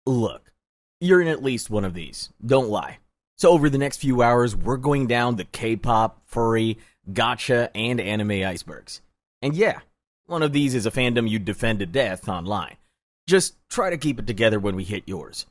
Look, you're in at least one of these, don't lie. So over the next few hours, we're going down the K-pop, furry, gacha, and anime icebergs. And yeah, one of these is a fandom you'd defend to death online. Just try to keep it together when we hit yours.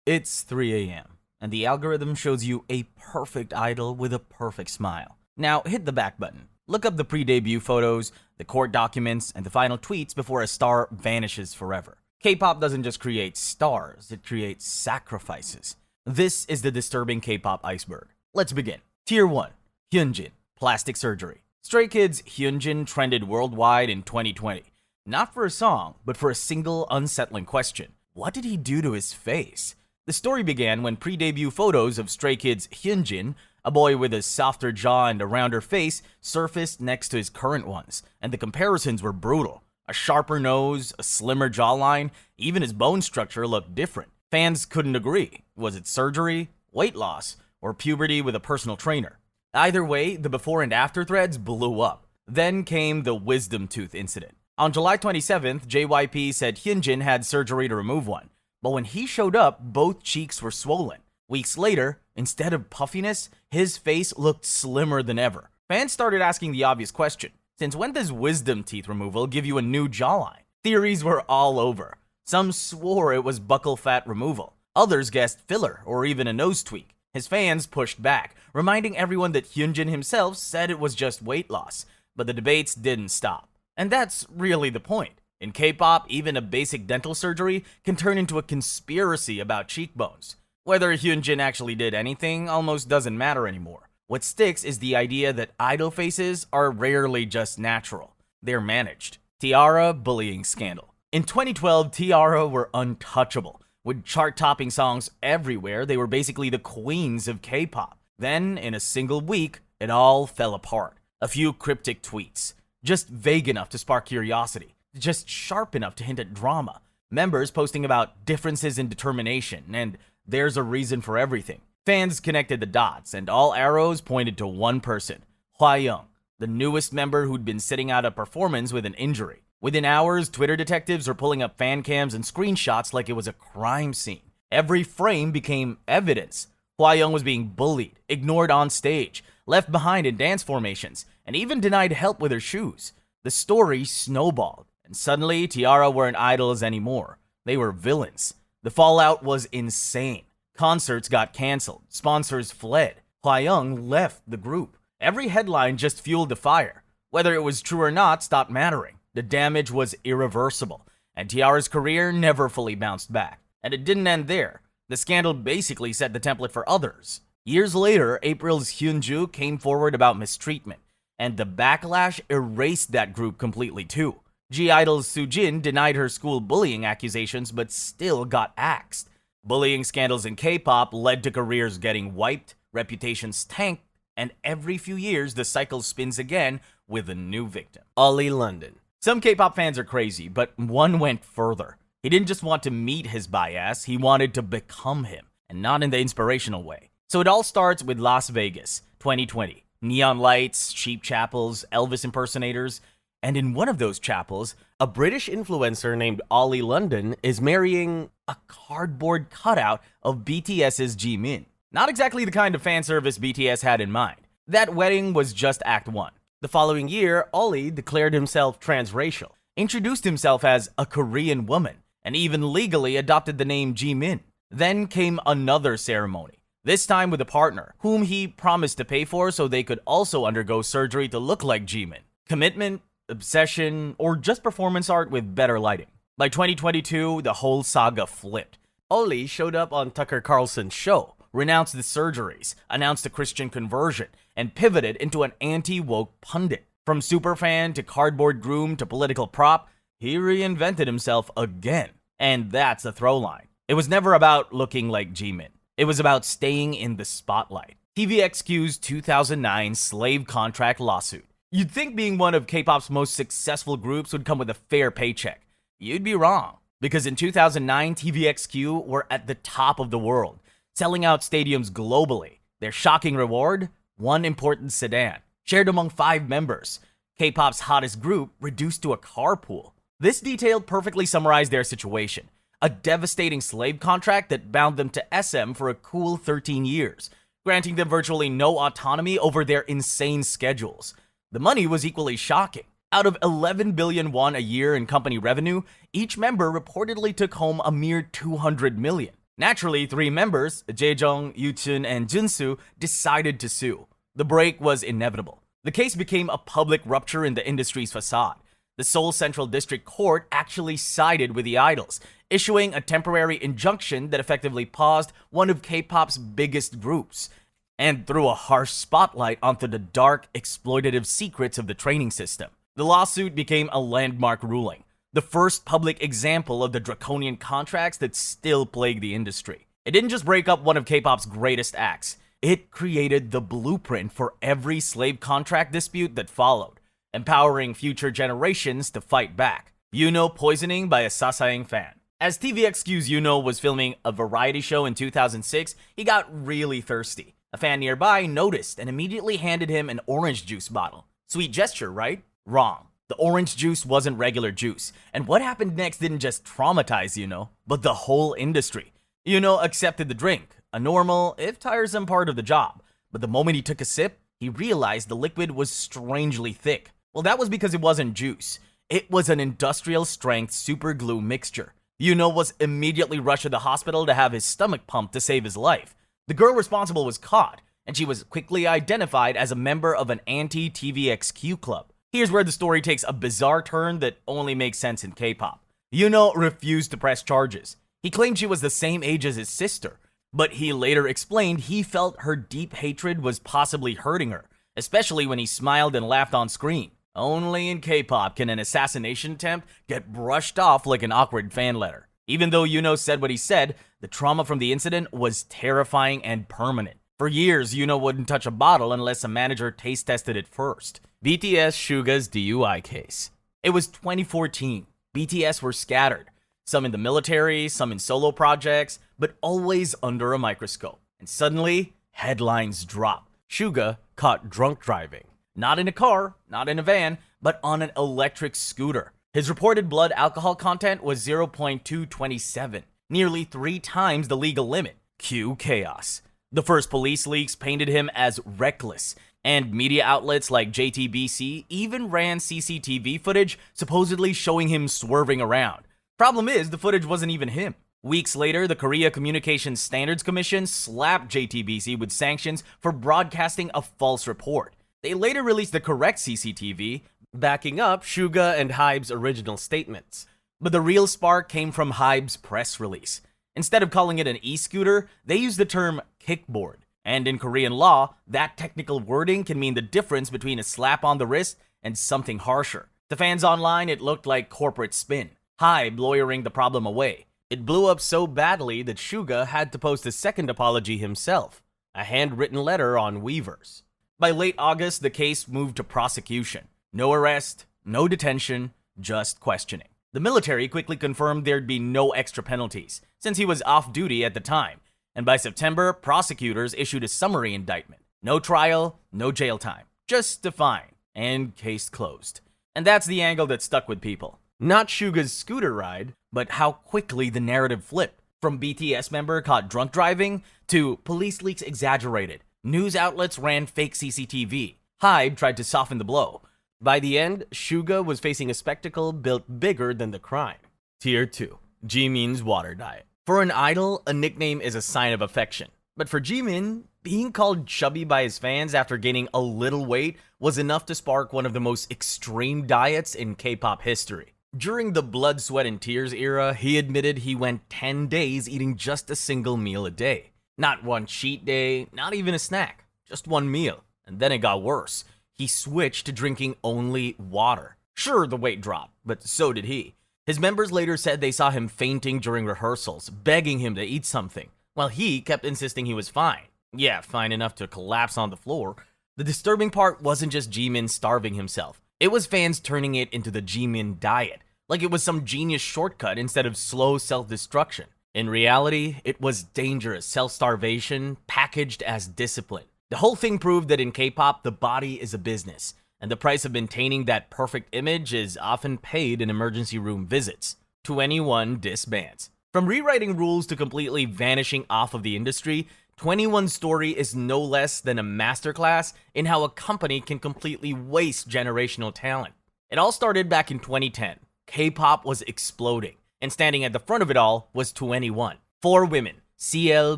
It's 3 a.m., and the algorithm shows you a perfect idol with a perfect smile. Now hit the back button. Look up the pre-debut photos, the court documents, and the final tweets before a star vanishes forever. K-pop doesn't just create stars, it creates sacrifices. This is the disturbing K-pop iceberg. Let's begin. Tier 1. Hyunjin, plastic surgery. Stray Kids' Hyunjin trended worldwide in 2020. Not for a song, but for a single unsettling question. What did he do to his face? The story began when pre-debut photos of Stray Kids' Hyunjin, a boy with a softer jaw and a rounder face, surfaced next to his current ones, and the comparisons were brutal. A sharper nose, a slimmer jawline, even his bone structure looked different. Fans couldn't agree. Was it surgery, weight loss, or puberty with a personal trainer? Either way, the before and after threads blew up. Then came the wisdom tooth incident. On July 27th, JYP said Hyunjin had surgery to remove one, but when he showed up, both cheeks were swollen. Weeks later, instead of puffiness, his face looked slimmer than ever. Fans started asking the obvious question: since when does wisdom teeth removal give you a new jawline? Theories were all over. Some swore it was buccal fat removal. Others guessed filler or even a nose tweak. His fans pushed back, reminding everyone that Hyunjin himself said it was just weight loss. But the debates didn't stop. And that's really the point. In K-pop, even a basic dental surgery can turn into a conspiracy about cheekbones. Whether Hyunjin actually did anything almost doesn't matter anymore. What sticks is the idea that idol faces are rarely just natural. They're managed. Tiara bullying scandal. In 2012, Tiara were untouchable. With chart-topping songs everywhere, they were basically the queens of K-pop. Then, in a single week, it all fell apart. A few cryptic tweets. Just vague enough to spark curiosity. Just sharp enough to hint at drama. Members posting about differences in determination, and there's a reason for everything. Fans connected the dots, and all arrows pointed to one person, Hwayoung, the newest member who'd been sitting out a performance with an injury. Within hours, Twitter detectives were pulling up fan cams and screenshots like it was a crime scene. Every frame became evidence. Hwayoung was being bullied, ignored on stage, left behind in dance formations, and even denied help with her shoes. The story snowballed, and suddenly Tiara weren't idols anymore. They were villains. The fallout was insane. Concerts got canceled, sponsors fled. Hwayoung left the group. Every headline just fueled the fire. Whether it was true or not stopped mattering. The damage was irreversible, and Tiara's career never fully bounced back. And it didn't end there. The scandal basically set the template for others. Years later, April's Hyunju came forward about mistreatment, and the backlash erased that group completely too. G-Idol's Soojin denied her school bullying accusations but still got axed. Bullying scandals in K-pop led to careers getting wiped, reputations tanked, and every few years the cycle spins again with a new victim. Ollie London. Some K-pop fans are crazy, but one went further. He didn't just want to meet his bias, he wanted to become him, and not in the inspirational way. So it all starts with Las Vegas, 2020. Neon lights, cheap chapels, Elvis impersonators, and in one of those chapels, A British influencer named Ollie London is marrying a cardboard cutout of BTS's Jimin. Not exactly the kind of fan service BTS had in mind. That wedding was just Act 1. The following year, Ollie declared himself transracial, introduced himself as a Korean woman, and even legally adopted the name Jimin. Then came another ceremony, this time with a partner, whom he promised to pay for so they could also undergo surgery to look like Jimin. Commitment, obsession, or just performance art with better lighting. By 2022, the whole saga flipped. Ollie showed up on Tucker Carlson's show, renounced the surgeries, announced a Christian conversion, and pivoted into an anti-woke pundit. From superfan to cardboard groom to political prop, he reinvented himself again. And that's the throwline. It was never about looking like Jimin. It was about staying in the spotlight. TVXQ's 2009 slave contract lawsuit. You'd think being one of K-pop's most successful groups would come with a fair paycheck. You'd be wrong. Because in 2009, TVXQ were at the top of the world, selling out stadiums globally. Their shocking reward? One important sedan, shared among 5 members. K-pop's hottest group reduced to a carpool. This detail perfectly summarized their situation. A devastating slave contract that bound them to SM for a cool 13 years, granting them virtually no autonomy over their insane schedules. The money was equally shocking. Out of 11 billion won a year in company revenue, each member reportedly took home a mere 200 million. Naturally, 3 members, Jaejong, Yoo-chun, and Junsu, decided to sue. The break was inevitable. The case became a public rupture in the industry's facade. The Seoul Central District Court actually sided with the idols, issuing a temporary injunction that effectively paused one of K-pop's biggest groups, and threw a harsh spotlight onto the dark, exploitative secrets of the training system. The lawsuit became a landmark ruling, the first public example of the draconian contracts that still plague the industry. It didn't just break up one of K-pop's greatest acts, it created the blueprint for every slave contract dispute that followed, empowering future generations to fight back. Yuno poisoning by a Sasaeng fan. As TVXQ's Yuno was filming a variety show in 2006, he got really thirsty. A fan nearby noticed and immediately handed him an orange juice bottle. Sweet gesture, right? Wrong. The orange juice wasn't regular juice, and what happened next didn't just traumatize Yuno, but the whole industry. Yuno accepted the drink, a normal, if tiresome part of the job, but the moment he took a sip, he realized the liquid was strangely thick. Well, that was because it wasn't juice. It was an industrial-strength super glue mixture. Yuno was immediately rushed to the hospital to have his stomach pumped to save his life. The girl responsible was caught, and she was quickly identified as a member of an anti-TVXQ club. Here's where the story takes a bizarre turn that only makes sense in K-pop. Yuno refused to press charges. He claimed she was the same age as his sister, but he later explained he felt her deep hatred was possibly hurting her, especially when he smiled and laughed on screen. Only in K-pop can an assassination attempt get brushed off like an awkward fan letter. Even though Yuno said what he said, the trauma from the incident was terrifying and permanent. For years, Yuno wouldn't touch a bottle unless a manager taste tested it first. BTS Suga's DUI case. It was 2014. BTS were scattered. Some in the military, some in solo projects, but always under a microscope. And suddenly, headlines drop. Suga caught drunk driving. Not in a car, not in a van, but on an electric scooter. His reported blood alcohol content was 0.227, nearly 3 times the legal limit. Cue chaos. The first police leaks painted him as reckless, and media outlets like JTBC even ran CCTV footage supposedly showing him swerving around. Problem is, the footage wasn't even him. Weeks later, the Korea Communications Standards Commission slapped JTBC with sanctions for broadcasting a false report. They later released the correct CCTV, backing up Suga and Hybe's original statements. But the real spark came from Hybe's press release. Instead of calling it an e-scooter, they used the term kickboard. And in Korean law, that technical wording can mean the difference between a slap on the wrist and something harsher. To fans online, it looked like corporate spin. Hybe lawyering the problem away. It blew up so badly that Suga had to post a second apology himself, a handwritten letter on Weverse. By late August, the case moved to prosecution. No arrest, no detention, just questioning. The military quickly confirmed there'd be no extra penalties, since he was off duty at the time. And by September, prosecutors issued a summary indictment. No trial, no jail time, just a fine, and case closed. And that's the angle that stuck with people. Not Suga's scooter ride, but how quickly the narrative flipped. From BTS member caught drunk driving to police leaks exaggerated. News outlets ran fake CCTV. Hybe tried to soften the blow. By the end, Suga was facing a spectacle built bigger than the crime. Tier 2. Jimin's water diet. For an idol, a nickname is a sign of affection. But for Jimin, being called chubby by his fans after gaining a little weight was enough to spark one of the most extreme diets in K-pop history. During the blood, sweat, and tears era, he admitted he went 10 days eating just a single meal a day. Not one cheat day, not even a snack, just one meal. And then it got worse. He switched to drinking only water. Sure, the weight dropped, but so did he. His members later said they saw him fainting during rehearsals, begging him to eat something, while he kept insisting he was fine. Yeah, fine enough to collapse on the floor. The disturbing part wasn't just Jimin starving himself. It was fans turning it into the Jimin diet, like it was some genius shortcut instead of slow self-destruction. In reality, it was dangerous self-starvation packaged as discipline. The whole thing proved that in K-pop, the body is a business, and the price of maintaining that perfect image is often paid in emergency room visits. 21 disbands. From rewriting rules to completely vanishing off of the industry, 21's story is no less than a masterclass in how a company can completely waste generational talent. It all started back in 2010. K-pop was exploding, and standing at the front of it all was 21. 4 women, CL,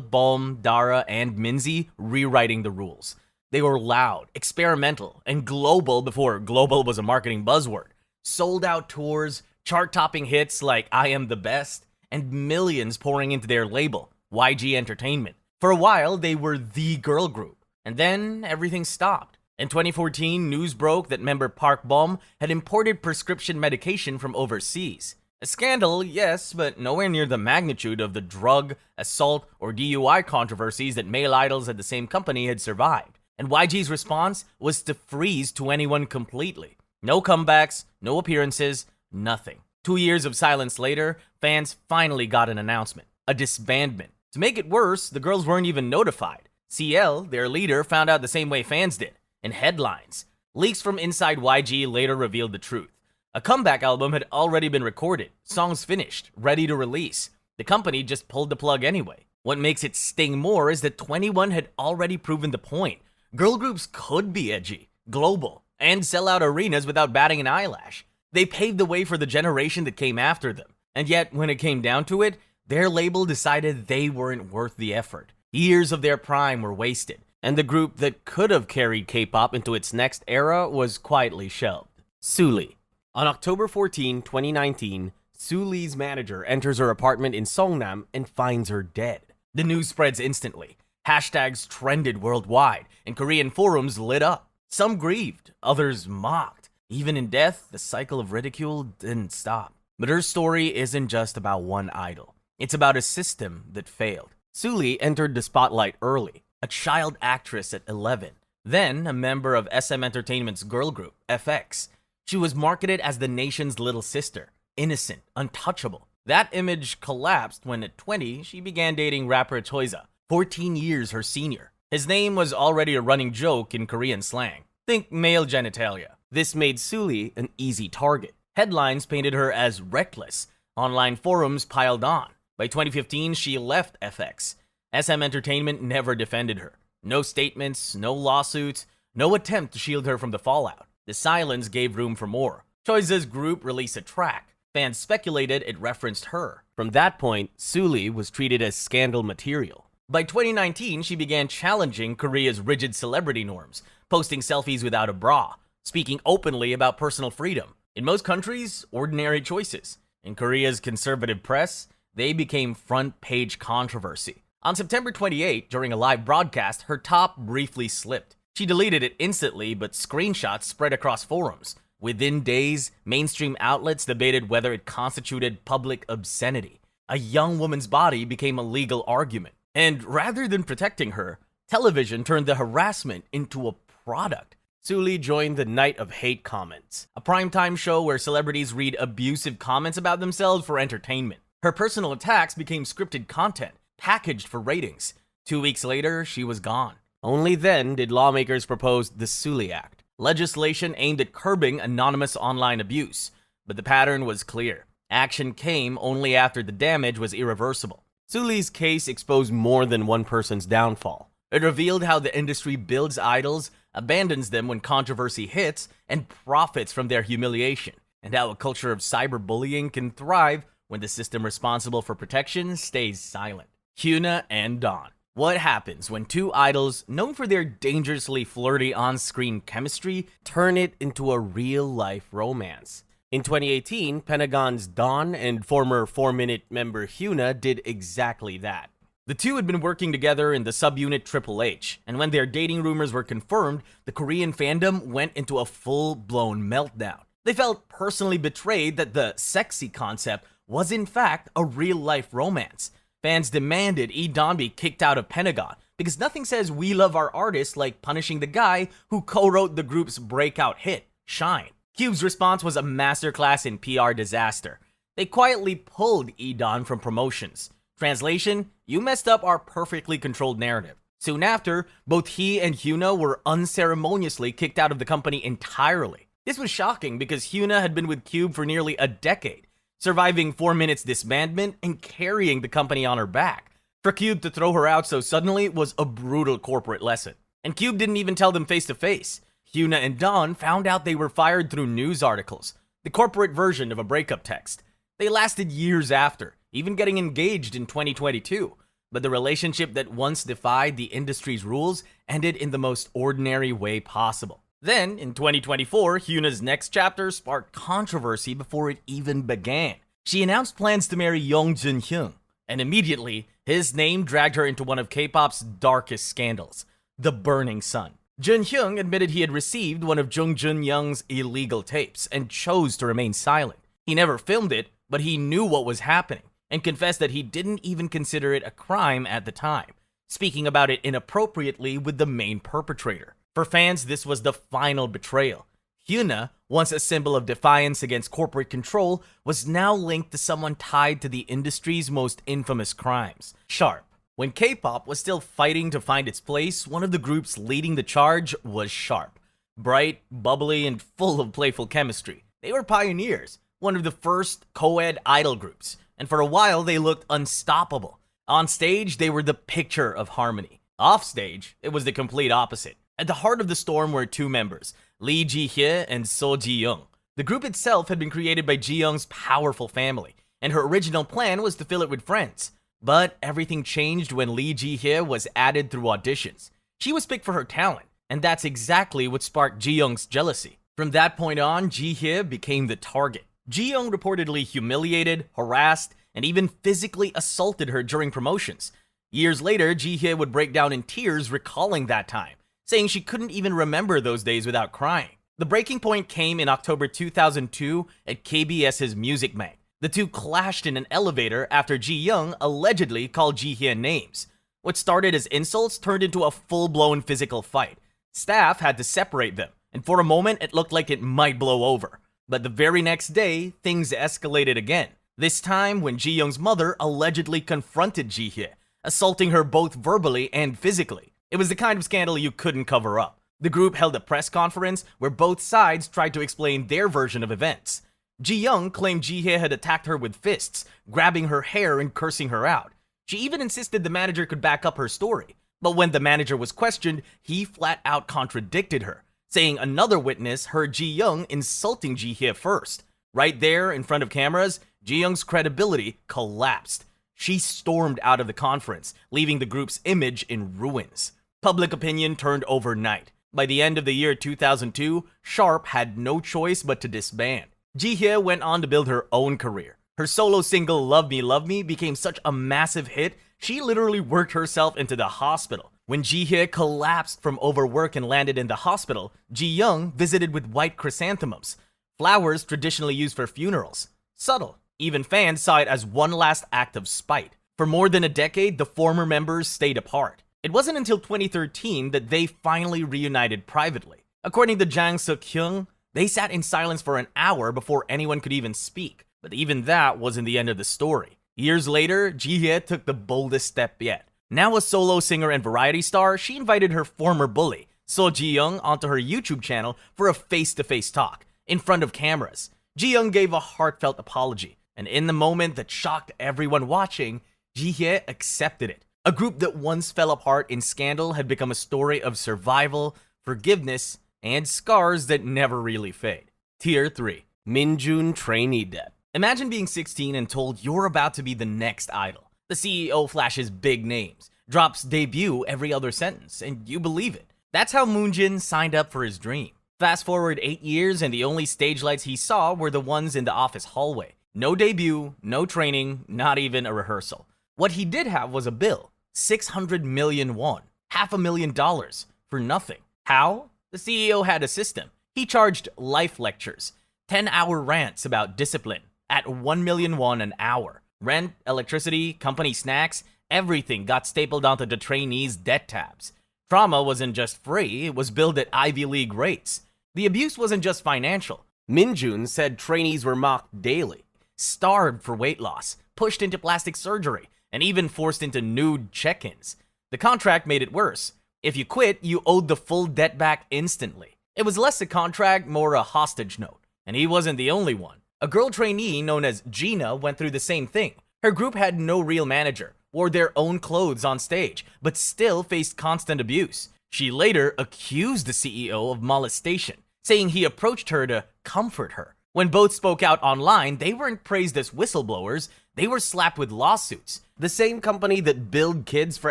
Bom, Dara, and Minzy, rewriting the rules. They were loud, experimental, and global before global was a marketing buzzword. Sold out tours, chart-topping hits like I Am the Best, and millions pouring into their label, YG Entertainment. For a while, they were the girl group, and then everything stopped. In 2014, news broke that member Park Bom had imported prescription medication from overseas. A scandal, yes, but nowhere near the magnitude of the drug, assault, or DUI controversies that male idols at the same company had survived. And YG's response was to freeze 21 completely. No comebacks, no appearances, nothing. 2 years of silence later, fans finally got an announcement, a disbandment. To make it worse, the girls weren't even notified. CL, their leader, found out the same way fans did, in headlines. Leaks from inside YG later revealed the truth. A comeback album had already been recorded, songs finished, ready to release. The company just pulled the plug anyway. What makes it sting more is that 21 had already proven the point. Girl groups could be edgy, global, and sell out arenas without batting an eyelash. They paved the way for the generation that came after them. And yet, when it came down to it, their label decided they weren't worth the effort. Years of their prime were wasted, and the group that could have carried K-pop into its next era was quietly shelved. Sulli. On October 14, 2019, Sulli's manager enters her apartment in Songnam and finds her dead. The news spreads instantly. Hashtags trended worldwide, and Korean forums lit up. Some grieved, others mocked. Even in death, the cycle of ridicule didn't stop. But her story isn't just about one idol. It's about a system that failed. Sulli entered the spotlight early, a child actress at 11, then a member of SM Entertainment's girl group, FX. She was marketed as the nation's little sister, innocent, untouchable. That image collapsed when at 20, she began dating rapper Choiza, 14 years her senior. His name was already a running joke in Korean slang. Think male genitalia. This made Sulli an easy target. Headlines painted her as reckless. Online forums piled on. By 2015, she left FX. SM Entertainment never defended her. No statements, no lawsuits, no attempt to shield her from the fallout. The silence gave room for more. Choiza's group released a track. Fans speculated it referenced her. From that point, Sulli was treated as scandal material. By 2019, she began challenging Korea's rigid celebrity norms, posting selfies without a bra, speaking openly about personal freedom. In most countries, ordinary choices. In Korea's conservative press, they became front-page controversy. On September 28, during a live broadcast, her top briefly slipped. She deleted it instantly, but screenshots spread across forums. Within days, mainstream outlets debated whether it constituted public obscenity. A young woman's body became a legal argument. And rather than protecting her, television turned the harassment into a product. Sulli joined the Night of Hate Comments, a primetime show where celebrities read abusive comments about themselves for entertainment. Her personal attacks became scripted content, packaged for ratings. 2 weeks later, she was gone. Only then did lawmakers propose the Sulli Act, legislation aimed at curbing anonymous online abuse. But the pattern was clear. Action came only after the damage was irreversible. Sulli's case exposed more than one person's downfall. It revealed how the industry builds idols, abandons them when controversy hits, and profits from their humiliation, and how a culture of cyberbullying can thrive when the system responsible for protection stays silent. Hyuna and Dawn. What happens when two idols, known for their dangerously flirty on-screen chemistry, turn it into a real-life romance? In 2018, Pentagon's Dawn and former 4-Minute member Hyuna did exactly that. The two had been working together in the subunit Triple H, and when their dating rumors were confirmed, the Korean fandom went into a full-blown meltdown. They felt personally betrayed that the sexy concept was in fact a real-life romance. Fans demanded Dawn be kicked out of Pentagon, because nothing says we love our artists like punishing the guy who co-wrote the group's breakout hit, Shine. Cube's response was a masterclass in PR disaster. They quietly pulled Dawn from promotions. Translation, you messed up our perfectly controlled narrative. Soon after, both he and Hyuna were unceremoniously kicked out of the company entirely. This was shocking because Hyuna had been with Cube for nearly a decade, surviving 4 minutes disbandment and carrying the company on her back. For Cube to throw her out so suddenly was a brutal corporate lesson. And Cube didn't even tell them face to face. Hyuna and Dawn found out they were fired through news articles, the corporate version of a breakup text. They lasted years after, even getting engaged in 2022. But the relationship that once defied the industry's rules ended in the most ordinary way possible. Then, in 2024, Hyuna's next chapter sparked controversy before it even began. She announced plans to marry Yong Jun-hyun, and immediately, his name dragged her into one of K-pop's darkest scandals, the Burning Sun. Jun-hyun admitted he had received one of Jung Jun-young's illegal tapes and chose to remain silent. He never filmed it, but he knew what was happening, and confessed that he didn't even consider it a crime at the time, speaking about it inappropriately with the main perpetrator. For fans, this was the final betrayal. Hyuna, once a symbol of defiance against corporate control, was now linked to someone tied to the industry's most infamous crimes, Sharp. When K-pop was still fighting to find its place, one of the groups leading the charge was Sharp. Bright, bubbly, and full of playful chemistry. They were pioneers, one of the first co-ed idol groups, and for a while they looked unstoppable. On stage, they were the picture of harmony. Off stage, it was the complete opposite. At the heart of the storm were two members, Lee Ji-hye and So Ji-young. The group itself had been created by Ji-young's powerful family, and her original plan was to fill it with friends. But everything changed when Lee Ji-hye was added through auditions. She was picked for her talent, and that's exactly what sparked Ji-young's jealousy. From that point on, Ji-hye became the target. Ji-young reportedly humiliated, harassed, and even physically assaulted her during promotions. Years later, Ji-hye would break down in tears recalling that time, saying she couldn't even remember those days without crying. The breaking point came in October 2002 at KBS's Music Mag. The two clashed in an elevator after Ji-young allegedly called Ji-hye names. What started as insults turned into a full-blown physical fight. Staff had to separate them, and for a moment it looked like it might blow over. But the very next day, things escalated again. This time when Ji-young's mother allegedly confronted Ji-hye, assaulting her both verbally and physically. It was the kind of scandal you couldn't cover up. The group held a press conference where both sides tried to explain their version of events. Ji-young claimed Ji-hye had attacked her with fists, grabbing her hair and cursing her out. She even insisted the manager could back up her story. But when the manager was questioned, he flat out contradicted her, saying another witness heard Ji-young insulting Ji-hye first. Right there in front of cameras, Ji-young's credibility collapsed. She stormed out of the conference, leaving the group's image in ruins. Public opinion turned overnight. By the end of the year 2002, Sharp had no choice but to disband. Ji-hye went on to build her own career. Her solo single Love Me became such a massive hit, she literally worked herself into the hospital. When Ji-hye collapsed from overwork and landed in the hospital, Ji-young visited with white chrysanthemums, flowers traditionally used for funerals. Subtle. Even fans saw it as one last act of spite. For more than a decade, the former members stayed apart. It wasn't until 2013 that they finally reunited privately. According to Jang Suk-hyung, they sat in silence for an hour before anyone could even speak. But even that wasn't the end of the story. Years later, Ji-hye took the boldest step yet. Now a solo singer and variety star, she invited her former bully, So Ji-young, onto her YouTube channel for a face-to-face talk, in front of cameras. Ji-young gave a heartfelt apology, and in the moment that shocked everyone watching, Ji-hye accepted it. A group that once fell apart in scandal had become a story of survival, forgiveness, and scars that never really fade. Tier 3. Minjun Trainee Debt. Imagine being 16 and told you're about to be the next idol. The CEO flashes big names, drops debut every other sentence, and you believe it. That's how Moonjin signed up for his dream. Fast forward 8 years and the only stage lights he saw were the ones in the office hallway. No debut, no training, not even a rehearsal. What he did have was a bill, 600 million won, $500,000, for nothing. How? The CEO had a system. He charged life lectures, 10-hour rants about discipline, at 1 million won an hour. Rent, electricity, company snacks, everything got stapled onto the trainees' debt tabs. Trauma wasn't just free, it was billed at Ivy League rates. The abuse wasn't just financial. Minjun said trainees were mocked daily, starved for weight loss, pushed into plastic surgery, and even forced into nude check-ins. The contract made it worse. If you quit, you owed the full debt back instantly. It was less a contract, more a hostage note. And he wasn't the only one. A girl trainee known as Gina went through the same thing. Her group had no real manager, wore their own clothes on stage, but still faced constant abuse. She later accused the CEO of molestation, saying he approached her to comfort her. When both spoke out online, they weren't praised as whistleblowers, they were slapped with lawsuits. The same company that billed kids for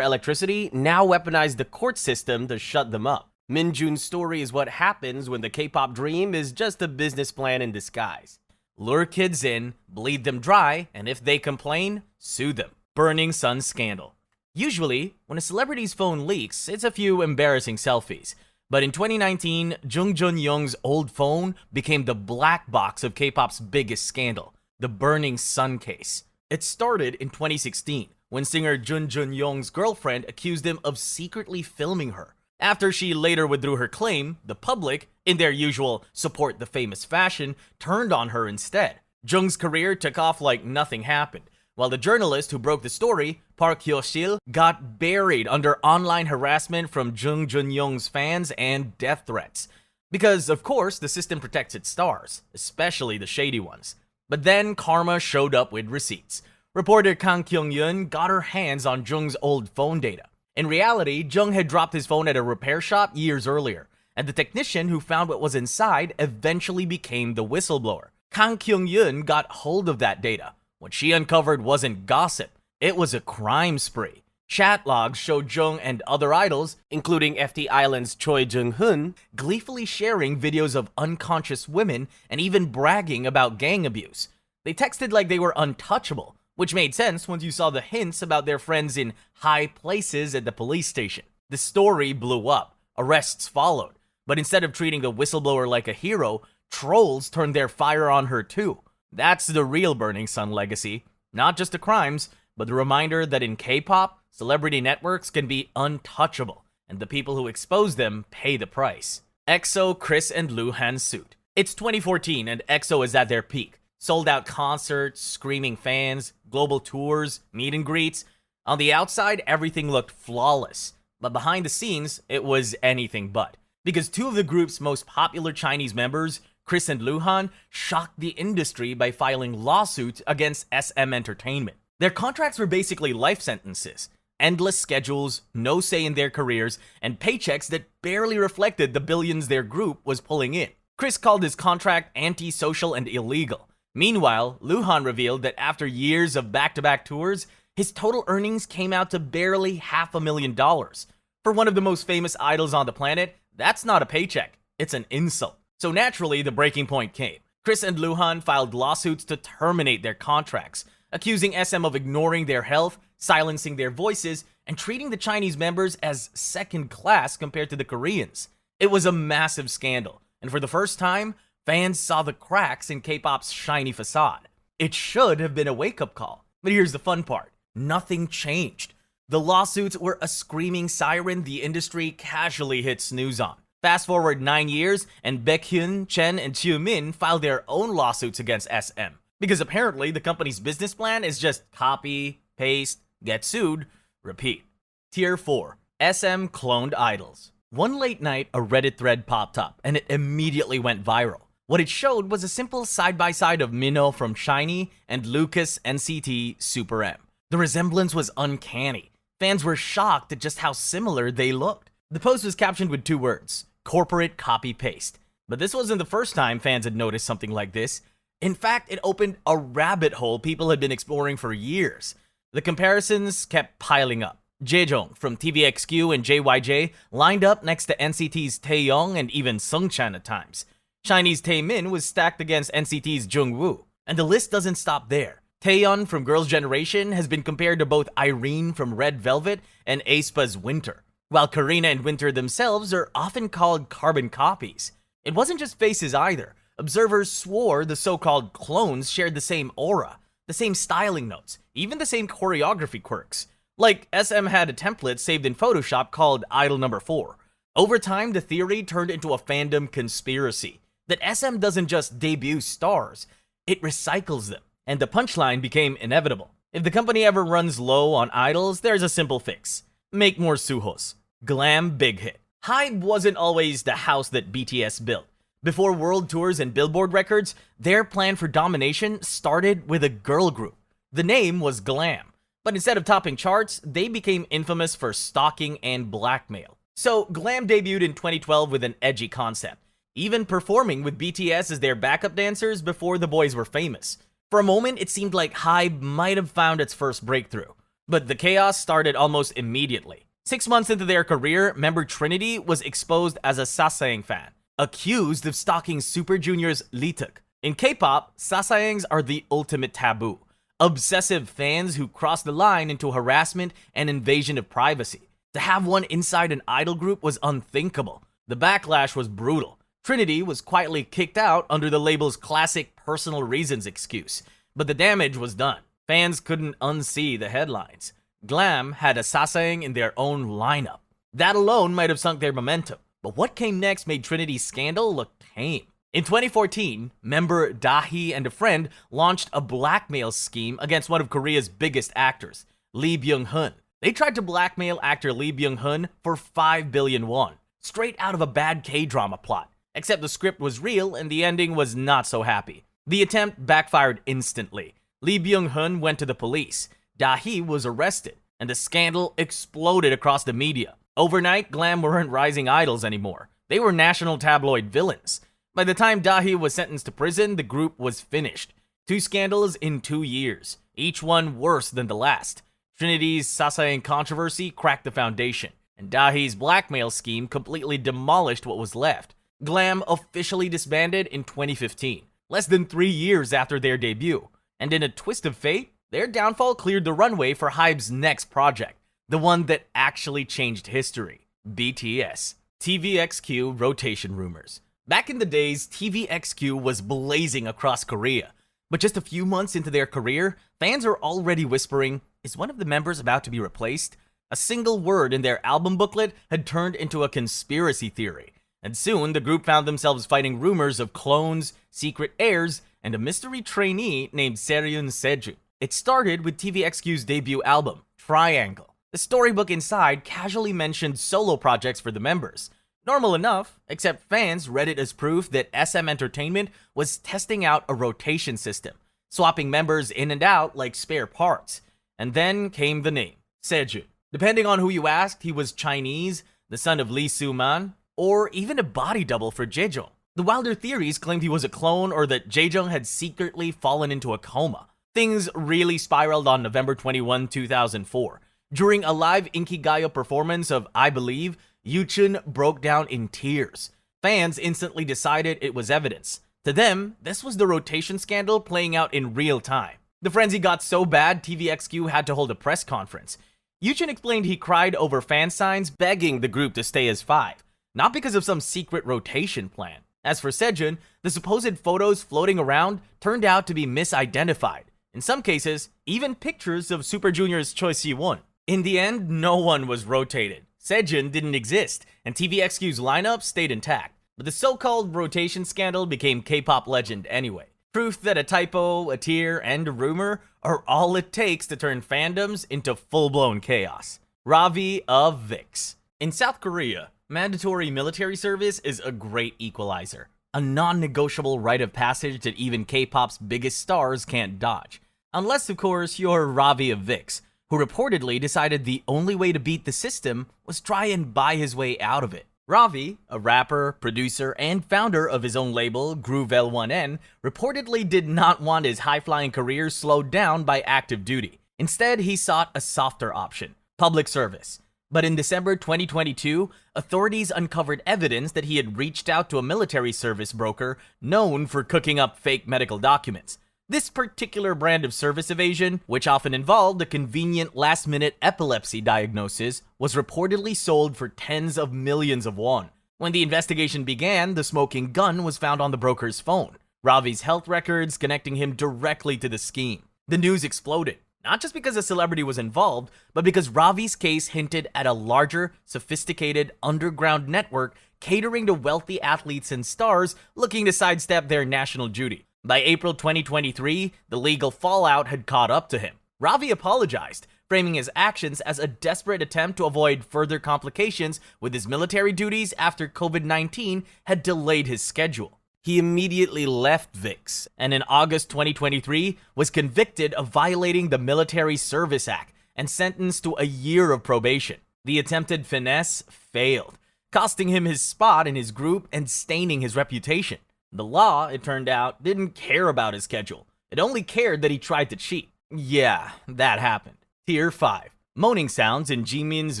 electricity now weaponized the court system to shut them up. Minjun's story is what happens when the K-pop dream is just a business plan in disguise. Lure kids in, bleed them dry, and if they complain, sue them. Burning Sun scandal. Usually, when a celebrity's phone leaks, it's a few embarrassing selfies. But in 2019, Jung Jun-young's old phone became the black box of K-pop's biggest scandal, the Burning Sun case. It started in 2016, when singer Jun Jun-young's girlfriend accused him of secretly filming her. After she later withdrew her claim, the public, in their usual support the famous fashion, turned on her instead. Jung's career took off like nothing happened, while the journalist who broke the story, Park Hyo-sil, got buried under online harassment from Jung Jun-young's fans and death threats. Because, of course, the system protects its stars, especially the shady ones. But then karma showed up with receipts. Reporter Kang Kyung-yeon got her hands on Jung's old phone data. In reality, Jung had dropped his phone at a repair shop years earlier, and the technician who found what was inside eventually became the whistleblower. Kang Kyung-yeon got hold of that data. What she uncovered wasn't gossip, it was a crime spree. Chat logs showed Jung and other idols, including FT Island's Choi Jung-hoon, gleefully sharing videos of unconscious women and even bragging about gang abuse. They texted like they were untouchable, which made sense once you saw the hints about their friends in high places at the police station. The story blew up, arrests followed, but instead of treating the whistleblower like a hero, trolls turned their fire on her too. That's the real Burning Sun legacy. Not just the crimes, but the reminder that in K-pop, celebrity networks can be untouchable, and the people who expose them pay the price. EXO, Chris, and Luhan's suit. It's 2014 and EXO is at their peak. Sold out concerts, screaming fans, global tours, meet and greets. On the outside, everything looked flawless, but behind the scenes, it was anything but. Because two of the group's most popular Chinese members, Chris and Luhan, shocked the industry by filing lawsuits against SM Entertainment. Their contracts were basically life sentences, endless schedules, no say in their careers, and paychecks that barely reflected the billions their group was pulling in. Chris called his contract anti-social and illegal. Meanwhile, Luhan revealed that after years of back-to-back tours, his total earnings came out to barely $500,000. For one of the most famous idols on the planet, that's not a paycheck, it's an insult. So naturally, the breaking point came. Chris and Luhan filed lawsuits to terminate their contracts, accusing SM of ignoring their health, silencing their voices, and treating the Chinese members as second class compared to the Koreans. It was a massive scandal, and for the first time, fans saw the cracks in K-pop's shiny facade. It should have been a wake-up call. But here's the fun part. Nothing changed. The lawsuits were a screaming siren the industry casually hit snooze on. Fast forward 9 years, and Baekhyun, Chen, and Chiumin filed their own lawsuits against SM. Because apparently the company's business plan is just copy, paste, get sued, repeat. Tier 4. SM cloned idols. One late night, a Reddit thread popped up, and it immediately went viral. What it showed was a simple side-by-side of Minho from SHINee and Lucas NCT Super M. The resemblance was uncanny. Fans were shocked at just how similar they looked. The post was captioned with 2 words, corporate copy-paste. But this wasn't the first time fans had noticed something like this. In fact, it opened a rabbit hole people had been exploring for years. The comparisons kept piling up. Jaejong from TVXQ and JYJ lined up next to NCT's Taeyong and even Sungchan at times. SHINee's Taemin was stacked against NCT's Jungwoo. And the list doesn't stop there. Taeyeon from Girls' Generation has been compared to both Irene from Red Velvet and aespa's Winter, while Karina and Winter themselves are often called carbon copies. It wasn't just faces either. Observers swore the so-called clones shared the same aura, the same styling notes, even the same choreography quirks. Like, SM had a template saved in Photoshop called Idol Number 4. Over time, the theory turned into a fandom conspiracy, that SM doesn't just debut stars, it recycles them. And the punchline became inevitable. If the company ever runs low on idols, there's a simple fix. make more suhos. Glam big hit. HYBE wasn't always the house that BTS built. Before world tours and Billboard records, their plan for domination started with a girl group. The name was Glam, but instead of topping charts, they became infamous for stalking and blackmail. So Glam debuted in 2012 with an edgy concept, even performing with BTS as their backup dancers before the boys were famous. For a moment, it seemed like HYBE might have found its first breakthrough, but the chaos started almost immediately. 6 months into their career, member Trinity was exposed as a Sasaeng fan, accused of stalking Super Junior's Lituk. In K-pop, Sasaengs are the ultimate taboo. Obsessive fans who cross the line into harassment and invasion of privacy. To have one inside an idol group was unthinkable. The backlash was brutal. Trinity was quietly kicked out under the label's classic personal reasons excuse, but the damage was done. Fans couldn't unsee the headlines. Glam had a Sasaeng in their own lineup. That alone might have sunk their momentum, but what came next made Trinity's scandal look tame. In 2014, member Dahi and a friend launched a blackmail scheme against one of Korea's biggest actors, Lee Byung-hun. They tried to blackmail actor Lee Byung-hun for 5 billion won, straight out of a bad K-drama plot. Except the script was real and the ending was not so happy. The attempt backfired instantly. Lee Byung-hun went to the police. Dahi was arrested, and the scandal exploded across the media. Overnight, Glam weren't rising idols anymore. They were national tabloid villains. By the time Dahi was sentenced to prison, the group was finished. 2 scandals in 2 years, each one worse than the last. Trinity's Sasaeng controversy cracked the foundation, and Dahi's blackmail scheme completely demolished what was left. Glam officially disbanded in 2015, less than 3 years after their debut, and in a twist of fate, their downfall cleared the runway for HYBE's next project, the one that actually changed history, BTS. TVXQ rotation rumors. Back in the days, TVXQ was blazing across Korea, but just a few months into their career, fans are already whispering, is one of the members about to be replaced? A single word in their album booklet had turned into a conspiracy theory. And soon, the group found themselves fighting rumors of clones, secret heirs, and a mystery trainee named Seryun Sejun. It started with TVXQ's debut album, Triangle. The storybook inside casually mentioned solo projects for the members. Normal enough, except fans read it as proof that SM Entertainment was testing out a rotation system, swapping members in and out like spare parts. And then came the name, Sejun. Depending on who you asked, he was Chinese, the son of Lee Soo-man, or even a body double for Jaejong. The wilder theories claimed he was a clone or that Jaejong had secretly fallen into a coma. Things really spiraled on November 21, 2004. During a live Inkigayo performance of I Believe, Yuchun broke down in tears. Fans instantly decided it was evidence. To them, this was the rotation scandal playing out in real time. The frenzy got so bad, TVXQ had to hold a press conference. Yuchun explained he cried over fan signs begging the group to stay as 5. Not because of some secret rotation plan. As for Sejun, the supposed photos floating around turned out to be misidentified. In some cases, even pictures of Super Junior's Choi Si-won. In the end, no one was rotated. Sejun didn't exist, and TVXQ's lineup stayed intact. But the so-called rotation scandal became K-pop legend anyway. Proof that a typo, a tear, and a rumor are all it takes to turn fandoms into full-blown chaos. Ravi of VIX. In South Korea, mandatory military service is a great equalizer. A non-negotiable rite of passage that even K-pop's biggest stars can't dodge. Unless, of course, you're Ravi of VIX, who reportedly decided the only way to beat the system was try and buy his way out of it. Ravi, a rapper, producer, and founder of his own label, Groovell 1N, reportedly did not want his high-flying career slowed down by active duty. Instead, he sought a softer option, public service. But in December 2022, authorities uncovered evidence that he had reached out to a military service broker known for cooking up fake medical documents. This particular brand of service evasion, which often involved a convenient last-minute epilepsy diagnosis, was reportedly sold for tens of millions of won. When the investigation began, the smoking gun was found on the broker's phone, Ravi's health records connecting him directly to the scheme. The news exploded, not just because a celebrity was involved, but because Ravi's case hinted at a larger, sophisticated, underground network catering to wealthy athletes and stars looking to sidestep their national duty. By April 2023, the legal fallout had caught up to him. Ravi apologized, framing his actions as a desperate attempt to avoid further complications with his military duties after COVID-19 had delayed his schedule. He immediately left VIX, and in August 2023 was convicted of violating the Military Service Act and sentenced to a year of probation. The attempted finesse failed, costing him his spot in his group and staining his reputation. The law, it turned out, didn't care about his schedule. It only cared that he tried to cheat. Yeah, that happened. Tier 5. Moaning sounds in Jimin's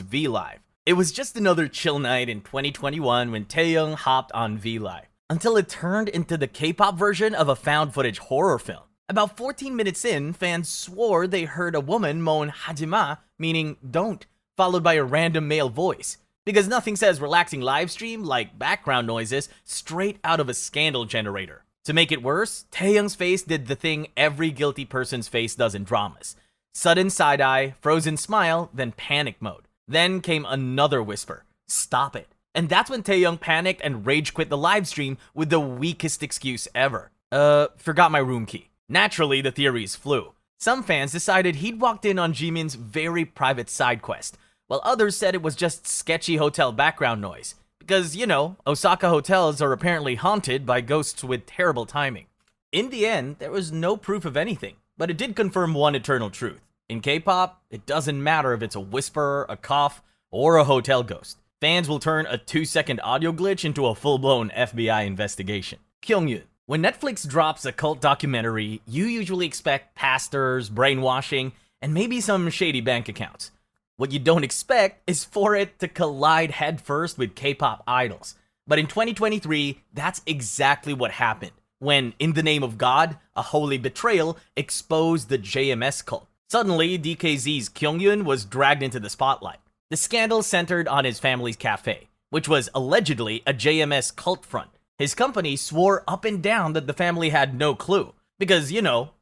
V-Live. It was just another chill night in 2021 when Taehyung hopped on V-Live, until it turned into the K-pop version of a found-footage horror film. About 14 minutes in, fans swore they heard a woman moan hajima, meaning don't, followed by a random male voice. Because nothing says relaxing livestream like background noises straight out of a scandal generator. To make it worse, Taehyung's face did the thing every guilty person's face does in dramas. Sudden side-eye, frozen smile, then panic mode. Then came another whisper, stop it. And that's when Taehyung panicked and rage quit the livestream with the weakest excuse ever. Forgot my room key. Naturally, the theories flew. Some fans decided he'd walked in on Jimin's very private side quest, while others said it was just sketchy hotel background noise. Because, Osaka hotels are apparently haunted by ghosts with terrible timing. In the end, there was no proof of anything, but it did confirm one eternal truth. In K-pop, it doesn't matter if it's a whisper, a cough, or a hotel ghost. Fans will turn a 2-second audio glitch into a full-blown FBI investigation. Kyungyun. When Netflix drops a cult documentary, you usually expect pastors, brainwashing, and maybe some shady bank accounts. What you don't expect is for it to collide headfirst with K-pop idols. But in 2023, that's exactly what happened, when, in the name of God, a holy betrayal exposed the JMS cult. Suddenly, DKZ's Kyungyun was dragged into the spotlight. The scandal centered on his family's cafe, which was allegedly a JMS cult front. His company swore up and down that the family had no clue, because,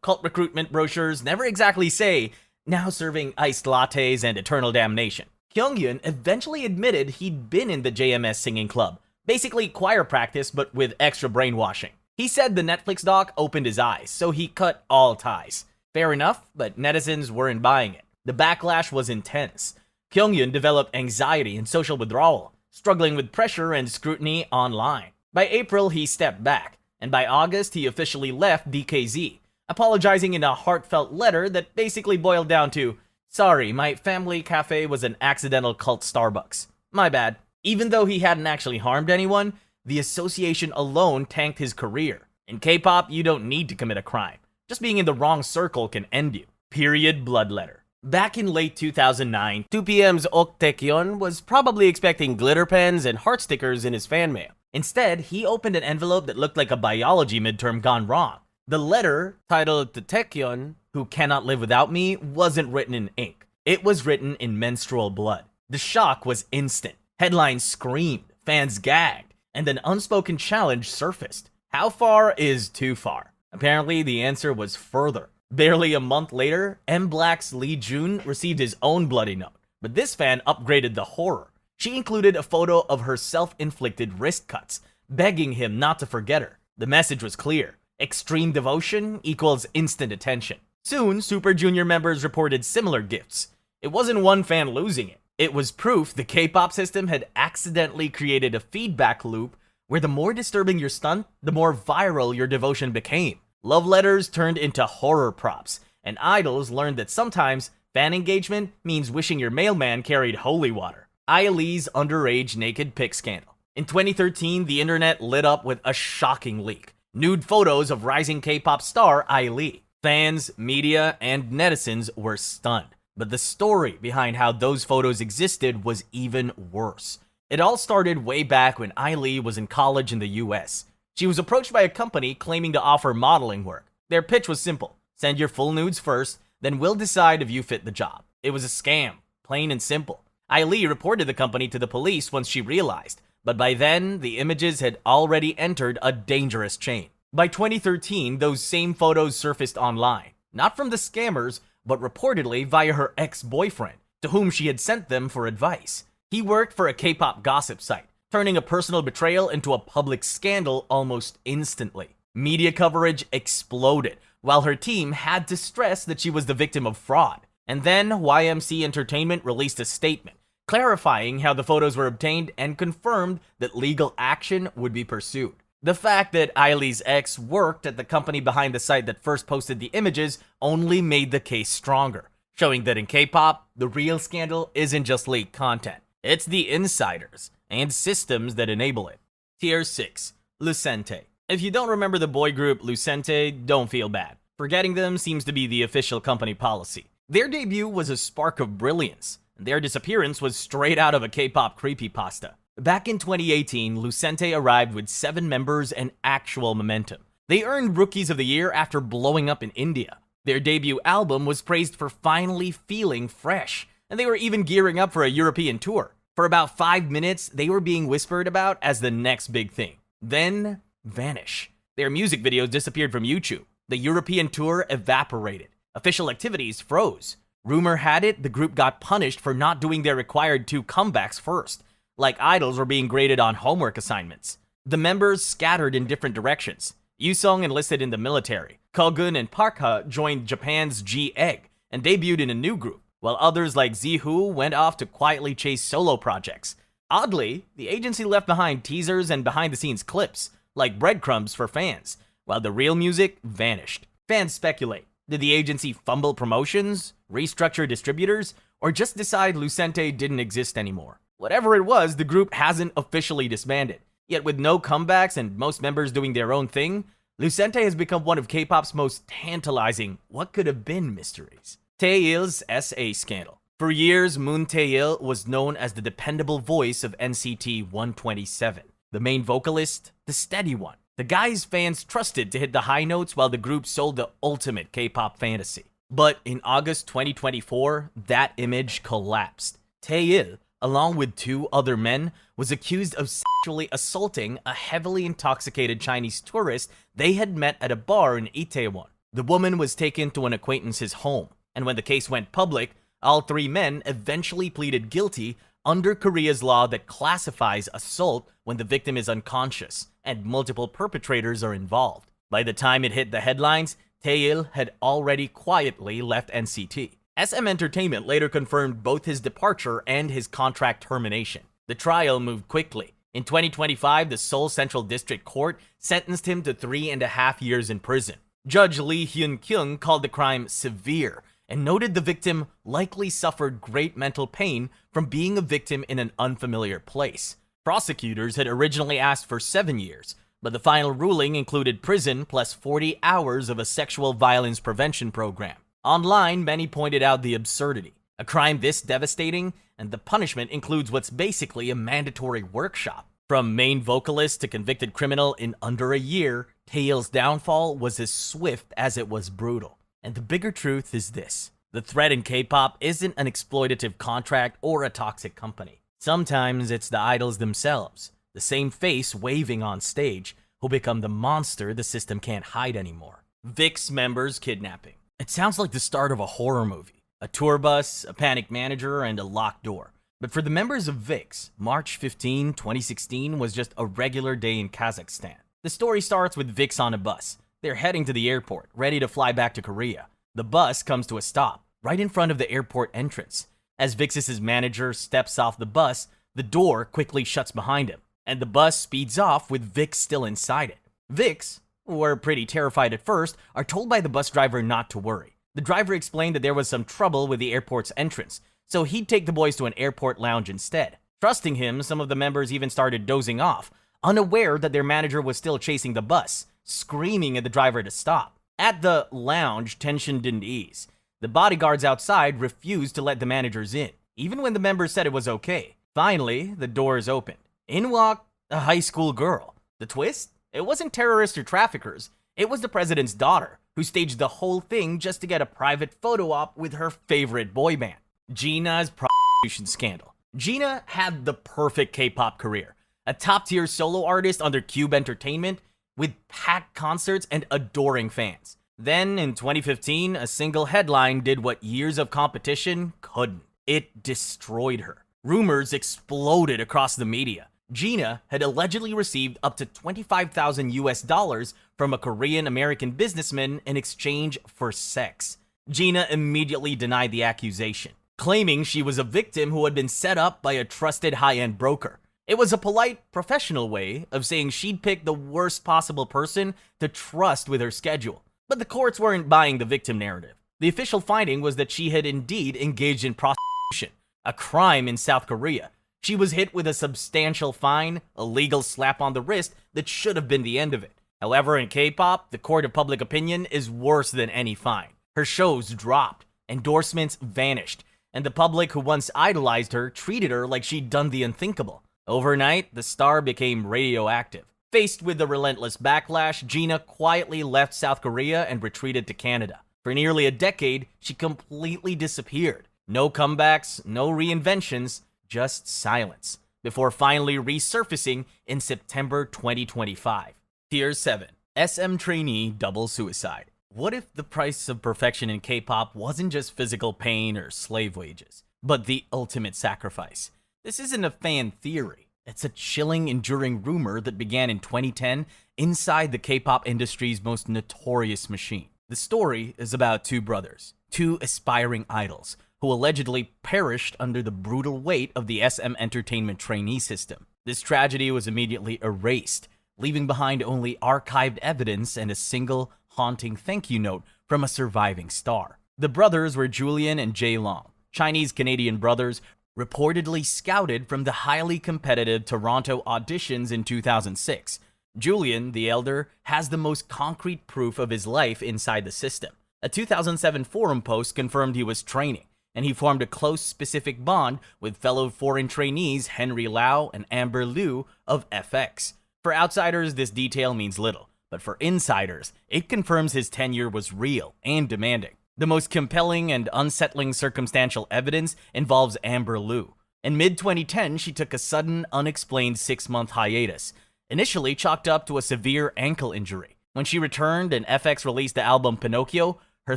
cult recruitment brochures never exactly say, now serving iced lattes and eternal damnation. Kyungyun eventually admitted he'd been in the JMS singing club, basically choir practice but with extra brainwashing. He said the Netflix doc opened his eyes, so he cut all ties. Fair enough, but netizens weren't buying it. The backlash was intense. Kyungyun developed anxiety and social withdrawal, struggling with pressure and scrutiny online. By April, he stepped back, and by August, he officially left DKZ, apologizing in a heartfelt letter that basically boiled down to, sorry, my family cafe was an accidental cult Starbucks. My bad. Even though he hadn't actually harmed anyone, the association alone tanked his career. In K-pop, you don't need to commit a crime. Just being in the wrong circle can end you. Period blood letter. Back in late 2009, 2PM's Ok Taekyeon was probably expecting glitter pens and heart stickers in his fan mail. Instead, he opened an envelope that looked like a biology midterm gone wrong. The letter, titled to Taekyeon, Who Cannot Live Without Me, wasn't written in ink. It was written in menstrual blood. The shock was instant. Headlines screamed, fans gagged, and an unspoken challenge surfaced. How far is too far? Apparently, the answer was further. Barely a month later, M Black's Lee Jun received his own bloody note, but this fan upgraded the horror. She included a photo of her self-inflicted wrist cuts, begging him not to forget her. The message was clear. Extreme devotion equals instant attention. Soon, Super Junior members reported similar gifts. It wasn't one fan losing it. It was proof the K-pop system had accidentally created a feedback loop where the more disturbing your stunt, the more viral your devotion became. Love letters turned into horror props, and idols learned that sometimes fan engagement means wishing your mailman carried holy water. Lee's underage naked pic scandal. In 2013, the internet lit up with a shocking leak. Nude photos of rising K-pop star Lee. Fans, media, and netizens were stunned. But the story behind how those photos existed was even worse. It all started way back when Lee was in college in the US. She was approached by a company claiming to offer modeling work. Their pitch was simple. Send your full nudes first, then we'll decide if you fit the job. It was a scam, plain and simple. Lee reported the company to the police once she realized, but by then, the images had already entered a dangerous chain. By 2013, those same photos surfaced online, not from the scammers, but reportedly via her ex-boyfriend, to whom she had sent them for advice. He worked for a K-pop gossip site, turning a personal betrayal into a public scandal almost instantly. Media coverage exploded, while her team had to stress that she was the victim of fraud. And then YMC Entertainment released a statement clarifying how the photos were obtained and confirmed that legal action would be pursued. The fact that Eileen's ex worked at the company behind the site that first posted the images only made the case stronger, showing that in K-pop, the real scandal isn't just leaked content. It's the insiders and systems that enable it. Tier 6. Lucente. If you don't remember the boy group Lucente, don't feel bad. Forgetting them seems to be the official company policy. Their debut was a spark of brilliance, and their disappearance was straight out of a K-pop creepypasta. Back in 2018, Lucente arrived with 7 members and actual momentum. They earned Rookies of the Year after blowing up in India. Their debut album was praised for finally feeling fresh, and they were even gearing up for a European tour. For about 5 minutes, they were being whispered about as the next big thing. Then, vanish. Their music videos disappeared from YouTube. The European tour evaporated. Official activities froze. Rumor had it the group got punished for not doing their required 2 comebacks first, like idols were being graded on homework assignments. The members scattered in different directions. Yusung enlisted in the military. Kogun and Parkha joined Japan's G-Egg and debuted in a new group, while others like Zihu went off to quietly chase solo projects. Oddly, the agency left behind teasers and behind-the-scenes clips, like breadcrumbs for fans, while the real music vanished. Fans speculate. Did the agency fumble promotions, restructure distributors, or just decide Lucente didn't exist anymore? Whatever it was, the group hasn't officially disbanded. Yet with no comebacks and most members doing their own thing, Lucente has become one of K-pop's most tantalizing what-could-have-been mysteries. Taeil's SA scandal. For years, Moon Taeil was known as the dependable voice of NCT 127. The main vocalist, the steady one. The guy's fans trusted to hit the high notes while the group sold the ultimate K-pop fantasy. But in August 2024, that image collapsed. Taeil, along with 2 other men, was accused of sexually assaulting a heavily intoxicated Chinese tourist they had met at a bar in Itaewon. The woman was taken to an acquaintance's home, and when the case went public, all 3 men eventually pleaded guilty under Korea's law that classifies assault when the victim is unconscious and multiple perpetrators are involved. By the time it hit the headlines, Taeil had already quietly left NCT. SM Entertainment later confirmed both his departure and his contract termination. The trial moved quickly. In 2025, the Seoul Central District Court sentenced him to 3.5 years in prison. Judge Lee Hyun-kyung called the crime severe and noted the victim likely suffered great mental pain from being a victim in an unfamiliar place. Prosecutors had originally asked for 7 years, but the final ruling included prison plus 40 hours of a sexual violence prevention program. Online, many pointed out the absurdity. A crime this devastating, and the punishment includes what's basically a mandatory workshop. From main vocalist to convicted criminal in under a year, Taeil's downfall was as swift as it was brutal. And the bigger truth is this. The threat in K-pop isn't an exploitative contract or a toxic company. Sometimes it's the idols themselves, the same face waving on stage, who become the monster the system can't hide anymore. VIX members kidnapping. It sounds like the start of a horror movie. A tour bus, a panic manager, and a locked door. But for the members of VIX, March 15, 2016 was just a regular day in Kazakhstan. The story starts with VIX on a bus. They're heading to the airport, ready to fly back to Korea. The bus comes to a stop, right in front of the airport entrance. As VIX's manager steps off the bus, the door quickly shuts behind him, and the bus speeds off with VIX still inside it. VIX, who are pretty terrified at first, are told by the bus driver not to worry. The driver explained that there was some trouble with the airport's entrance, so he'd take the boys to an airport lounge instead. Trusting him, some of the members even started dozing off, unaware that their manager was still chasing the bus, screaming at the driver to stop. At the lounge, tension didn't ease. The bodyguards outside refused to let the managers in, even when the members said it was okay. Finally, the doors opened. In walked a high school girl. The twist? It wasn't terrorists or traffickers. It was the president's daughter, who staged the whole thing just to get a private photo op with her favorite boy band. Gina's prostitution scandal. Gina had the perfect K-pop career. A top-tier solo artist under Cube Entertainment with packed concerts and adoring fans. Then, in 2015, a single headline did what years of competition couldn't. It destroyed her. Rumors exploded across the media. Gina had allegedly received up to $25,000 from a Korean-American businessman in exchange for sex. Gina immediately denied the accusation, claiming she was a victim who had been set up by a trusted high-end broker. It was a polite, professional way of saying she'd picked the worst possible person to trust with her schedule. But the courts weren't buying the victim narrative. The official finding was that she had indeed engaged in prostitution, a crime in South Korea. She was hit with a substantial fine, a legal slap on the wrist that should have been the end of it. However, in K-pop, the court of public opinion is worse than any fine. Her shows dropped, endorsements vanished, and the public who once idolized her treated her like she'd done the unthinkable. Overnight, the star became radioactive. Faced with the relentless backlash, Gina quietly left South Korea and retreated to Canada. For nearly a decade, she completely disappeared. No comebacks, no reinventions, just silence, before finally resurfacing in September 2025. Tier 7. SM trainee double suicide. What if the price of perfection in K-pop wasn't just physical pain or slave wages, but the ultimate sacrifice? This isn't a fan theory. It's a chilling, enduring rumor that began in 2010 inside the K-pop industry's most notorious machine. The story is about two brothers, two aspiring idols, who allegedly perished under the brutal weight of the SM Entertainment trainee system. This tragedy was immediately erased, leaving behind only archived evidence and a single haunting thank you note from a surviving star. The brothers were Julian and Jae Long, Chinese-Canadian brothers reportedly scouted from the highly competitive Toronto auditions in 2006. Julian, the elder, has the most concrete proof of his life inside the system. A 2007 forum post confirmed he was training, and he formed a close, specific bond with fellow foreign trainees Henry Lau and Amber Liu of FX. For outsiders, this detail means little, but for insiders, it confirms his tenure was real and demanding. The most compelling and unsettling circumstantial evidence involves Amber Liu. In mid-2010, she took a sudden, unexplained 6-month hiatus, initially chalked up to a severe ankle injury. When she returned and FX released the album Pinocchio, her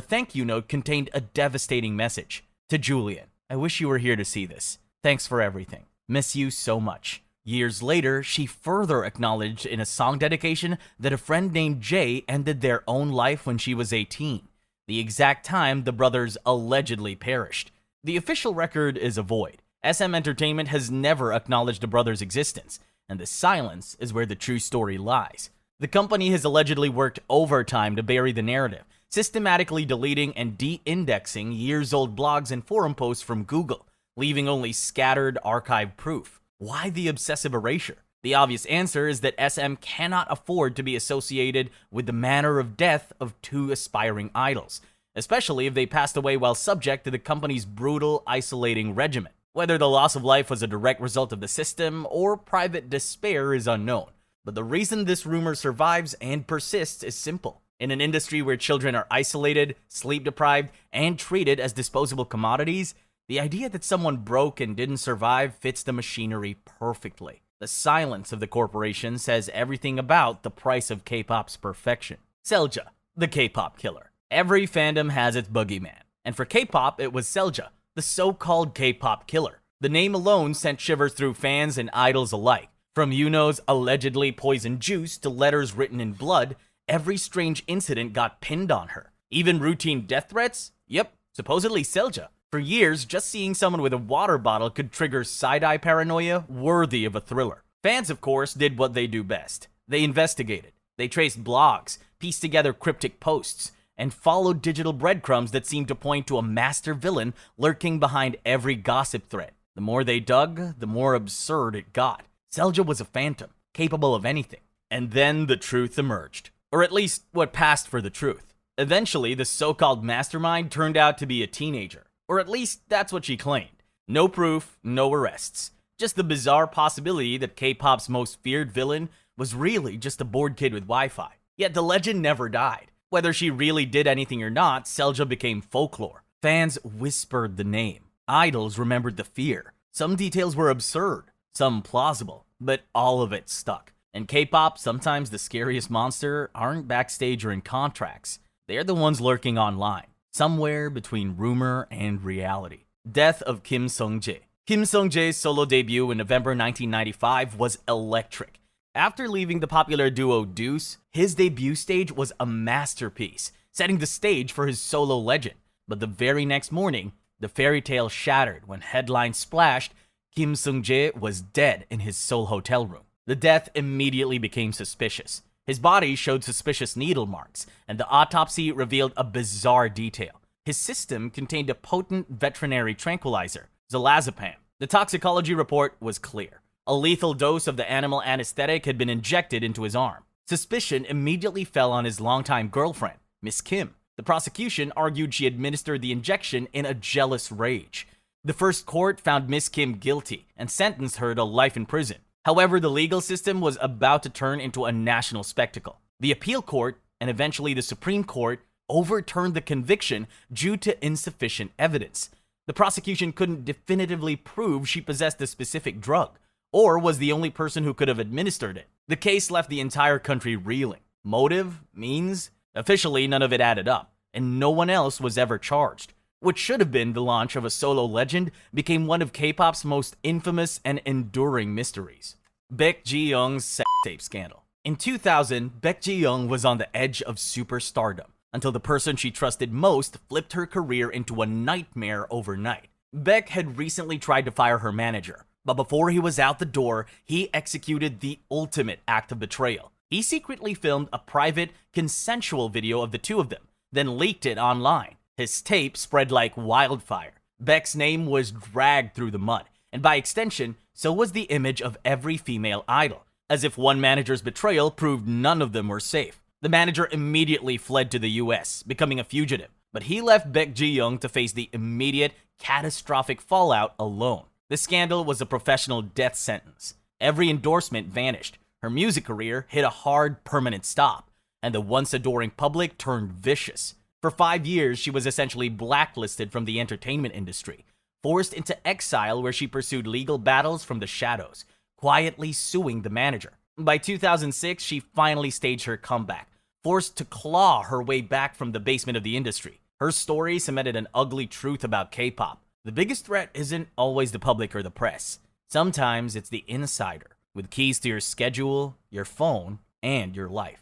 thank you note contained a devastating message. To Julian, I wish you were here to see this. Thanks for everything. Miss you so much. Years later, she further acknowledged in a song dedication that a friend named Jay ended their own life when she was 18, the exact time the brothers allegedly perished. The official record is a void. SM Entertainment has never acknowledged the brothers' existence, and the silence is where the true story lies. The company has allegedly worked overtime to bury the narrative, systematically deleting and de-indexing years-old blogs and forum posts from Google, leaving only scattered archive proof. Why the obsessive erasure? The obvious answer is that SM cannot afford to be associated with the manner of death of two aspiring idols, especially if they passed away while subject to the company's brutal, isolating regimen. Whether the loss of life was a direct result of the system or private despair is unknown, but the reason this rumor survives and persists is simple. In an industry where children are isolated, sleep-deprived, and treated as disposable commodities, the idea that someone broke and didn't survive fits the machinery perfectly. The silence of the corporation says everything about the price of K-pop's perfection. Selja, the K-pop killer. Every fandom has its boogeyman, and for K-pop, it was Selja, the so-called K-pop killer. The name alone sent shivers through fans and idols alike. From Yuno's allegedly poisoned juice to letters written in blood, every strange incident got pinned on her. Even routine death threats? Yep, supposedly Selja. For years, just seeing someone with a water bottle could trigger side-eye paranoia worthy of a thriller. Fans, of course, did what they do best. They investigated. They traced blogs, pieced together cryptic posts, and followed digital breadcrumbs that seemed to point to a master villain lurking behind every gossip thread. The more they dug, the more absurd it got. Selja was a phantom, capable of anything. And then the truth emerged. Or at least, what passed for the truth. Eventually, the so-called mastermind turned out to be a teenager. Or at least, that's what she claimed. No proof, no arrests. Just the bizarre possibility that K-pop's most feared villain was really just a bored kid with Wi-Fi. Yet the legend never died. Whether she really did anything or not, Selja became folklore. Fans whispered the name. Idols remembered the fear. Some details were absurd, some plausible, but all of it stuck. In K-pop, sometimes the scariest monster aren't backstage or in contracts. They're the ones lurking online, somewhere between rumor and reality. Death of Kim Sung-jae. Kim Sung-jae's solo debut in November 1995 was electric. After leaving the popular duo Deuce, his debut stage was a masterpiece, setting the stage for his solo legend. But the very next morning, the fairy tale shattered when headlines splashed Kim Sung-jae was dead in his Seoul hotel room. The death immediately became suspicious. His body showed suspicious needle marks, and the autopsy revealed a bizarre detail. His system contained a potent veterinary tranquilizer, zolazepam. The toxicology report was clear. A lethal dose of the animal anesthetic had been injected into his arm. Suspicion immediately fell on his longtime girlfriend, Miss Kim. The prosecution argued she administered the injection in a jealous rage. The first court found Miss Kim guilty and sentenced her to life in prison. However, the legal system was about to turn into a national spectacle. The appeal court, and eventually the Supreme Court, overturned the conviction due to insufficient evidence. The prosecution couldn't definitively prove she possessed a specific drug, or was the only person who could have administered it. The case left the entire country reeling. Motive? Means? Officially, none of it added up, and no one else was ever charged. What should have been the launch of a solo legend became one of K-pop's most infamous and enduring mysteries. Baek Ji-young's sex tape scandal. In 2000, Baek Ji-young was on the edge of superstardom, until the person she trusted most flipped her career into a nightmare overnight. Baek had recently tried to fire her manager, but before he was out the door, he executed the ultimate act of betrayal. He secretly filmed a private, consensual video of the two of them, then leaked it online. His tape spread like wildfire. Baek's name was dragged through the mud, and by extension, so was the image of every female idol, as if one manager's betrayal proved none of them were safe. The manager immediately fled to the US, becoming a fugitive, but he left Baek Ji-young to face the immediate, catastrophic fallout alone. The scandal was a professional death sentence. Every endorsement vanished. Her music career hit a hard, permanent stop, and the once adoring public turned vicious. For 5 years, she was essentially blacklisted from the entertainment industry, forced into exile where she pursued legal battles from the shadows, quietly suing the manager. By 2006, she finally staged her comeback, forced to claw her way back from the basement of the industry. Her story cemented an ugly truth about K-pop. The biggest threat isn't always the public or the press. Sometimes it's the insider, with keys to your schedule, your phone, and your life.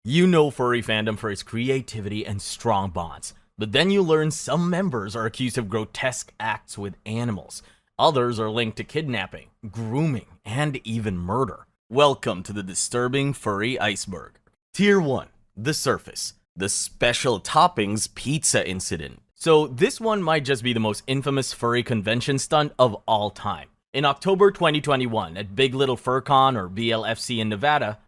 You know Furry fandom for its creativity and strong bonds, but then you learn some members are accused of grotesque acts with animals. Others are linked to kidnapping, grooming, and even murder. Welcome to the disturbing Furry Iceberg. Tier 1. The Surface. The Special Toppings Pizza Incident. So this one might just be the most infamous furry convention stunt of all time. In October 2021, at Big Little FurCon or BLFC in Nevada,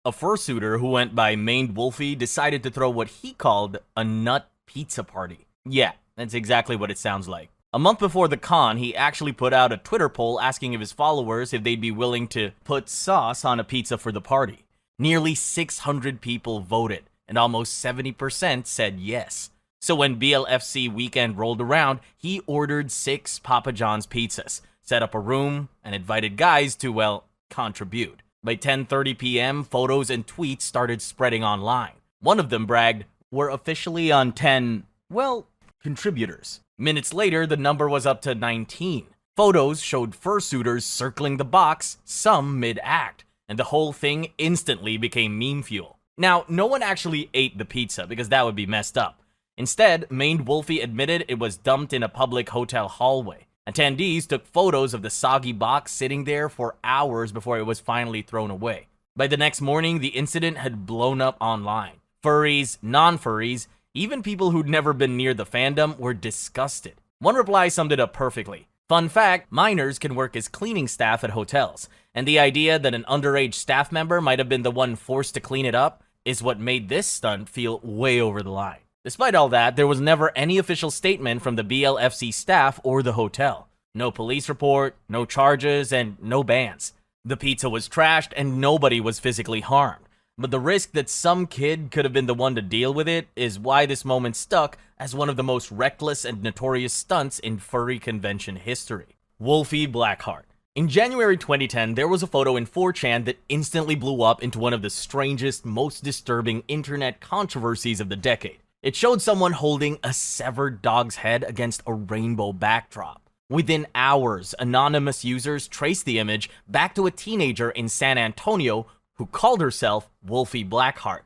a fursuiter who went by Maned Wolfie decided to throw what he called a nut pizza party. Yeah, that's exactly what it sounds like. A month before the con, he actually put out a Twitter poll asking of his followers if they'd be willing to put sauce on a pizza for the party. Nearly 600 people voted, and almost 70% said yes. So when BLFC weekend rolled around, he ordered 6 Papa John's pizzas, set up a room, and invited guys to, well, contribute. By 10:30 p.m., photos and tweets started spreading online. One of them bragged, "We're officially on 10, well, contributors." Minutes later, the number was up to 19. Photos showed fursuiters circling the box, some mid-act, and the whole thing instantly became meme fuel. Now, no one actually ate the pizza because that would be messed up. Instead, Maned Wolfie admitted it was dumped in a public hotel hallway. Attendees took photos of the soggy box sitting there for hours before it was finally thrown away. By the next morning, the incident had blown up online. Furries, non-furries, even people who'd never been near the fandom were disgusted. One reply summed it up perfectly. Fun fact, minors can work as cleaning staff at hotels, and the idea that an underage staff member might have been the one forced to clean it up is what made this stunt feel way over the line. Despite all that, there was never any official statement from the BLFC staff or the hotel. No police report, no charges, and no bans. The pizza was trashed and nobody was physically harmed. But the risk that some kid could have been the one to deal with it is why this moment stuck as one of the most reckless and notorious stunts in furry convention history. Wolfie Blackheart. In January 2010, there was a photo in 4chan that instantly blew up into one of the strangest, most disturbing internet controversies of the decade. It showed someone holding a severed dog's head against a rainbow backdrop. Within hours, anonymous users traced the image back to a teenager in San Antonio who called herself Wolfie Blackheart.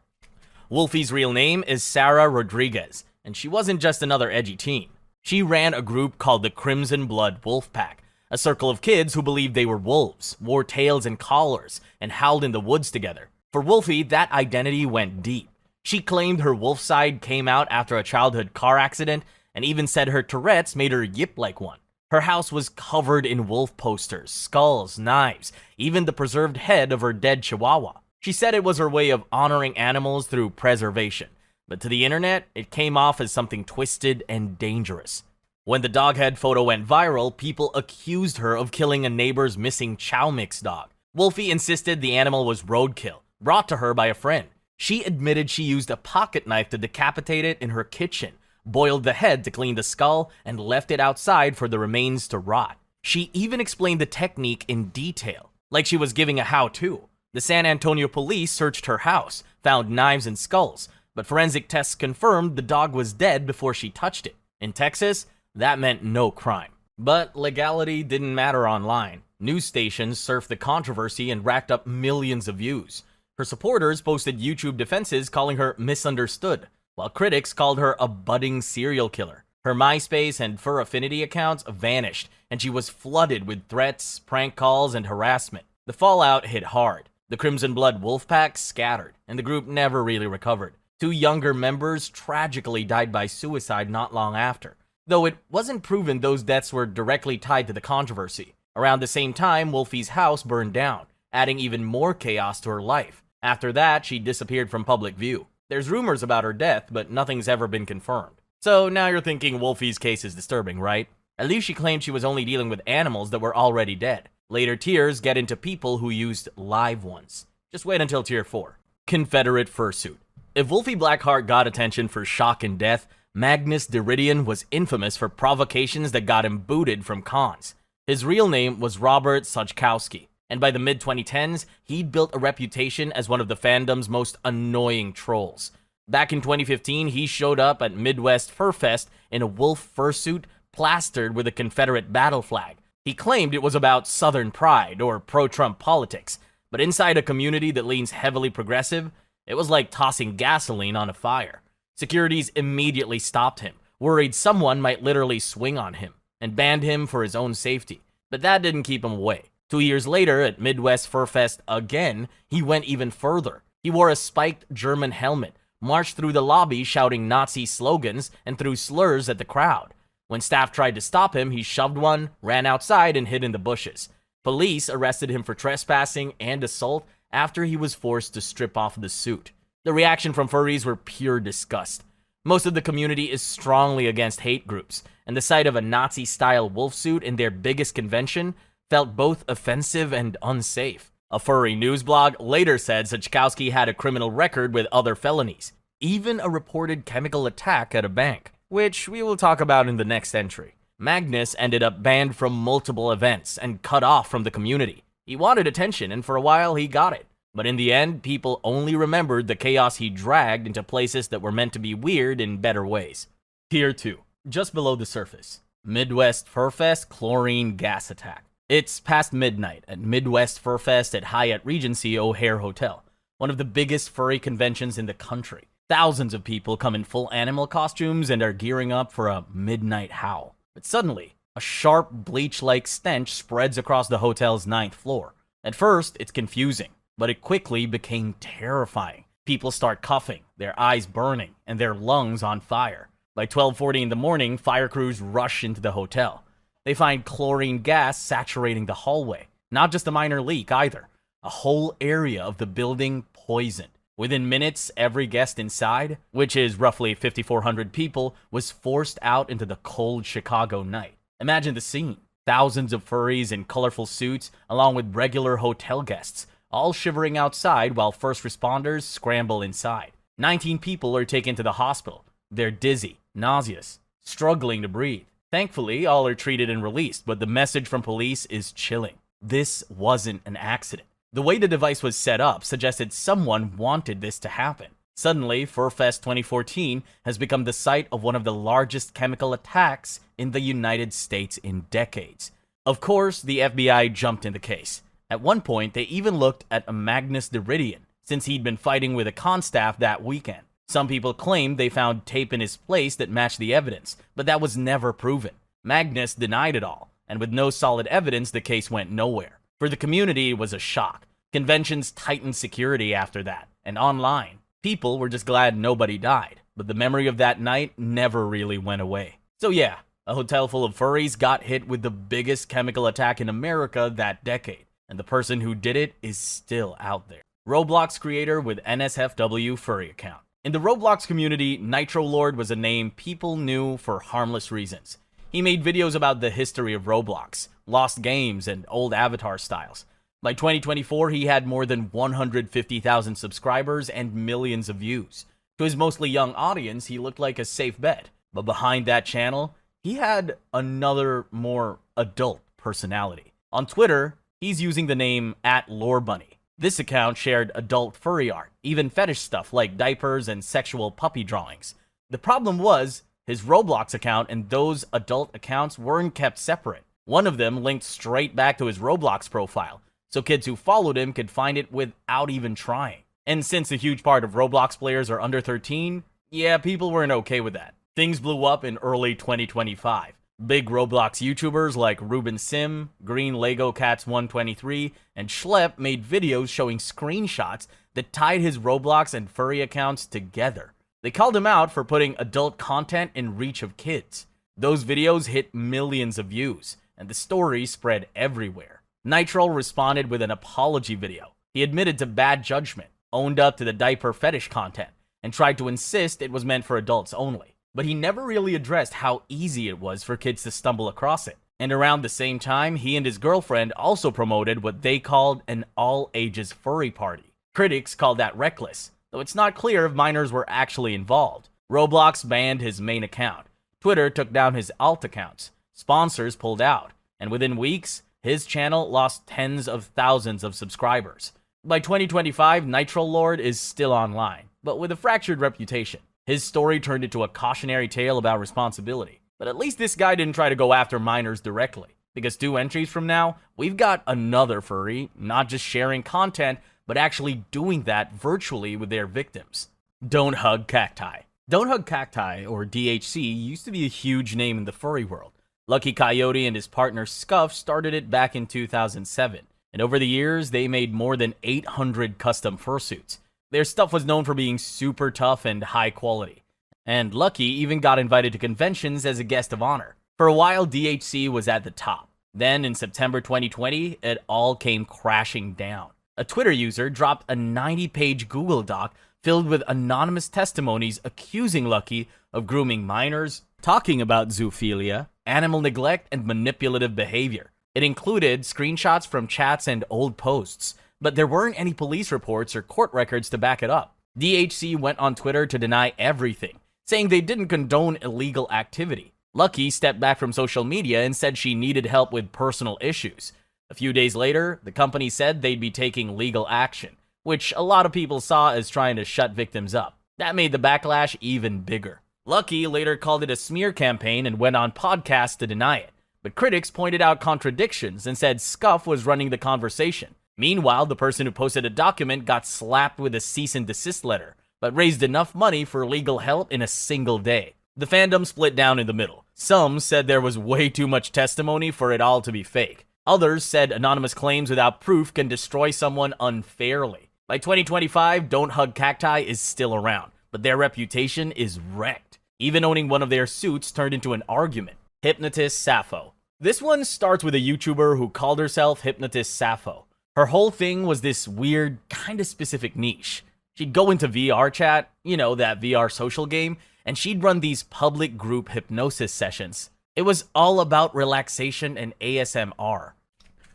Wolfie's real name is Sarah Rodriguez, and she wasn't just another edgy teen. She ran a group called the Crimson Blood Wolf Pack, a circle of kids who believed they were wolves, wore tails and collars, and howled in the woods together. For Wolfie, that identity went deep. She claimed her wolf side came out after a childhood car accident, and even said her Tourette's made her yip like one. Her house was covered in wolf posters, skulls, knives, even the preserved head of her dead chihuahua. She said it was her way of honoring animals through preservation, but to the internet, it came off as something twisted and dangerous. When the dog head photo went viral, people accused her of killing a neighbor's missing Chow Mix dog. Wolfie insisted the animal was roadkill, brought to her by a friend. She admitted she used a pocket knife to decapitate it in her kitchen, boiled the head to clean the skull, and left it outside for the remains to rot. She even explained the technique in detail, like she was giving a how-to. The San Antonio police searched her house, found knives and skulls, but forensic tests confirmed the dog was dead before she touched it. In Texas, that meant no crime. But legality didn't matter online. News stations surfed the controversy and racked up millions of views. Her supporters posted YouTube defenses calling her misunderstood, while critics called her a budding serial killer. Her MySpace and Fur Affinity accounts vanished, and she was flooded with threats, prank calls, and harassment. The fallout hit hard. The Crimson Blood Wolfpack scattered, and the group never really recovered. 2 younger members tragically died by suicide not long after, though it wasn't proven those deaths were directly tied to the controversy. Around the same time, Wolfie's house burned down, adding even more chaos to her life. After that, she disappeared from public view. There's rumors about her death, but nothing's ever been confirmed. So now you're thinking Wolfie's case is disturbing, right? At least she claimed she was only dealing with animals that were already dead. Later tiers get into people who used live ones. Just wait until tier 4. Confederate fursuit. If Wolfie Blackheart got attention for shock and death, Magnus Deridian was infamous for provocations that got him booted from cons. His real name was Robert Suchkowski, and by the mid-2010s, he'd built a reputation as one of the fandom's most annoying trolls. Back in 2015, he showed up at Midwest Fur Fest in a wolf fursuit plastered with a Confederate battle flag. He claimed it was about Southern pride or pro-Trump politics, but inside a community that leans heavily progressive, it was like tossing gasoline on a fire. Securities immediately stopped him, worried someone might literally swing on him, and banned him for his own safety. But that didn't keep him away. 2 years later, at Midwest Fur Fest again, he went even further. He wore a spiked German helmet, marched through the lobby shouting Nazi slogans, and threw slurs at the crowd. When staff tried to stop him, he shoved one, ran outside, and hid in the bushes. Police arrested him for trespassing and assault after he was forced to strip off the suit. The reaction from furries were pure disgust. Most of the community is strongly against hate groups, and the sight of a Nazi-style wolf suit in their biggest convention felt both offensive and unsafe. A furry news blog later said Suchkowski had a criminal record with other felonies, even a reported chemical attack at a bank, which we will talk about in the next entry. Magnus ended up banned from multiple events and cut off from the community. He wanted attention, and for a while he got it. But in the end, people only remembered the chaos he dragged into places that were meant to be weird in better ways. Tier 2. Just below the surface. Midwest Fur Fest chlorine gas attack. It's past midnight at Midwest Fur Fest at Hyatt Regency O'Hare Hotel, one of the biggest furry conventions in the country. Thousands of people come in full animal costumes and are gearing up for a midnight howl. But suddenly, a sharp bleach-like stench spreads across the hotel's 9th floor. At first, it's confusing, but it quickly became terrifying. People start coughing, their eyes burning, and their lungs on fire. By 12:40 in the morning, fire crews rush into the hotel. They find chlorine gas saturating the hallway. Not just a minor leak either. A whole area of the building poisoned. Within minutes, every guest inside, which is roughly 5,400 people, was forced out into the cold Chicago night. Imagine the scene. Thousands of furries in colorful suits, along with regular hotel guests, all shivering outside while first responders scramble inside. 19 people are taken to the hospital. They're dizzy, nauseous, struggling to breathe. Thankfully, all are treated and released, but the message from police is chilling. This wasn't an accident. The way the device was set up suggested someone wanted this to happen. Suddenly, FurFest 2014 has become the site of one of the largest chemical attacks in the United States in decades. Of course, the FBI jumped in the case. At one point, they even looked at a Magnus Deridian, since he'd been fighting with a constaff that weekend. Some people claimed they found tape in his place that matched the evidence, but that was never proven. Magnus denied it all, and with no solid evidence, the case went nowhere. For the community, it was a shock. Conventions tightened security after that, and online, people were just glad nobody died, but the memory of that night never really went away. So yeah, a hotel full of furries got hit with the biggest chemical attack in America that decade, and the person who did it is still out there. Roblox creator with NSFW furry account. In the Roblox community, Nitro Lord was a name people knew for harmless reasons. He made videos about the history of Roblox, lost games, and old avatar styles. By 2024, he had more than 150,000 subscribers and millions of views. To his mostly young audience, he looked like a safe bet. But behind that channel, he had another, more adult personality. On Twitter, he's using the name @LoreBunny. This account shared adult furry art, even fetish stuff like diapers and sexual puppy drawings. The problem was, his Roblox account and those adult accounts weren't kept separate. One of them linked straight back to his Roblox profile, so kids who followed him could find it without even trying. And since a huge part of Roblox players are under 13, yeah, people weren't okay with that. Things blew up in early 2025. Big Roblox YouTubers like Ruben Sim, Green Lego Cats 123, and Schlepp made videos showing screenshots that tied his Roblox and furry accounts together. They called him out for putting adult content in reach of kids. Those videos hit millions of views, and the story spread everywhere. Nitro responded with an apology video. He admitted to bad judgment, owned up to the diaper fetish content, and tried to insist it was meant for adults only. But he never really addressed how easy it was for kids to stumble across it. And around the same time, he and his girlfriend also promoted what they called an all-ages furry party. Critics called that reckless, though it's not clear if minors were actually involved. Roblox banned his main account. Twitter took down his alt accounts. Sponsors pulled out. And within weeks, his channel lost tens of thousands of subscribers. By 2025, Nitro Lord is still online, but with a fractured reputation. His story turned into a cautionary tale about responsibility. But at least this guy didn't try to go after minors directly. Because 2 entries from now, we've got another furry, not just sharing content, but actually doing that virtually with their victims. Don't Hug Cacti. Don't Hug Cacti, or DHC, used to be a huge name in the furry world. Lucky Coyote and his partner Scuff started it back in 2007. And over the years, they made more than 800 custom fursuits. Their stuff was known for being super tough and high quality. And Lucky even got invited to conventions as a guest of honor. For a while, DHC was at the top. Then, in September 2020, it all came crashing down. A Twitter user dropped a 90-page Google Doc filled with anonymous testimonies accusing Lucky of grooming minors, talking about zoophilia, animal neglect, and manipulative behavior. It included screenshots from chats and old posts, but there weren't any police reports or court records to back it up. DHC went on Twitter to deny everything, saying they didn't condone illegal activity. Lucky stepped back from social media and said she needed help with personal issues. A few days later, the company said they'd be taking legal action, which a lot of people saw as trying to shut victims up. That made the backlash even bigger. Lucky later called it a smear campaign and went on podcasts to deny it, but critics pointed out contradictions and said Scuff was running the conversation. Meanwhile, the person who posted a document got slapped with a cease and desist letter, but raised enough money for legal help in a single day. The fandom split down in the middle. Some said there was way too much testimony for it all to be fake. Others said anonymous claims without proof can destroy someone unfairly. By 2025, Don't Hug Cacti is still around, but their reputation is wrecked. Even owning one of their suits turned into an argument. Hypnotist Sappho. This one starts with a YouTuber who called herself Hypnotist Sappho. Her whole thing was this weird, kinda specific niche. She'd go into VR chat, that VR social game, and she'd run these public group hypnosis sessions. It was all about relaxation and ASMR.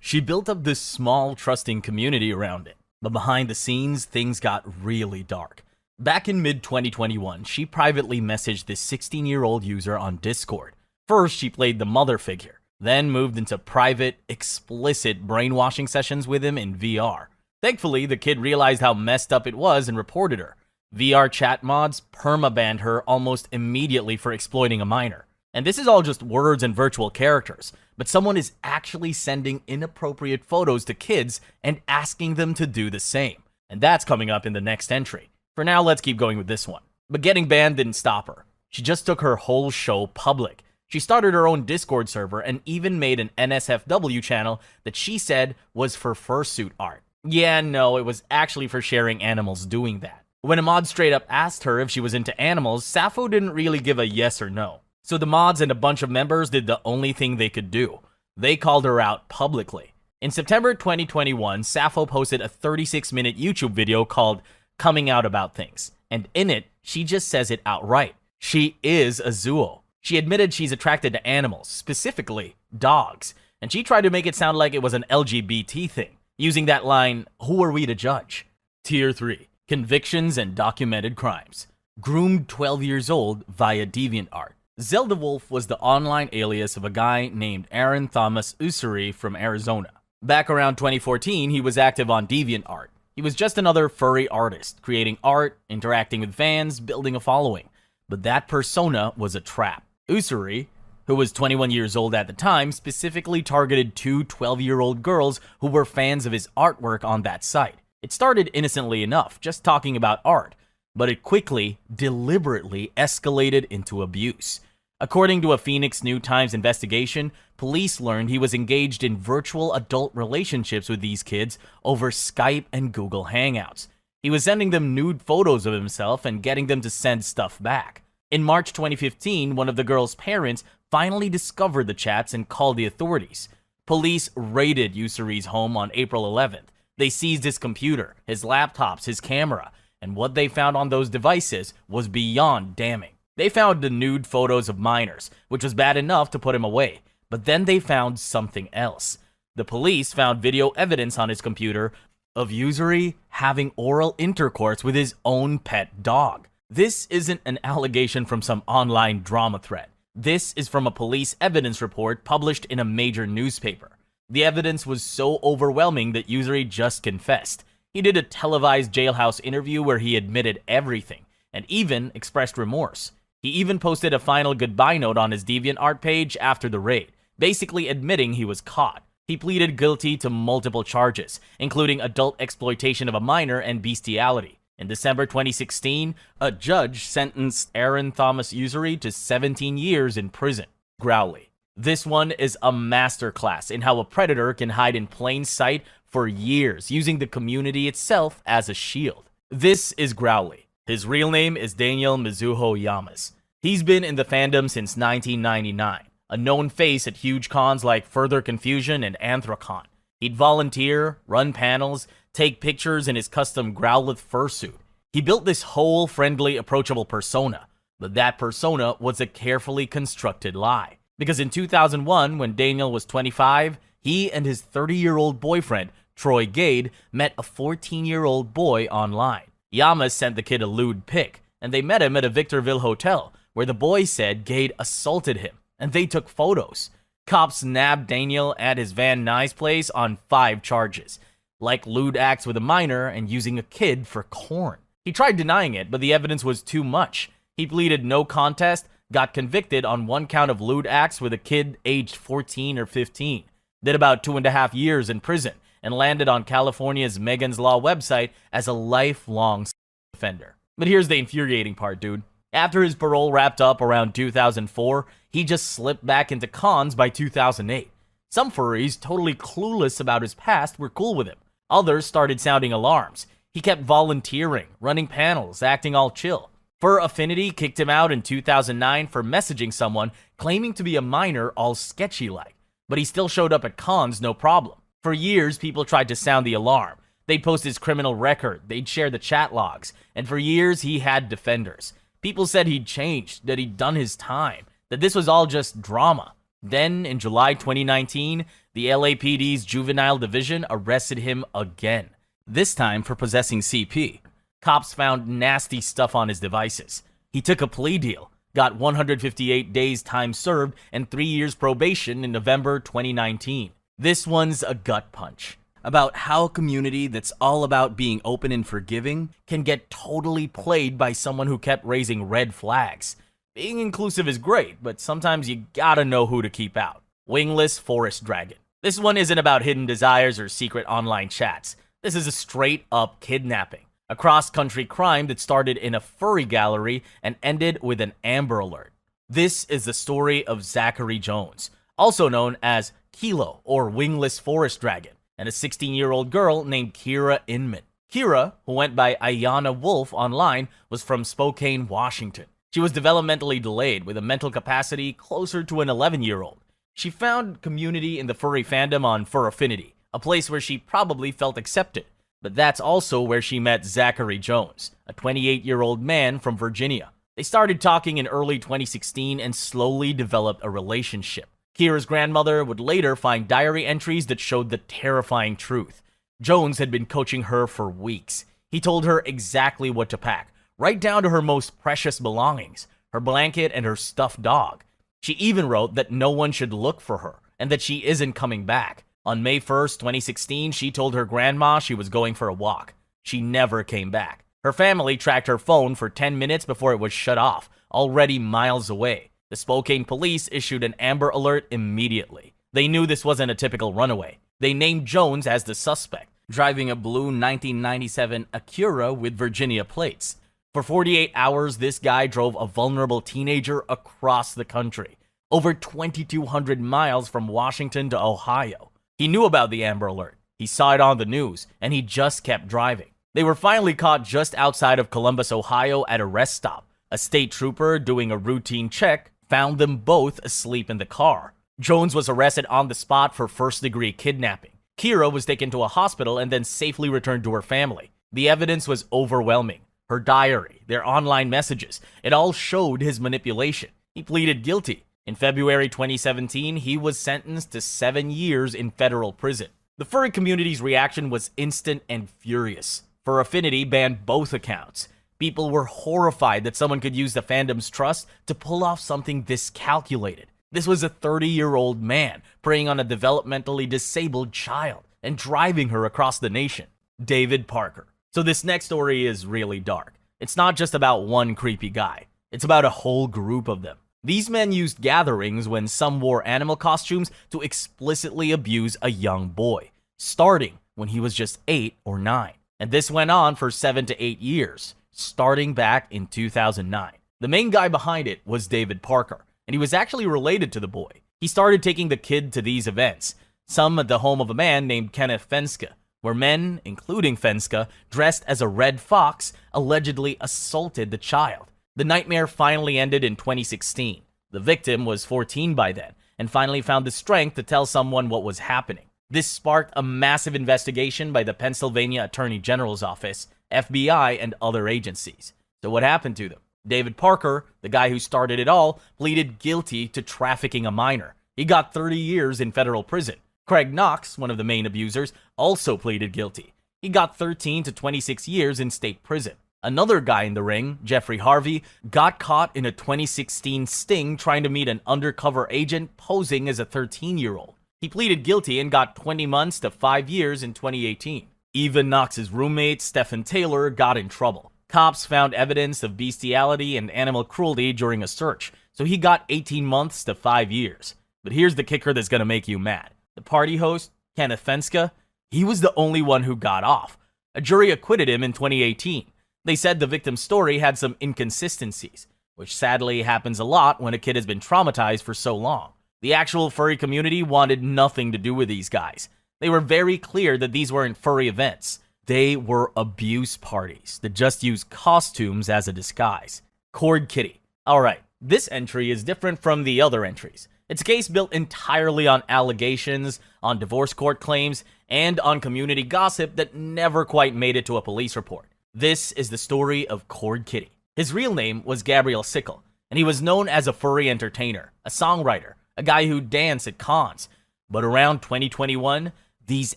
She built up this small, trusting community around it. But behind the scenes, things got really dark. Back in mid-2021, she privately messaged this 16-year-old user on Discord. First, she played the mother figure, then moved into private, explicit brainwashing sessions with him in VR. Thankfully, the kid realized how messed up it was and reported her. VR chat mods permabanned her almost immediately for exploiting a minor. And this is all just words and virtual characters, but someone is actually sending inappropriate photos to kids and asking them to do the same. And that's coming up in the next entry. For now, let's keep going with this one. But getting banned didn't stop her. She just took her whole show public. She started her own Discord server and even made an NSFW channel that she said was for fursuit art. Yeah, no, it was actually for sharing animals doing that. When a mod straight up asked her if she was into animals, Sappho didn't really give a yes or no. So the mods and a bunch of members did the only thing they could do. They called her out publicly. In September 2021, Sappho posted a 36-minute YouTube video called Coming Out About Things. And in it, she just says it outright. She is a Zuo. She admitted she's attracted to animals, specifically dogs. And she tried to make it sound like it was an LGBT thing, using that line, "Who are we to judge?" Tier 3. Convictions and documented crimes. Groomed 12 years old via DeviantArt. Zelda Wolf was the online alias of a guy named Aaron Thomas Usuri from Arizona. Back around 2014, he was active on DeviantArt. He was just another furry artist, creating art, interacting with fans, building a following. But that persona was a trap. Usuri, who was 21 years old at the time, specifically targeted two 12-year-old girls who were fans of his artwork on that site. It started innocently enough, just talking about art, but it quickly, deliberately escalated into abuse. According to a Phoenix New Times investigation, police learned he was engaged in virtual adult relationships with these kids over Skype and Google Hangouts. He was sending them nude photos of himself and getting them to send stuff back. In March 2015, one of the girls' parents finally discovered the chats and called the authorities. Police raided Usuri's home on April 11th. They seized his computer, his laptops, his camera, and what they found on those devices was beyond damning. They found the nude photos of minors, which was bad enough to put him away, but then they found something else. The police found video evidence on his computer of Usuri having oral intercourse with his own pet dog. This isn't an allegation from some online drama thread. This is from a police evidence report published in a major newspaper. The evidence was so overwhelming that Usuri just confessed. He did a televised jailhouse interview where he admitted everything, and even expressed remorse. He even posted a final goodbye note on his DeviantArt page after the raid, basically admitting he was caught. He pleaded guilty to multiple charges, including adult exploitation of a minor and bestiality. In December 2016, a judge sentenced Aaron Thomas Usuri to 17 years in prison. Growly. This one is a masterclass in how a predator can hide in plain sight for years, using the community itself as a shield. This is Growly. His real name is Daniel Mizuho Yamas. He's been in the fandom since 1999, a known face at huge cons like Further Confusion and Anthrocon. He'd volunteer, run panels, take pictures in his custom Growlithe fursuit. He built this whole friendly, approachable persona, but that persona was a carefully constructed lie. Because in 2001, when Daniel was 25, he and his 30-year-old boyfriend, Troy Gade, met a 14-year-old boy online. Yamas sent the kid a lewd pic, and they met him at a Victorville hotel, where the boy said Gade assaulted him, and they took photos. Cops nabbed Daniel at his Van Nuys place on 5 charges, like lewd acts with a minor and using a kid for corn. He tried denying it, but the evidence was too much. He pleaded no contest, got convicted on 1 count of lewd acts with a kid aged 14 or 15, did about 2.5 years in prison, and landed on California's Megan's Law website as a lifelong offender. But here's the infuriating part, dude. After his parole wrapped up around 2004, he just slipped back into cons by 2008. Some furries, totally clueless about his past, were cool with him. Others started sounding alarms. He kept volunteering, running panels, acting all chill. Fur Affinity kicked him out in 2009 for messaging someone claiming to be a minor all sketchy-like, but he still showed up at cons no problem. For years, people tried to sound the alarm. They'd post his criminal record, they'd share the chat logs, and for years he had defenders. People said he'd changed, that he'd done his time, that this was all just drama. Then, in July 2019, the LAPD's Juvenile Division arrested him again, this time for possessing CP. Cops found nasty stuff on his devices. He took a plea deal, got 158 days time served and 3 years probation in November 2019. This one's a gut punch about how a community that's all about being open and forgiving can get totally played by someone who kept raising red flags. Being inclusive is great, but sometimes you gotta know who to keep out. Wingless Forest Dragon. This one isn't about hidden desires or secret online chats. This is a straight-up kidnapping. A cross-country crime that started in a furry gallery and ended with an Amber Alert. This is the story of Zachary Jones, also known as Kilo or Wingless Forest Dragon, and a 16-year-old girl named Kira Inman. Kira, who went by Ayana Wolf online, was from Spokane, Washington. She was developmentally delayed with a mental capacity closer to an 11-year-old. She found community in the furry fandom on Fur Affinity, a place where she probably felt accepted. But that's also where she met Zachary Jones, a 28-year-old man from Virginia. They started talking in early 2016 and slowly developed a relationship. Kira's grandmother would later find diary entries that showed the terrifying truth. Jones had been coaching her for weeks. He told her exactly what to pack, right down to her most precious belongings, her blanket and her stuffed dog. She even wrote that no one should look for her and that she isn't coming back. On May 1st, 2016, she told her grandma she was going for a walk. She never came back. Her family tracked her phone for 10 minutes before it was shut off, already miles away. The Spokane police issued an Amber Alert immediately. They knew this wasn't a typical runaway. They named Jones as the suspect, driving a blue 1997 Acura with Virginia plates. For 48 hours, this guy drove a vulnerable teenager across the country, over 2,200 miles from Washington to Ohio. He knew about the Amber Alert. He saw it on the news, and he just kept driving. They were finally caught just outside of Columbus, Ohio at a rest stop. A state trooper doing a routine check found them both asleep in the car. Jones was arrested on the spot for first-degree kidnapping. Kira was taken to a hospital and then safely returned to her family. The evidence was overwhelming. Her diary, their online messages, it all showed his manipulation. He pleaded guilty. In February 2017, he was sentenced to 7 years in federal prison. The furry community's reaction was instant and furious. Fur Affinity banned both accounts. People were horrified that someone could use the fandom's trust to pull off something this calculated. This was a 30-year-old man preying on a developmentally disabled child and driving her across the nation. David Parker. So this next story is really dark. It's not just about one creepy guy. It's about a whole group of them. These men used gatherings when some wore animal costumes to explicitly abuse a young boy, starting when he was just 8 or 9. And this went on for 7 to 8 years, starting back in 2009. The main guy behind it was David Parker, and he was actually related to the boy. He started taking the kid to these events, some at the home of a man named Kenneth Fenska, where men, including Fenska, dressed as a red fox, allegedly assaulted the child. The nightmare finally ended in 2016. The victim was 14 by then, and finally found the strength to tell someone what was happening. This sparked a massive investigation by the Pennsylvania Attorney General's Office, FBI, and other agencies. So what happened to them? David Parker, the guy who started it all, pleaded guilty to trafficking a minor. He got 30 years in federal prison. Craig Knox, one of the main abusers, also pleaded guilty. He got 13 to 26 years in state prison. Another guy in the ring, Jeffrey Harvey, got caught in a 2016 sting trying to meet an undercover agent posing as a 13-year-old. He pleaded guilty and got 20 months to 5 years in 2018. Even Knox's roommate, Stephen Taylor, got in trouble. Cops found evidence of bestiality and animal cruelty during a search, so he got 18 months to 5 years. But here's the kicker that's gonna make you mad. The party host, Kenneth Fenska, he was the only one who got off. A jury acquitted him in 2018. They said the victim's story had some inconsistencies, which sadly happens a lot when a kid has been traumatized for so long. The actual furry community wanted nothing to do with these guys. They were very clear that these weren't furry events. They were abuse parties that just used costumes as a disguise. Cord Kitty. Alright, this entry is different from the other entries. It's a case built entirely on allegations, on divorce court claims, and on community gossip that never quite made it to a police report. This is the story of Cord Kitty. His real name was Gabriel Sickle, and he was known as a furry entertainer, a songwriter, a guy who danced at cons. But around 2021, these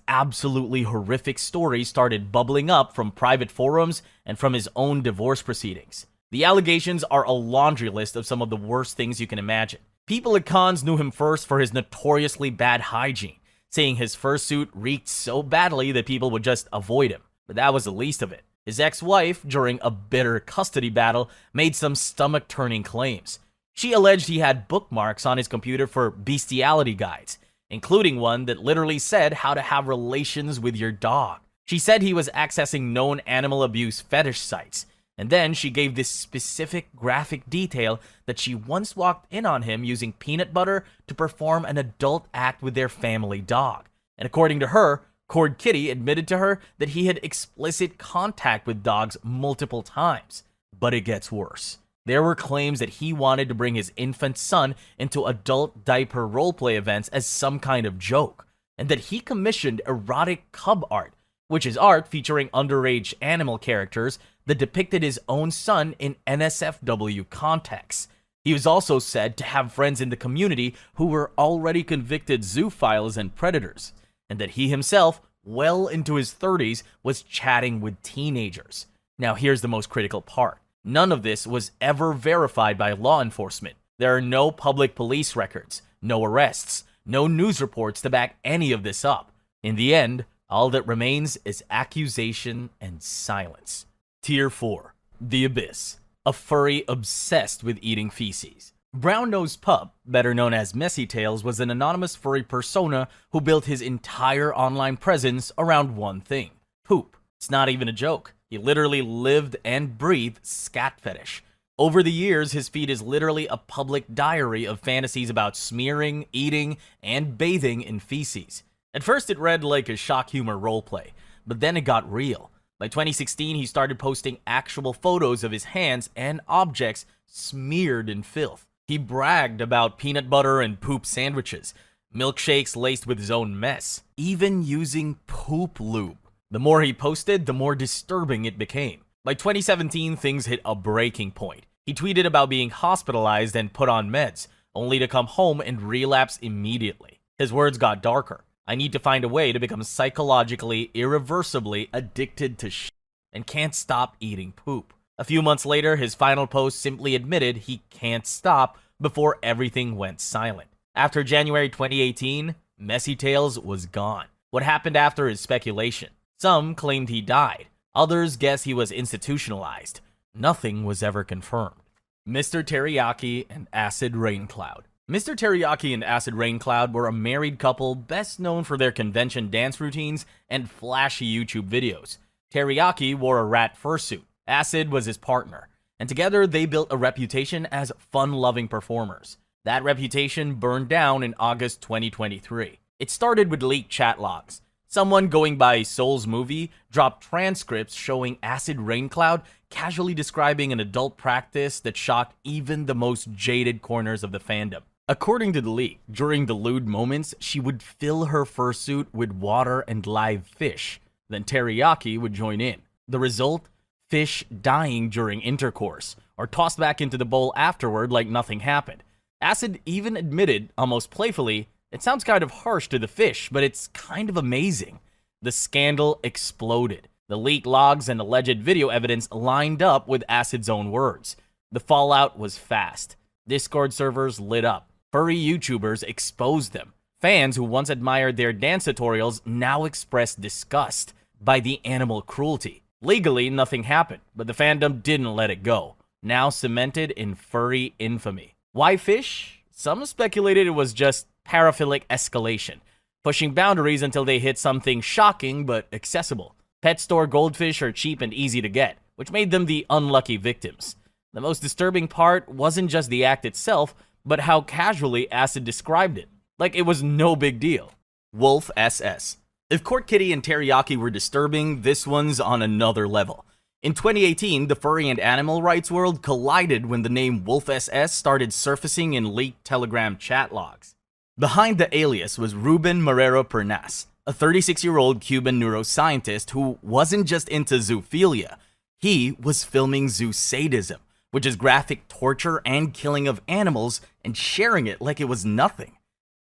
absolutely horrific stories started bubbling up from private forums and from his own divorce proceedings. The allegations are a laundry list of some of the worst things you can imagine. People at cons knew him first for his notoriously bad hygiene, saying his fursuit reeked so badly that people would just avoid him. But that was the least of it. His ex-wife, during a bitter custody battle, made some stomach-turning claims. She alleged he had bookmarks on his computer for bestiality guides, including one that literally said how to have relations with your dog. She said he was accessing known animal abuse fetish sites, and then she gave this specific graphic detail that she once walked in on him using peanut butter to perform an adult act with their family dog. And according to her, Cord Kitty admitted to her that he had explicit contact with dogs multiple times. But it gets worse. There were claims that he wanted to bring his infant son into adult diaper roleplay events as some kind of joke, and that he commissioned erotic cub art, which is art featuring underage animal characters that depicted his own son in NSFW contexts. He was also said to have friends in the community who were already convicted zoophiles and predators, and that he himself, well into his 30s, was chatting with teenagers. Now here's the most critical part. None of this was ever verified by law enforcement. There are no public police records, no arrests, no news reports to back any of this up. In the end, all that remains is accusation and silence. Tier 4. The Abyss. A furry obsessed with eating feces. Brown-nosed Pup, better known as Messy Tails, was an anonymous furry persona who built his entire online presence around one thing: poop. It's not even a joke. He literally lived and breathed scat fetish. Over the years, his feed is literally a public diary of fantasies about smearing, eating, and bathing in feces. At first, it read like a shock humor roleplay, but then it got real. By 2016, he started posting actual photos of his hands and objects smeared in filth. He bragged about peanut butter and poop sandwiches, milkshakes laced with his own mess, even using poop lube. The more he posted, the more disturbing it became. By 2017, things hit a breaking point. He tweeted about being hospitalized and put on meds, only to come home and relapse immediately. His words got darker. I need to find a way to become psychologically, irreversibly addicted to shit and can't stop eating poop. A few months later, his final post simply admitted he can't stop before everything went silent. After January 2018, Messy Tails was gone. What happened after is speculation. Some claimed he died. Others guess he was institutionalized. Nothing was ever confirmed. Mr. Teriyaki and Acid Rain Cloud. Mr. Teriyaki and Acid Rain Cloud were a married couple best known for their convention dance routines and flashy YouTube videos. Teriyaki wore a rat fursuit. Acid was his partner, and together they built a reputation as fun-loving performers. That reputation burned down in August 2023. It started with leaked chat logs. Someone going by Soul's Movie dropped transcripts showing Acid Rain Cloud casually describing an adult practice that shocked even the most jaded corners of the fandom. According to the leak, during the lewd moments, she would fill her fursuit with water and live fish. Then Teriyaki would join in. The result? Fish dying during intercourse, or tossed back into the bowl afterward like nothing happened. Acid even admitted, almost playfully, "It sounds kind of harsh to the fish, but it's kind of amazing." The scandal exploded. The leaked logs and alleged video evidence lined up with Acid's own words. The fallout was fast. Discord servers lit up. Furry YouTubers exposed them. Fans who once admired their dance tutorials now expressed disgust by the animal cruelty. Legally, nothing happened, but the fandom didn't let it go, now cemented in furry infamy. Why fish? Some speculated it was just paraphilic escalation, pushing boundaries until they hit something shocking but accessible. Pet store goldfish are cheap and easy to get, which made them the unlucky victims. The most disturbing part wasn't just the act itself, but how casually Acid described it, like it was no big deal. Wolf SS. If Court Kitty and Teriyaki were disturbing, this one's on another level. In 2018, the furry and animal rights world collided when the name Wolf SS started surfacing in leaked Telegram chat logs. Behind the alias was Ruben Marrero Pernas, a 36-year-old Cuban neuroscientist who wasn't just into zoophilia. He was filming zoo sadism, which is graphic torture and killing of animals, and sharing it like it was nothing.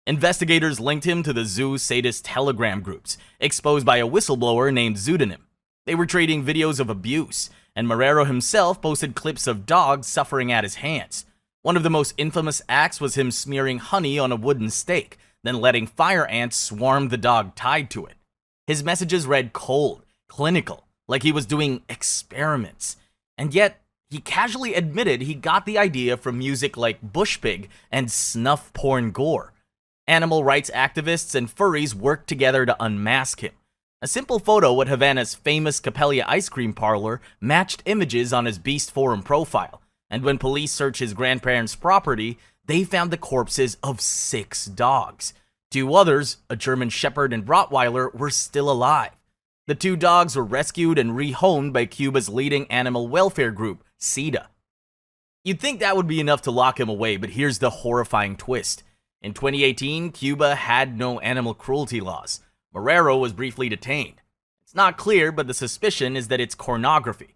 Investigators linked him to the zoo sadist Telegram groups, exposed by a whistleblower named Pseudonym. They were trading videos of abuse, and Marrero himself posted clips of dogs suffering at his hands. One of the most infamous acts was him smearing honey on a wooden stake, then letting fire ants swarm the dog tied to it. His messages read cold, clinical, like he was doing experiments. And yet, He casually admitted he got the idea from music like Bush Pig and snuff porn gore. Animal rights activists and furries worked together to unmask him. A simple photo at Havana's famous Capella ice cream parlor matched images on his Beast Forum profile, and when police searched his grandparents' property, they found the corpses of 6 dogs. 2 others, a German Shepherd and Rottweiler, were still alive. The 2 dogs were rescued and rehomed by Cuba's leading animal welfare group, CEDA. You'd think that would be enough to lock him away, but here's the horrifying twist. In 2018, Cuba had no animal cruelty laws. Marrero was briefly detained. It's not clear, but the suspicion is that it's pornography.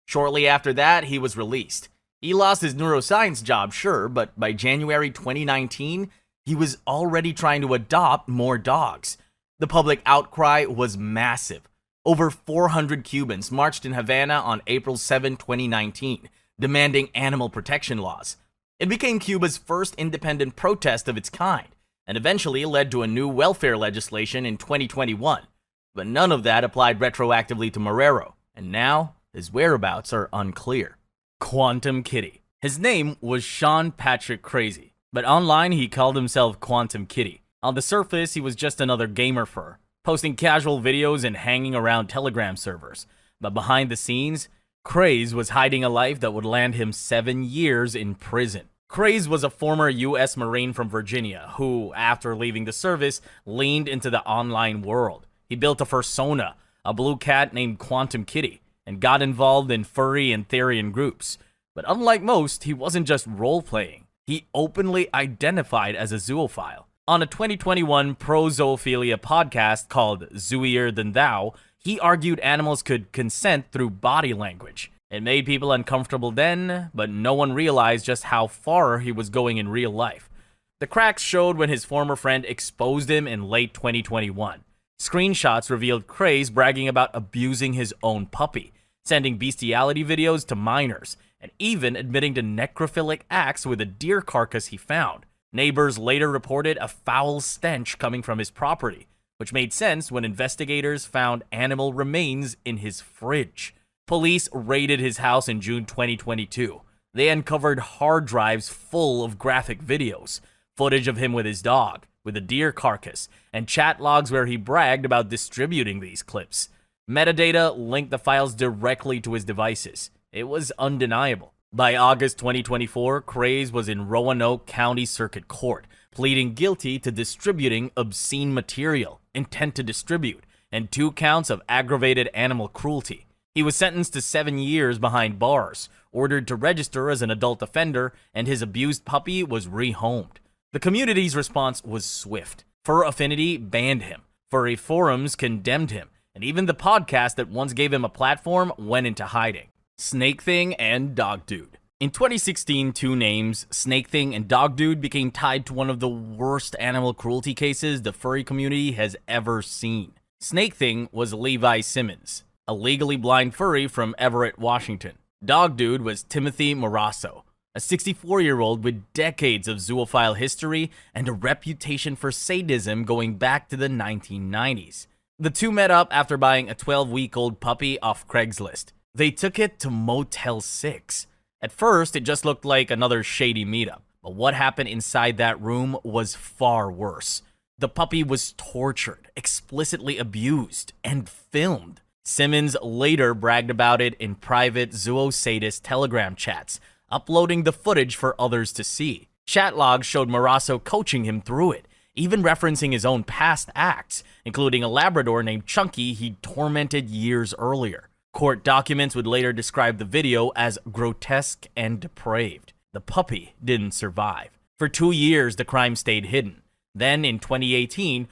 Shortly after that, he was released. He lost his neuroscience job, sure, but by January 2019, he was already trying to adopt more dogs. The public outcry was massive. Over 400 Cubans marched in Havana on April 7, 2019, demanding animal protection laws. It became Cuba's first independent protest of its kind, and eventually led to a new welfare legislation in 2021. But none of that applied retroactively to Marrero, and now his whereabouts are unclear. Quantum Kitty. His name was Sean Patrick Crazy, but online he called himself Quantum Kitty. On the surface, he was just another gamer fur, posting casual videos and hanging around Telegram servers. But behind the scenes, Craze was hiding a life that would land him 7 years in prison. Craze was a former U.S. Marine from Virginia who, after leaving the service, leaned into the online world. He built a persona, a blue cat named Quantum Kitty, and got involved in furry and Therian groups. But unlike most, he wasn't just role-playing. He openly identified as a zoophile. On a 2021 pro-zoophilia podcast called Zooier Than Thou, he argued animals could consent through body language. It made people uncomfortable then, but no one realized just how far he was going in real life. The cracks showed when his former friend exposed him in late 2021. Screenshots revealed Craze bragging about abusing his own puppy, sending bestiality videos to minors, and even admitting to necrophilic acts with a deer carcass he found. Neighbors later reported a foul stench coming from his property, which made sense when investigators found animal remains in his fridge. Police raided his house in June 2022. They uncovered hard drives full of graphic videos, footage of him with his dog, with a deer carcass, and chat logs where he bragged about distributing these clips. Metadata linked the files directly to his devices. It was undeniable. By August 2024, Craze was in Roanoke County Circuit Court, pleading guilty to distributing obscene material, intent to distribute, and 2 counts of aggravated animal cruelty. He was sentenced to 7 years behind bars, ordered to register as an adult offender, and his abused puppy was rehomed. The community's response was swift. Fur Affinity banned him, furry forums condemned him, and even the podcast that once gave him a platform went into hiding. Snake Thing and Dog Dude. In 2016, 2 names, Snake Thing and Dog Dude, became tied to one of the worst animal cruelty cases the furry community has ever seen. Snake Thing was Levi Simmons, a legally blind furry from Everett, Washington. Dog Dude was Timothy Morasso, a 64-year-old with decades of zoophile history and a reputation for sadism going back to the 1990s. The 2 met up after buying a 12-week-old puppy off Craigslist. They took it to Motel 6. At first, it just looked like another shady meetup, but what happened inside that room was far worse. The puppy was tortured, explicitly abused, and filmed. Simmons later bragged about it in private zoosadist Telegram chats, uploading the footage for others to see. Chat logs showed Morasso coaching him through it, even referencing his own past acts, including a Labrador named Chunky he'd tormented years earlier. Court documents would later describe the video as grotesque and depraved. The puppy didn't survive. For 2 years, the crime stayed hidden. Then, in 2018,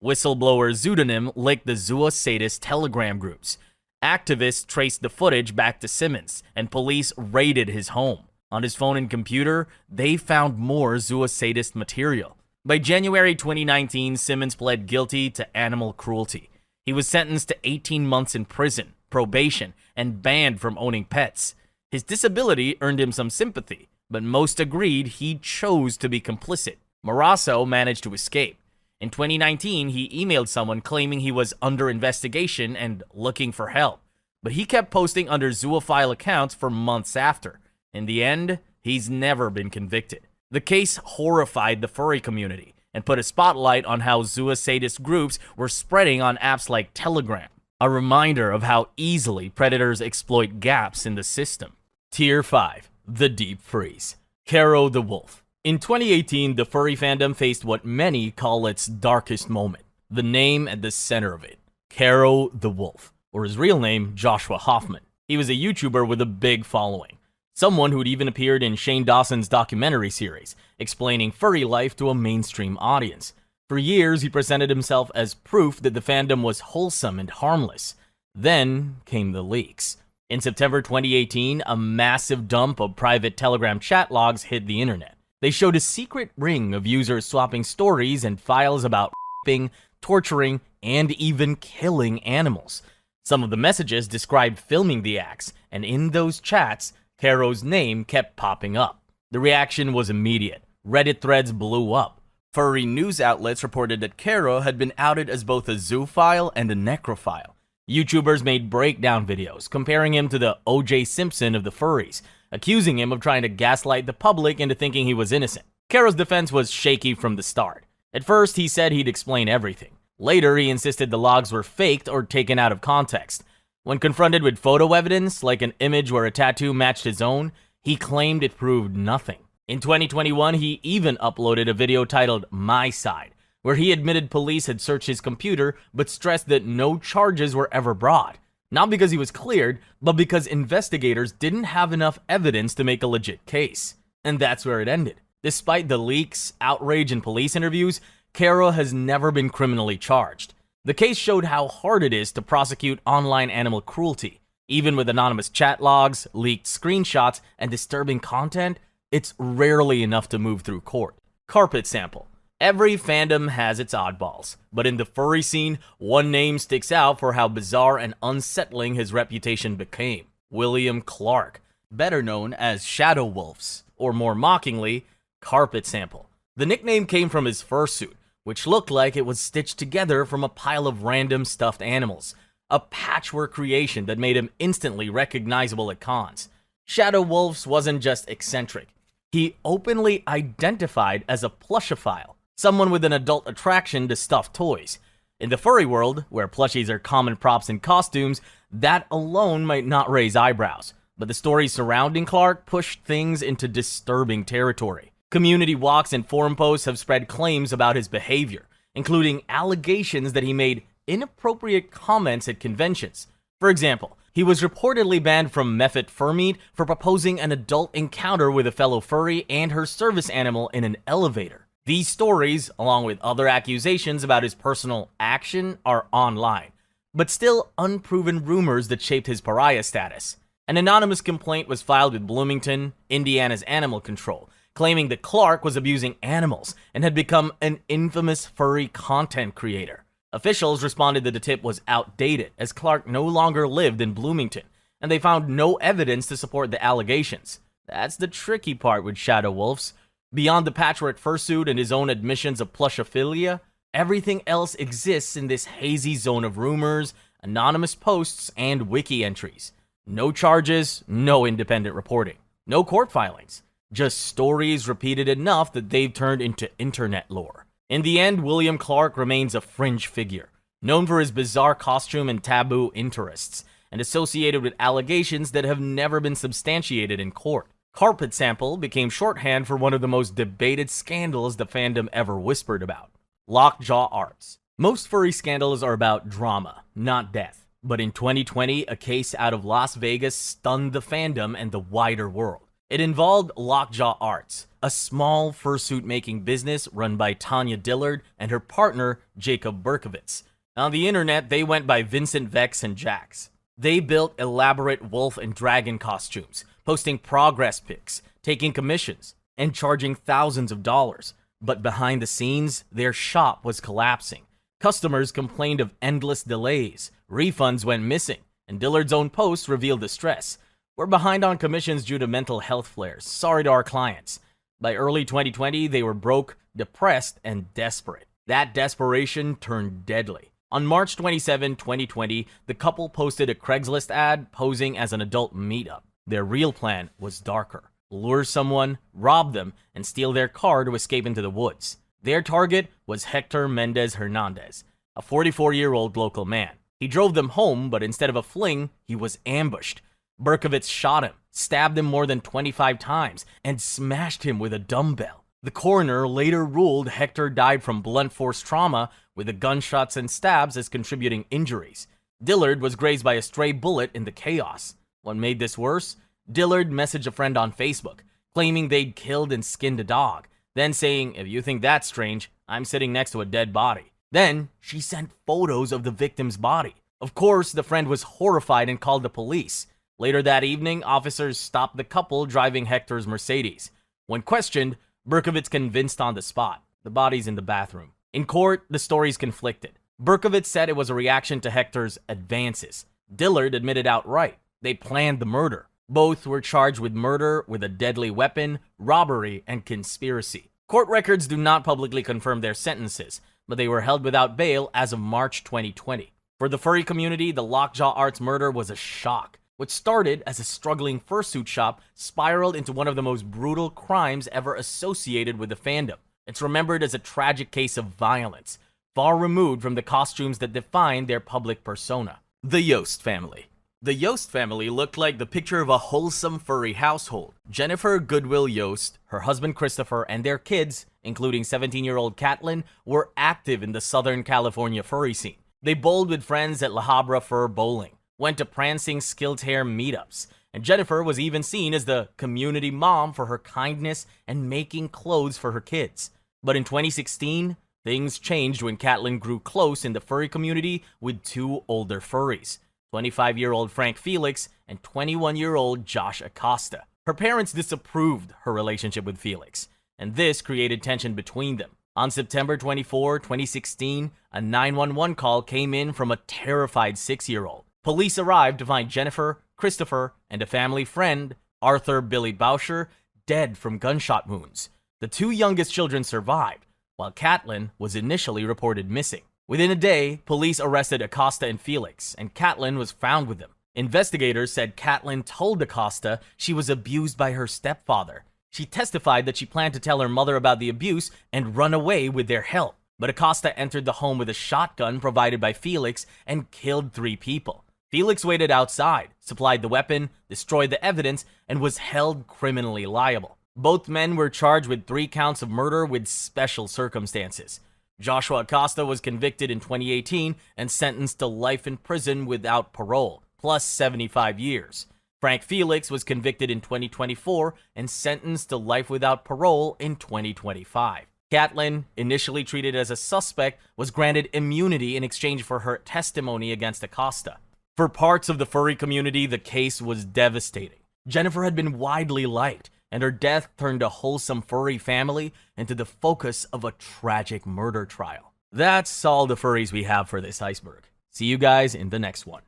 whistleblower Pseudonym linked the zoosadist Telegram groups. Activists traced the footage back to Simmons, and police raided his home. On his phone and computer, they found more zoosadist material. By January 2019, Simmons pled guilty to animal cruelty. He was sentenced to 18 months in prison, probation, and banned from owning pets. His disability earned him some sympathy, but most agreed he chose to be complicit. Morasso managed to escape. In 2019, he emailed someone claiming he was under investigation and looking for help. but he kept posting under zoophile accounts for months after. In the end, he's never been convicted. The case horrified the furry community and put a spotlight on how zoosadist groups were spreading on apps like Telegram, a reminder of how easily predators exploit gaps in the system. Tier 5. The Deep Freeze. Kero the Wolf. In 2018, the furry fandom faced what many call its darkest moment. The name at the center of it, Kero the Wolf, or his real name, Joshua Hoffman. He was a YouTuber with a big following. Someone who'd even appeared in Shane Dawson's documentary series, explaining furry life to a mainstream audience. For years, he presented himself as proof that the fandom was wholesome and harmless. Then came the leaks. In September 2018, a massive dump of private Telegram chat logs hit the internet. They showed a secret ring of users swapping stories and files about raping, torturing, and even killing animals. Some of the messages described filming the acts, and in those chats, Kero's name kept popping up. The reaction was immediate. Reddit threads blew up. Furry news outlets reported that Kero had been outed as both a zoophile and a necrophile. YouTubers made breakdown videos comparing him to the O.J. Simpson of the furries, accusing him of trying to gaslight the public into thinking he was innocent. Kero's defense was shaky from the start. At first, he said he'd explain everything. Later, he insisted the logs were faked or taken out of context. When confronted with photo evidence, like an image where a tattoo matched his own, he claimed it proved nothing. In 2021, he even uploaded a video titled My Side, where he admitted police had searched his computer but stressed that no charges were ever brought. Not because he was cleared, but because investigators didn't have enough evidence to make a legit case. And that's where it ended. Despite the leaks, outrage, and police interviews, Kero has never been criminally charged. The case showed how hard it is to prosecute online animal cruelty. Even with anonymous chat logs, leaked screenshots, and disturbing content, it's rarely enough to move through court. Carpet sample. Every fandom has its oddballs, but in the furry scene, one name sticks out for how bizarre and unsettling his reputation became. William Clark, better known as Shadow Wolves, or more mockingly, Carpet Sample. The nickname came from his fursuit, which looked like it was stitched together from a pile of random stuffed animals, a patchwork creation that made him instantly recognizable at cons. Shadow Wolves wasn't just eccentric. He openly identified as a plushophile, someone with an adult attraction to stuffed toys. In the furry world, where plushies are common props in costumes, that alone might not raise eyebrows, but the stories surrounding Clark pushed things into disturbing territory. Community walks and forum posts have spread claims about his behavior, including allegations that he made inappropriate comments at conventions. For example, he was reportedly banned from Meffet Furmeet for proposing an adult encounter with a fellow furry and her service animal in an elevator. These stories, along with other accusations about his personal action, are online, but still unproven rumors that shaped his pariah status. An anonymous complaint was filed with Bloomington, Indiana's animal control, claiming that Clark was abusing animals and had become an infamous furry content creator. Officials responded that the tip was outdated, as Clark no longer lived in Bloomington, and they found no evidence to support the allegations. That's the tricky part with Shadow Wolves. Beyond the patchwork fursuit and his own admissions of plushophilia, everything else exists in this hazy zone of rumors, anonymous posts, and wiki entries. No charges, no independent reporting, no court filings. Just stories repeated enough that they've turned into internet lore. In the end, William Clark remains a fringe figure, known for his bizarre costume and taboo interests, and associated with allegations that have never been substantiated in court. Carpet Sample became shorthand for one of the most debated scandals the fandom ever whispered about. Lockjaw Arts. Most furry scandals are about drama, not death. But in 2020, a case out of Las Vegas stunned the fandom and the wider world. It involved Lockjaw Arts, a small fursuit-making business run by Tanya Dillard and her partner, Jacob Berkowitz. On the internet, they went by Vincent Vex and Jax. They built elaborate wolf and dragon costumes, posting progress pics, taking commissions, and charging thousands of dollars. But behind the scenes, their shop was collapsing. Customers complained of endless delays, refunds went missing, and Dillard's own post revealed distress. We're behind on commissions due to mental health flares. Sorry to our clients. By early 2020, they were broke, depressed, and desperate. That desperation turned deadly. On March 27, 2020, the couple posted a Craigslist ad posing as an adult meetup. Their real plan was darker: lure someone, rob them, and steal their car to escape into the woods. Their target was Hector Mendez Hernandez, a 44-year-old local man. He drove them home, but instead of a fling, he was ambushed. Berkovitz shot him, stabbed him more than 25 times, and smashed him with a dumbbell. The coroner later ruled Hector died from blunt force trauma, with the gunshots and stabs as contributing injuries. Dillard was grazed by a stray bullet in the chaos. What made this worse? Dillard messaged a friend on Facebook, claiming they'd killed and skinned a dog, then saying, "If you think that's strange, I'm sitting next to a dead body." Then, she sent photos of the victim's body. Of course, the friend was horrified and called the police. Later that evening, officers stopped the couple driving Hector's Mercedes. When questioned, Berkovitz convinced on the spot. The body's in the bathroom. In court, the stories conflicted. Berkovitz said it was a reaction to Hector's advances. Dillard admitted outright they planned the murder. Both were charged with murder with a deadly weapon, robbery, and conspiracy. Court records do not publicly confirm their sentences, but they were held without bail as of March 2020. For the furry community, the Lockjaw Arts murder was a shock. What started as a struggling fursuit shop spiraled into one of the most brutal crimes ever associated with the fandom. It's remembered as a tragic case of violence, far removed from the costumes that define their public persona. The Yost family. The Yost family looked like the picture of a wholesome furry household. Jennifer Goodwill Yost, her husband Christopher, and their kids, including 17-year-old Catelyn, were active in the Southern California furry scene. They bowled with friends at La Habra Fur Bowling, went to prancing skilled hair meetups, and Jennifer was even seen as the community mom for her kindness and making clothes for her kids. But in 2016, things changed when Catelyn grew close in the furry community with two older furries, 25-year-old Frank Felix and 21-year-old Josh Acosta. Her parents disapproved her relationship with Felix, and this created tension between them. On September 24, 2016, a 911 call came in from a terrified 6-year-old. Police arrived to find Jennifer, Christopher, and a family friend, Arthur Billy Boucher, dead from gunshot wounds. The two youngest children survived, while Catelyn was initially reported missing. Within a day, police arrested Acosta and Felix, and Catelyn was found with them. Investigators said Catelyn told Acosta she was abused by her stepfather. She testified that she planned to tell her mother about the abuse and run away with their help. But Acosta entered the home with a shotgun provided by Felix and killed 3 people. Felix waited outside, supplied the weapon, destroyed the evidence, and was held criminally liable. Both men were charged with 3 counts of murder with special circumstances. Joshua Acosta was convicted in 2018 and sentenced to life in prison without parole, plus 75 years. Frank Felix was convicted in 2024 and sentenced to life without parole in 2025. Catelyn, initially treated as a suspect, was granted immunity in exchange for her testimony against Acosta. For parts of the furry community, the case was devastating. Jennifer had been widely liked, and her death turned a wholesome furry family into the focus of a tragic murder trial. That's all the furries we have for this iceberg. See you guys in the next one.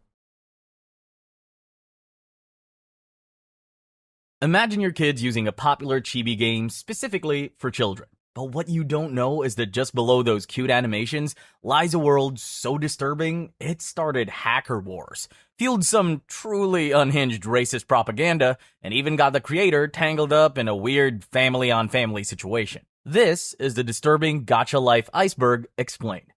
Imagine your kids using a popular chibi game specifically for children. But what you don't know is that just below those cute animations lies a world so disturbing, it started hacker wars, fueled some truly unhinged racist propaganda, and even got the creator tangled up in a weird family-on-family situation. This is the disturbing Gacha Life Iceberg explained.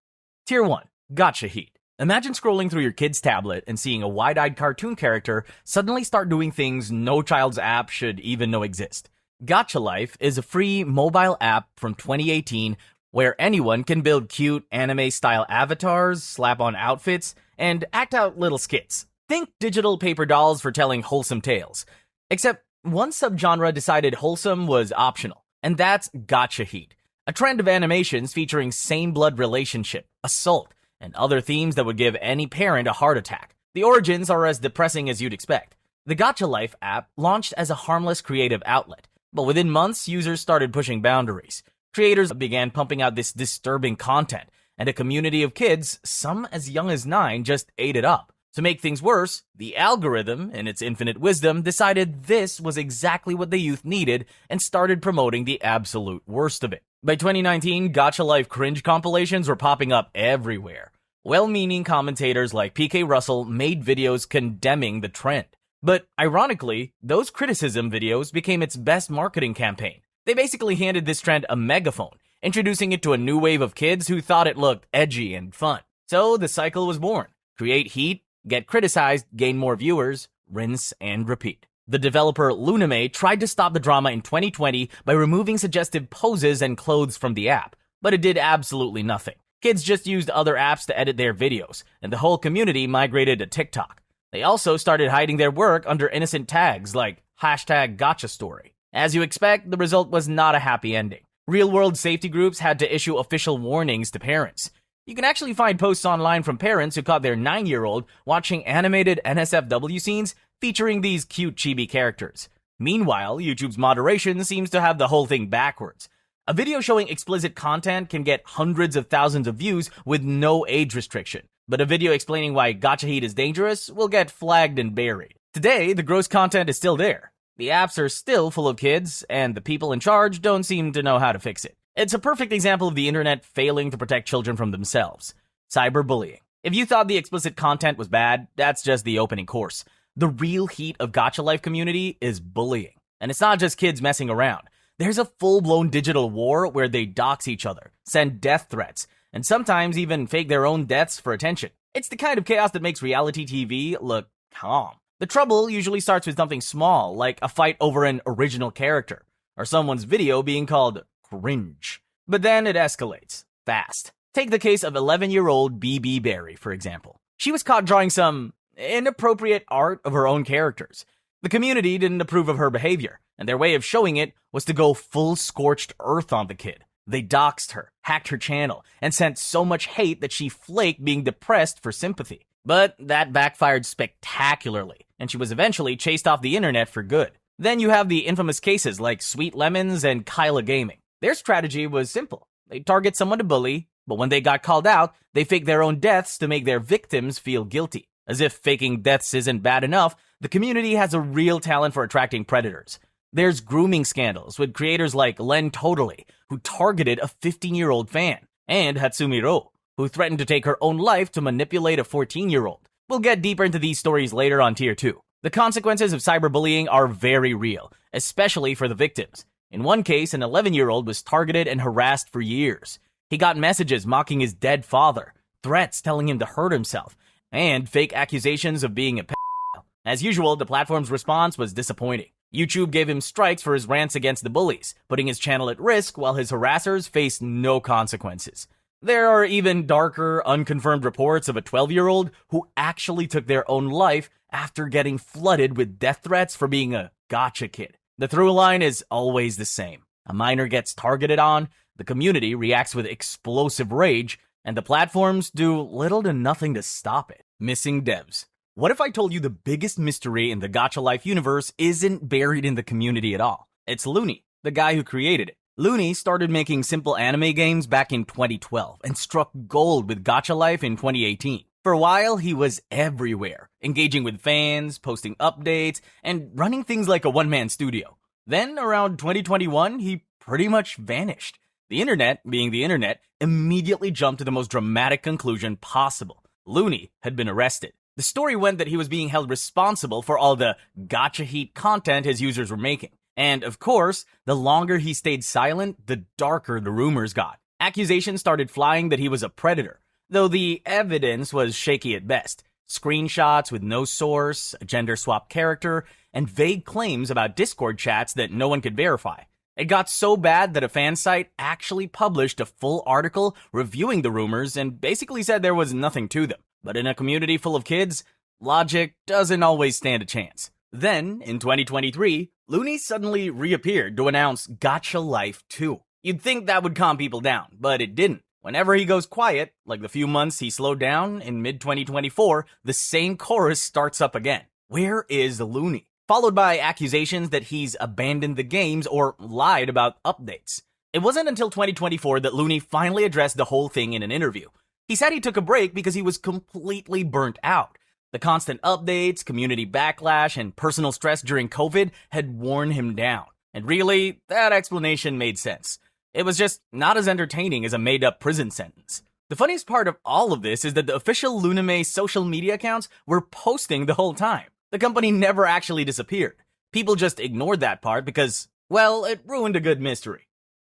Tier 1. Gacha Heat. Imagine scrolling through your kid's tablet and seeing a wide-eyed cartoon character suddenly start doing things no child's app should even know exist. Gacha Life is a free mobile app from 2018 where anyone can build cute anime-style avatars, slap on outfits, and act out little skits. Think digital paper dolls for telling wholesome tales. Except one subgenre decided wholesome was optional, and that's Gacha Heat, a trend of animations featuring same-blood relationship, assault, and other themes that would give any parent a heart attack. The origins are as depressing as you'd expect. The Gacha Life app launched as a harmless creative outlet, but within months, users started pushing boundaries. Creators began pumping out this disturbing content, and a community of kids, some as young as 9, just ate it up. To make things worse, the algorithm, in its infinite wisdom, decided this was exactly what the youth needed and started promoting the absolute worst of it. By 2019, Gacha Life cringe compilations were popping up everywhere. Well-meaning commentators like PK Russell made videos condemning the trend. But ironically, those criticism videos became its best marketing campaign. They basically handed this trend a megaphone, introducing it to a new wave of kids who thought it looked edgy and fun. So the cycle was born. Create heat, get criticized, gain more viewers, rinse and repeat. The developer Luname tried to stop the drama in 2020 by removing suggestive poses and clothes from the app, but it did absolutely nothing. Kids just used other apps to edit their videos, and the whole community migrated to TikTok. They also started hiding their work under innocent tags like #Gacha story. As you expect, the result was not a happy ending. Real-world safety groups had to issue official warnings to parents. You can actually find posts online from parents who caught their 9-year-old watching animated NSFW scenes featuring these cute chibi characters. Meanwhile, YouTube's moderation seems to have the whole thing backwards. A video showing explicit content can get hundreds of thousands of views with no age restriction, but a video explaining why gacha heat is dangerous will get flagged and buried. Today, the gross content is still there. The apps are still full of kids, and the people in charge don't seem to know how to fix it. It's a perfect example of the internet failing to protect children from themselves. Cyberbullying. If you thought the explicit content was bad, that's just the opening course. The real heat of gacha life community is bullying. And it's not just kids messing around. There's a full-blown digital war where they dox each other, send death threats, and sometimes even fake their own deaths for attention. It's the kind of chaos that makes reality TV look calm. The trouble usually starts with something small, like a fight over an original character, or someone's video being called cringe. But then it escalates, fast. Take the case of 11-year-old BB Berry, for example. She was caught drawing some inappropriate art of her own characters. The community didn't approve of her behavior, and their way of showing it was to go full scorched earth on the kid. They doxed her, hacked her channel, and sent so much hate that she flaked being depressed for sympathy. But that backfired spectacularly, and she was eventually chased off the internet for good. Then you have the infamous cases like Sweet Lemons and Kyla Gaming. Their strategy was simple. They target someone to bully, but when they got called out, they faked their own deaths to make their victims feel guilty. As if faking deaths isn't bad enough, the community has a real talent for attracting predators. There's grooming scandals with creators like Len Totally, who targeted a 15-year-old fan, and Hatsumi Ro, who threatened to take her own life to manipulate a 14-year-old. We'll get deeper into these stories later on Tier 2. The consequences of cyberbullying are very real, especially for the victims. In one case, an 11-year-old was targeted and harassed for years. He got messages mocking his dead father, threats telling him to hurt himself, and fake accusations of being a pedophile. As usual, the platform's response was disappointing. YouTube gave him strikes for his rants against the bullies, putting his channel at risk while his harassers faced no consequences. There are even darker, unconfirmed reports of a 12-year-old who actually took their own life after getting flooded with death threats for being a gacha kid. The through line is always the same. A minor gets targeted on, the community reacts with explosive rage, and the platforms do little to nothing to stop it. Missing devs. What if I told you the biggest mystery in the Gacha Life universe isn't buried in the community at all? It's Looney, the guy who created it. Looney started making simple anime games back in 2012 and struck gold with Gacha Life in 2018. For a while, he was everywhere, engaging with fans, posting updates, and running things like a one-man studio. Then, around 2021, he pretty much vanished. The internet, being the internet, immediately jumped to the most dramatic conclusion possible. Looney had been arrested. The story went that he was being held responsible for all the gacha heat content his users were making. And, of course, the longer he stayed silent, the darker the rumors got. Accusations started flying that he was a predator, though the evidence was shaky at best. Screenshots with no source, a gender-swapped character, and vague claims about Discord chats that no one could verify. It got so bad that a fan site actually published a full article reviewing the rumors and basically said there was nothing to them. But in a community full of kids, logic doesn't always stand a chance. Then, in 2023, Looney suddenly reappeared to announce Gacha Life 2. You'd think that would calm people down, but it didn't. Whenever he goes quiet, like the few months he slowed down in mid-2024, the same chorus starts up again. Where is Looney? Followed by accusations that he's abandoned the games or lied about updates. It wasn't until 2024 that Looney finally addressed the whole thing in an interview. He said he took a break because he was completely burnt out. The constant updates, community backlash, and personal stress during COVID had worn him down. And really, that explanation made sense. It was just not as entertaining as a made-up prison sentence. The funniest part of all of this is that the official Luname social media accounts were posting the whole time. The company never actually disappeared. People just ignored that part because, well, it ruined a good mystery.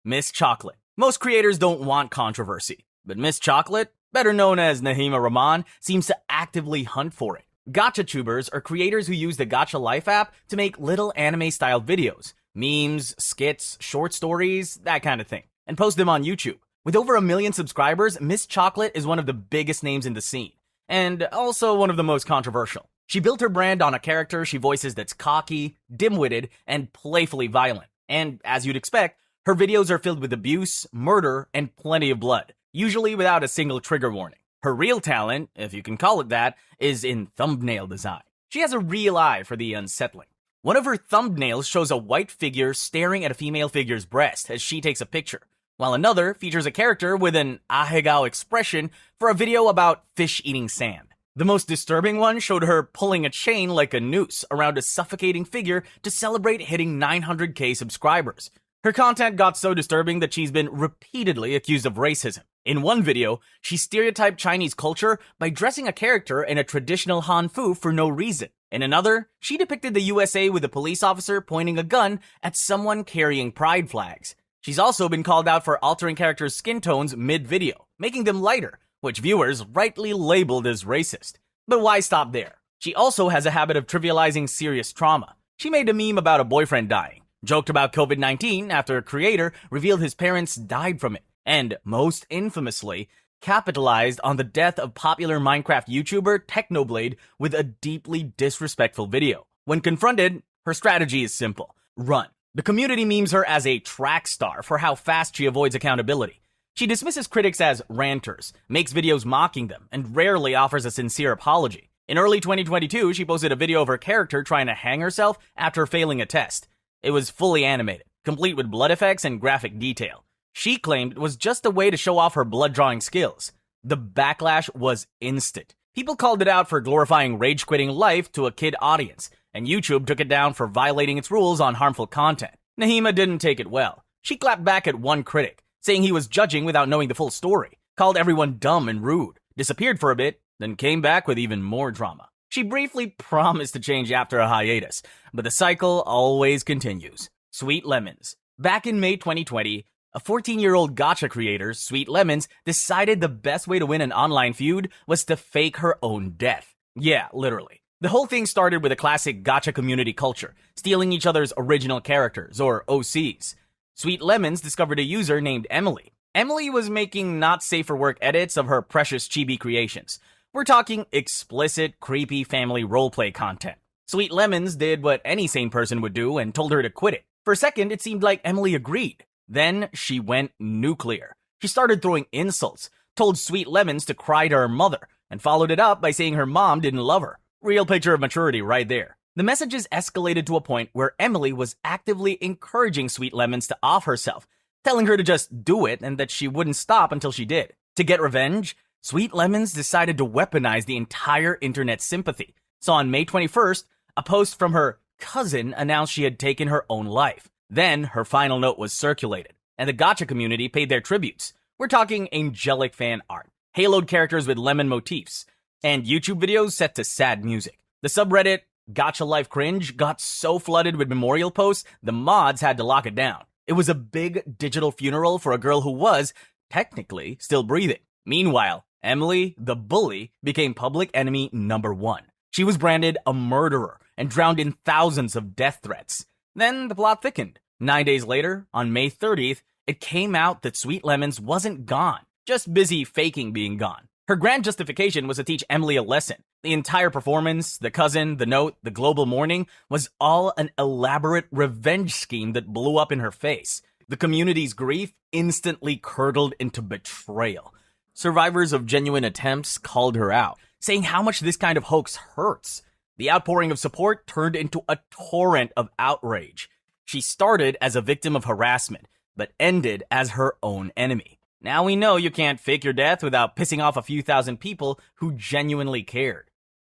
Miss Chocolate. Most creators don't want controversy, but Miss Chocolate, better known as Nahima Rahman, seems to actively hunt for it. Gacha tubers are creators who use the Gacha Life app to make little anime-style videos, memes, skits, short stories, that kind of thing, and post them on YouTube. With over 1 million subscribers, Miss Chocolate is one of the biggest names in the scene, and also one of the most controversial. She built her brand on a character she voices that's cocky, dim-witted, and playfully violent. And as you'd expect, her videos are filled with abuse, murder, and plenty of blood, usually without a single trigger warning. Her real talent, if you can call it that, is in thumbnail design. She has a real eye for the unsettling. One of her thumbnails shows a white figure staring at a female figure's breast as she takes a picture, while another features a character with an ahegao expression for a video about fish eating sand. The most disturbing one showed her pulling a chain like a noose around a suffocating figure to celebrate hitting 900k subscribers. Her content got so disturbing that she's been repeatedly accused of racism. In one video, she stereotyped Chinese culture by dressing a character in a traditional Hanfu for no reason. In another, she depicted the USA with a police officer pointing a gun at someone carrying pride flags. She's also been called out for altering characters' skin tones mid-video, making them lighter, which viewers rightly labeled as racist. But why stop there? She also has a habit of trivializing serious trauma. She made a meme about a boyfriend dying, joked about COVID-19 after a creator revealed his parents died from it, and, most infamously, capitalized on the death of popular Minecraft YouTuber Technoblade with a deeply disrespectful video. When confronted, her strategy is simple: run. The community memes her as a track star for how fast she avoids accountability. She dismisses critics as ranters, makes videos mocking them, and rarely offers a sincere apology. In early 2022, she posted a video of her character trying to hang herself after failing a test. It was fully animated, complete with blood effects and graphic detail. She claimed it was just a way to show off her blood-drawing skills. The backlash was instant. People called it out for glorifying rage-quitting life to a kid audience, and YouTube took it down for violating its rules on harmful content. Nahima didn't take it well. She clapped back at one critic, saying he was judging without knowing the full story, called everyone dumb and rude, disappeared for a bit, then came back with even more drama. She briefly promised to change after a hiatus, but the cycle always continues. Sweet Lemons. Back in May 2020, a 14-year-old gacha creator, Sweet Lemons, decided the best way to win an online feud was to fake her own death. Yeah, literally. The whole thing started with a classic gacha community culture, stealing each other's original characters, or OCs. Sweet Lemons discovered a user named Emily. Emily was making not safe for work edits of her precious chibi creations. We're talking explicit, creepy family roleplay content. Sweet Lemons did what any sane person would do and told her to quit it. For a second, it seemed like Emily agreed. Then she went nuclear. She started throwing insults, told Sweet Lemons to cry to her mother, and followed it up by saying her mom didn't love her. Real picture of maturity right there. The messages escalated to a point where Emily was actively encouraging Sweet Lemons to off herself, telling her to just do it and that she wouldn't stop until she did. To get revenge, Sweet Lemons decided to weaponize the entire internet's sympathy. So on May 21st, a post from her cousin announced she had taken her own life. Then her final note was circulated, and the gacha community paid their tributes. We're talking angelic fan art, haloed characters with lemon motifs, and YouTube videos set to sad music. The subreddit Gacha Life Cringe got so flooded with memorial posts, the mods had to lock it down. It was a big digital funeral for a girl who was, technically, still breathing. Meanwhile, Emily, the bully, became public enemy number 1. She was branded a murderer and drowned in thousands of death threats. Then the plot thickened. 9 days later, on May 30th, it came out that Sweet Lemons wasn't gone, just busy faking being gone. Her grand justification was to teach Emily a lesson. The entire performance, the cousin, the note, the global mourning was all an elaborate revenge scheme that blew up in her face. The community's grief instantly curdled into betrayal. Survivors of genuine attempts called her out, saying how much this kind of hoax hurts. The outpouring of support turned into a torrent of outrage. She started as a victim of harassment, but ended as her own enemy. Now we know you can't fake your death without pissing off a few thousand people who genuinely cared.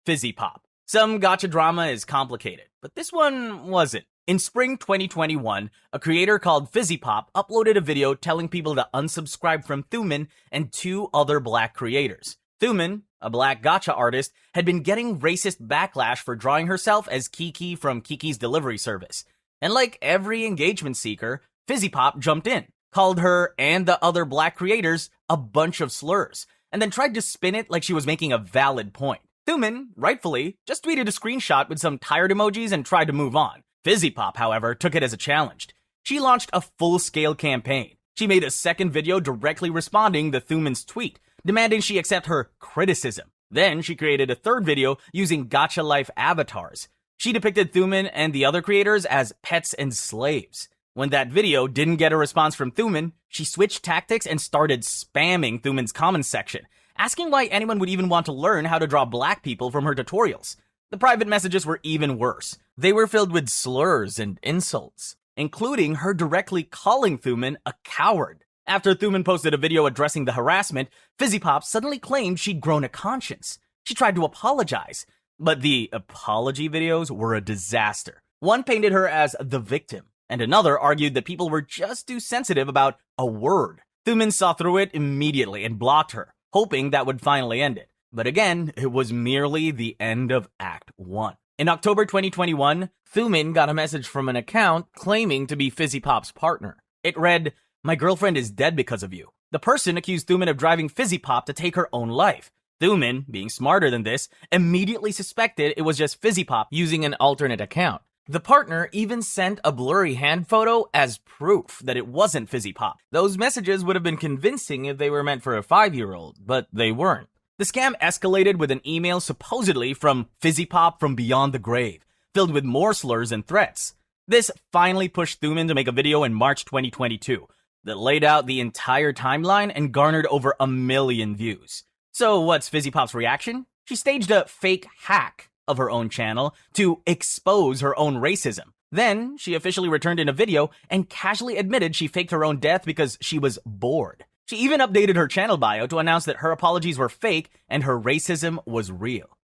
Fizzy Pop. Some gacha drama is complicated, but this one wasn't. In spring 2021, a creator called Kpop uploaded a video telling people to unsubscribe from Thumin and 2 other black creators. Thumin, a black gacha artist, had been getting racist backlash for drawing herself as Kiki from Kiki's Delivery Service. And like every engagement seeker, Kpop jumped in, called her and the other black creators a bunch of slurs, and then tried to spin it like she was making a valid point. Thumin, rightfully, just tweeted a screenshot with some tired emojis and tried to move on. Kpop, however, took it as a challenge. She launched a full-scale campaign. She made a second video directly responding to Thumin's tweet, demanding she accept her criticism. Then she created a third video using Gacha Life avatars. She depicted Thumin and the other creators as pets and slaves. When that video didn't get a response from Thumin, she switched tactics and started spamming Thumin's comments section, asking why anyone would even want to learn how to draw black people from her tutorials. The private messages were even worse. They were filled with slurs and insults, including her directly calling Thumin a coward. After Thumin posted a video addressing the harassment, Kpop suddenly claimed she'd grown a conscience. She tried to apologize, but the apology videos were a disaster. One painted her as the victim, and another argued that people were just too sensitive about a word. Thumin saw through it immediately and blocked her, hoping that would finally end it. But again, it was merely the end of Act 1. In October 2021, Thumin got a message from an account claiming to be Kpop's partner. It read, "My girlfriend is dead because of you." The person accused Thumin of driving Kpop to take her own life. Thumin, being smarter than this, immediately suspected it was just Kpop using an alternate account. The partner even sent a blurry hand photo as proof that it wasn't Kpop. Those messages would have been convincing if they were meant for a 5-year-old, but they weren't. The scam escalated with an email supposedly from Kpop from beyond the grave, filled with more slurs and threats. This finally pushed Thumin to make a video in March 2022 that laid out the entire timeline and garnered over 1 million views. So what's Kpop's reaction? She staged a fake hack of her own channel to expose her own racism. Then she officially returned in a video and casually admitted she faked her own death because she was bored. She even updated her channel bio to announce that her apologies were fake and her racism was real.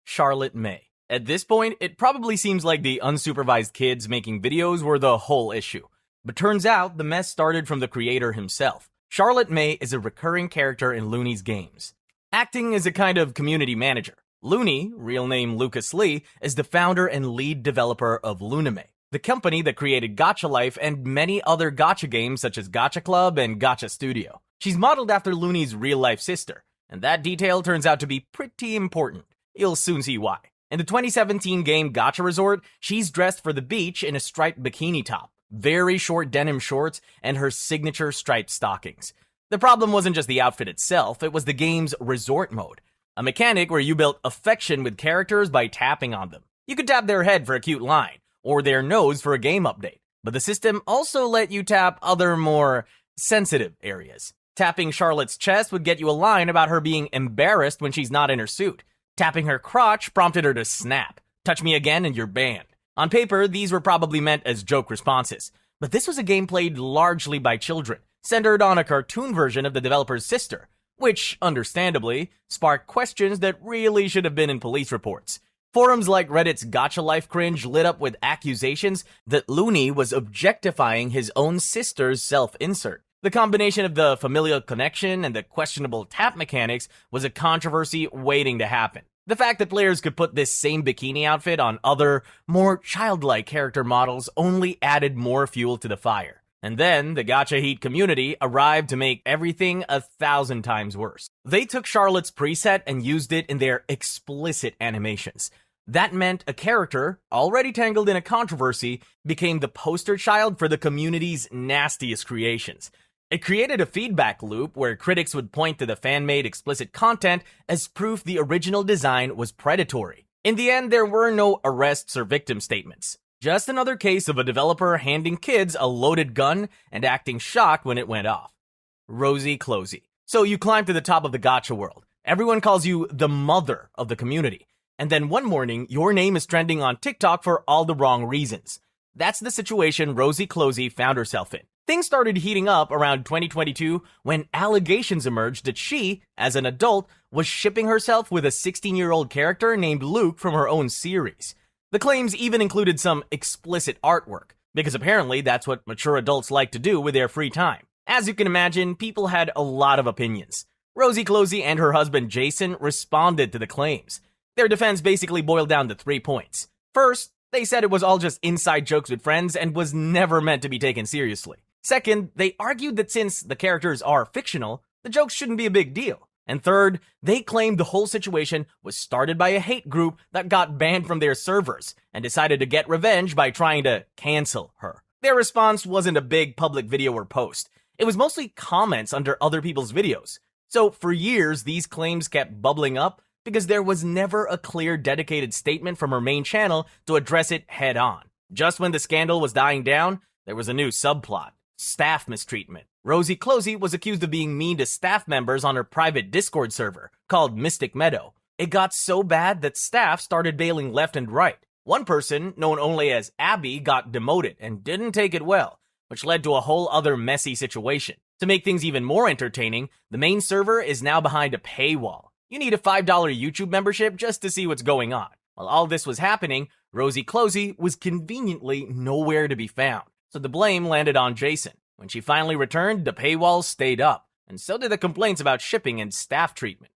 Charlotte May. At this point, it probably seems like the unsupervised kids making videos were the whole issue. But turns out the mess started from the creator himself. Charlotte May is a recurring character in Looney's games, acting as a kind of community manager. Looney, real name Lucas Lee, is the founder and lead developer of Luname, the company that created Gacha Life and many other gacha games such as Gacha Club and Gacha Studio. She's modeled after Looney's real-life sister, and that detail turns out to be pretty important. You'll soon see why. In the 2017 game Gacha Resort, she's dressed for the beach in a striped bikini top, very short denim shorts, and her signature striped stockings. The problem wasn't just the outfit itself, it was the game's resort mode, a mechanic where you built affection with characters by tapping on them. You could tap their head for a cute line, or their nose for a game update, but the system also let you tap other more sensitive areas. Tapping Charlotte's chest would get you a line about her being embarrassed when she's not in her suit. Tapping her crotch prompted her to snap. Touch me again and you're banned. On paper, these were probably meant as joke responses, but this was a game played largely by children, centered on a cartoon version of the developer's sister, which, understandably, sparked questions that really should have been in police reports. Forums like Reddit's Gacha Life cringe lit up with accusations that Looney was objectifying his own sister's self-insert. The combination of the familial connection and the questionable tap mechanics was a controversy waiting to happen. The fact that players could put this same bikini outfit on other, more childlike character models only added more fuel to the fire. And then, the Gacha Heat community arrived to make everything 1,000 times worse. They took Charlotte's preset and used it in their explicit animations. That meant a character, already tangled in a controversy, became the poster child for the community's nastiest creations. It created a feedback loop where critics would point to the fan-made explicit content as proof the original design was predatory. In the end, there were no arrests or victim statements. Just another case of a developer handing kids a loaded gun and acting shocked when it went off. Rosie Closey. So you climb to the top of the gacha world. Everyone calls you the mother of the community. And then one morning, your name is trending on TikTok for all the wrong reasons. That's the situation Rosie Closey found herself in. Things started heating up around 2022 when allegations emerged that she, as an adult, was shipping herself with a 16-year-old character named Luke from her own series. The claims even included some explicit artwork, because apparently that's what mature adults like to do with their free time. As you can imagine, people had a lot of opinions. Rosie Closey and her husband Jason responded to the claims. Their defense basically boiled down to 3 points. First, they said it was all just inside jokes with friends and was never meant to be taken seriously. Second, they argued that since the characters are fictional, the jokes shouldn't be a big deal. And third, they claimed the whole situation was started by a hate group that got banned from their servers and decided to get revenge by trying to cancel her. Their response wasn't a big public video or post. It was mostly comments under other people's videos. So for years, these claims kept bubbling up because there was never a clear dedicated statement from her main channel to address it head on. Just when the scandal was dying down, there was a new subplot: staff mistreatment. Rosie Closey was accused of being mean to staff members on her private Discord server called Mystic Meadow. It got so bad that staff started bailing left and right. One person, known only as Abby, got demoted and didn't take it well, which led to a whole other messy situation. To make things even more entertaining, the main server is now behind a paywall. You need a $5 YouTube membership just to see what's going on. While all this was happening, Rosie Closey was conveniently nowhere to be found, so the blame landed on Jason. When she finally returned, the paywall stayed up, and so did the complaints about shipping and staff treatment.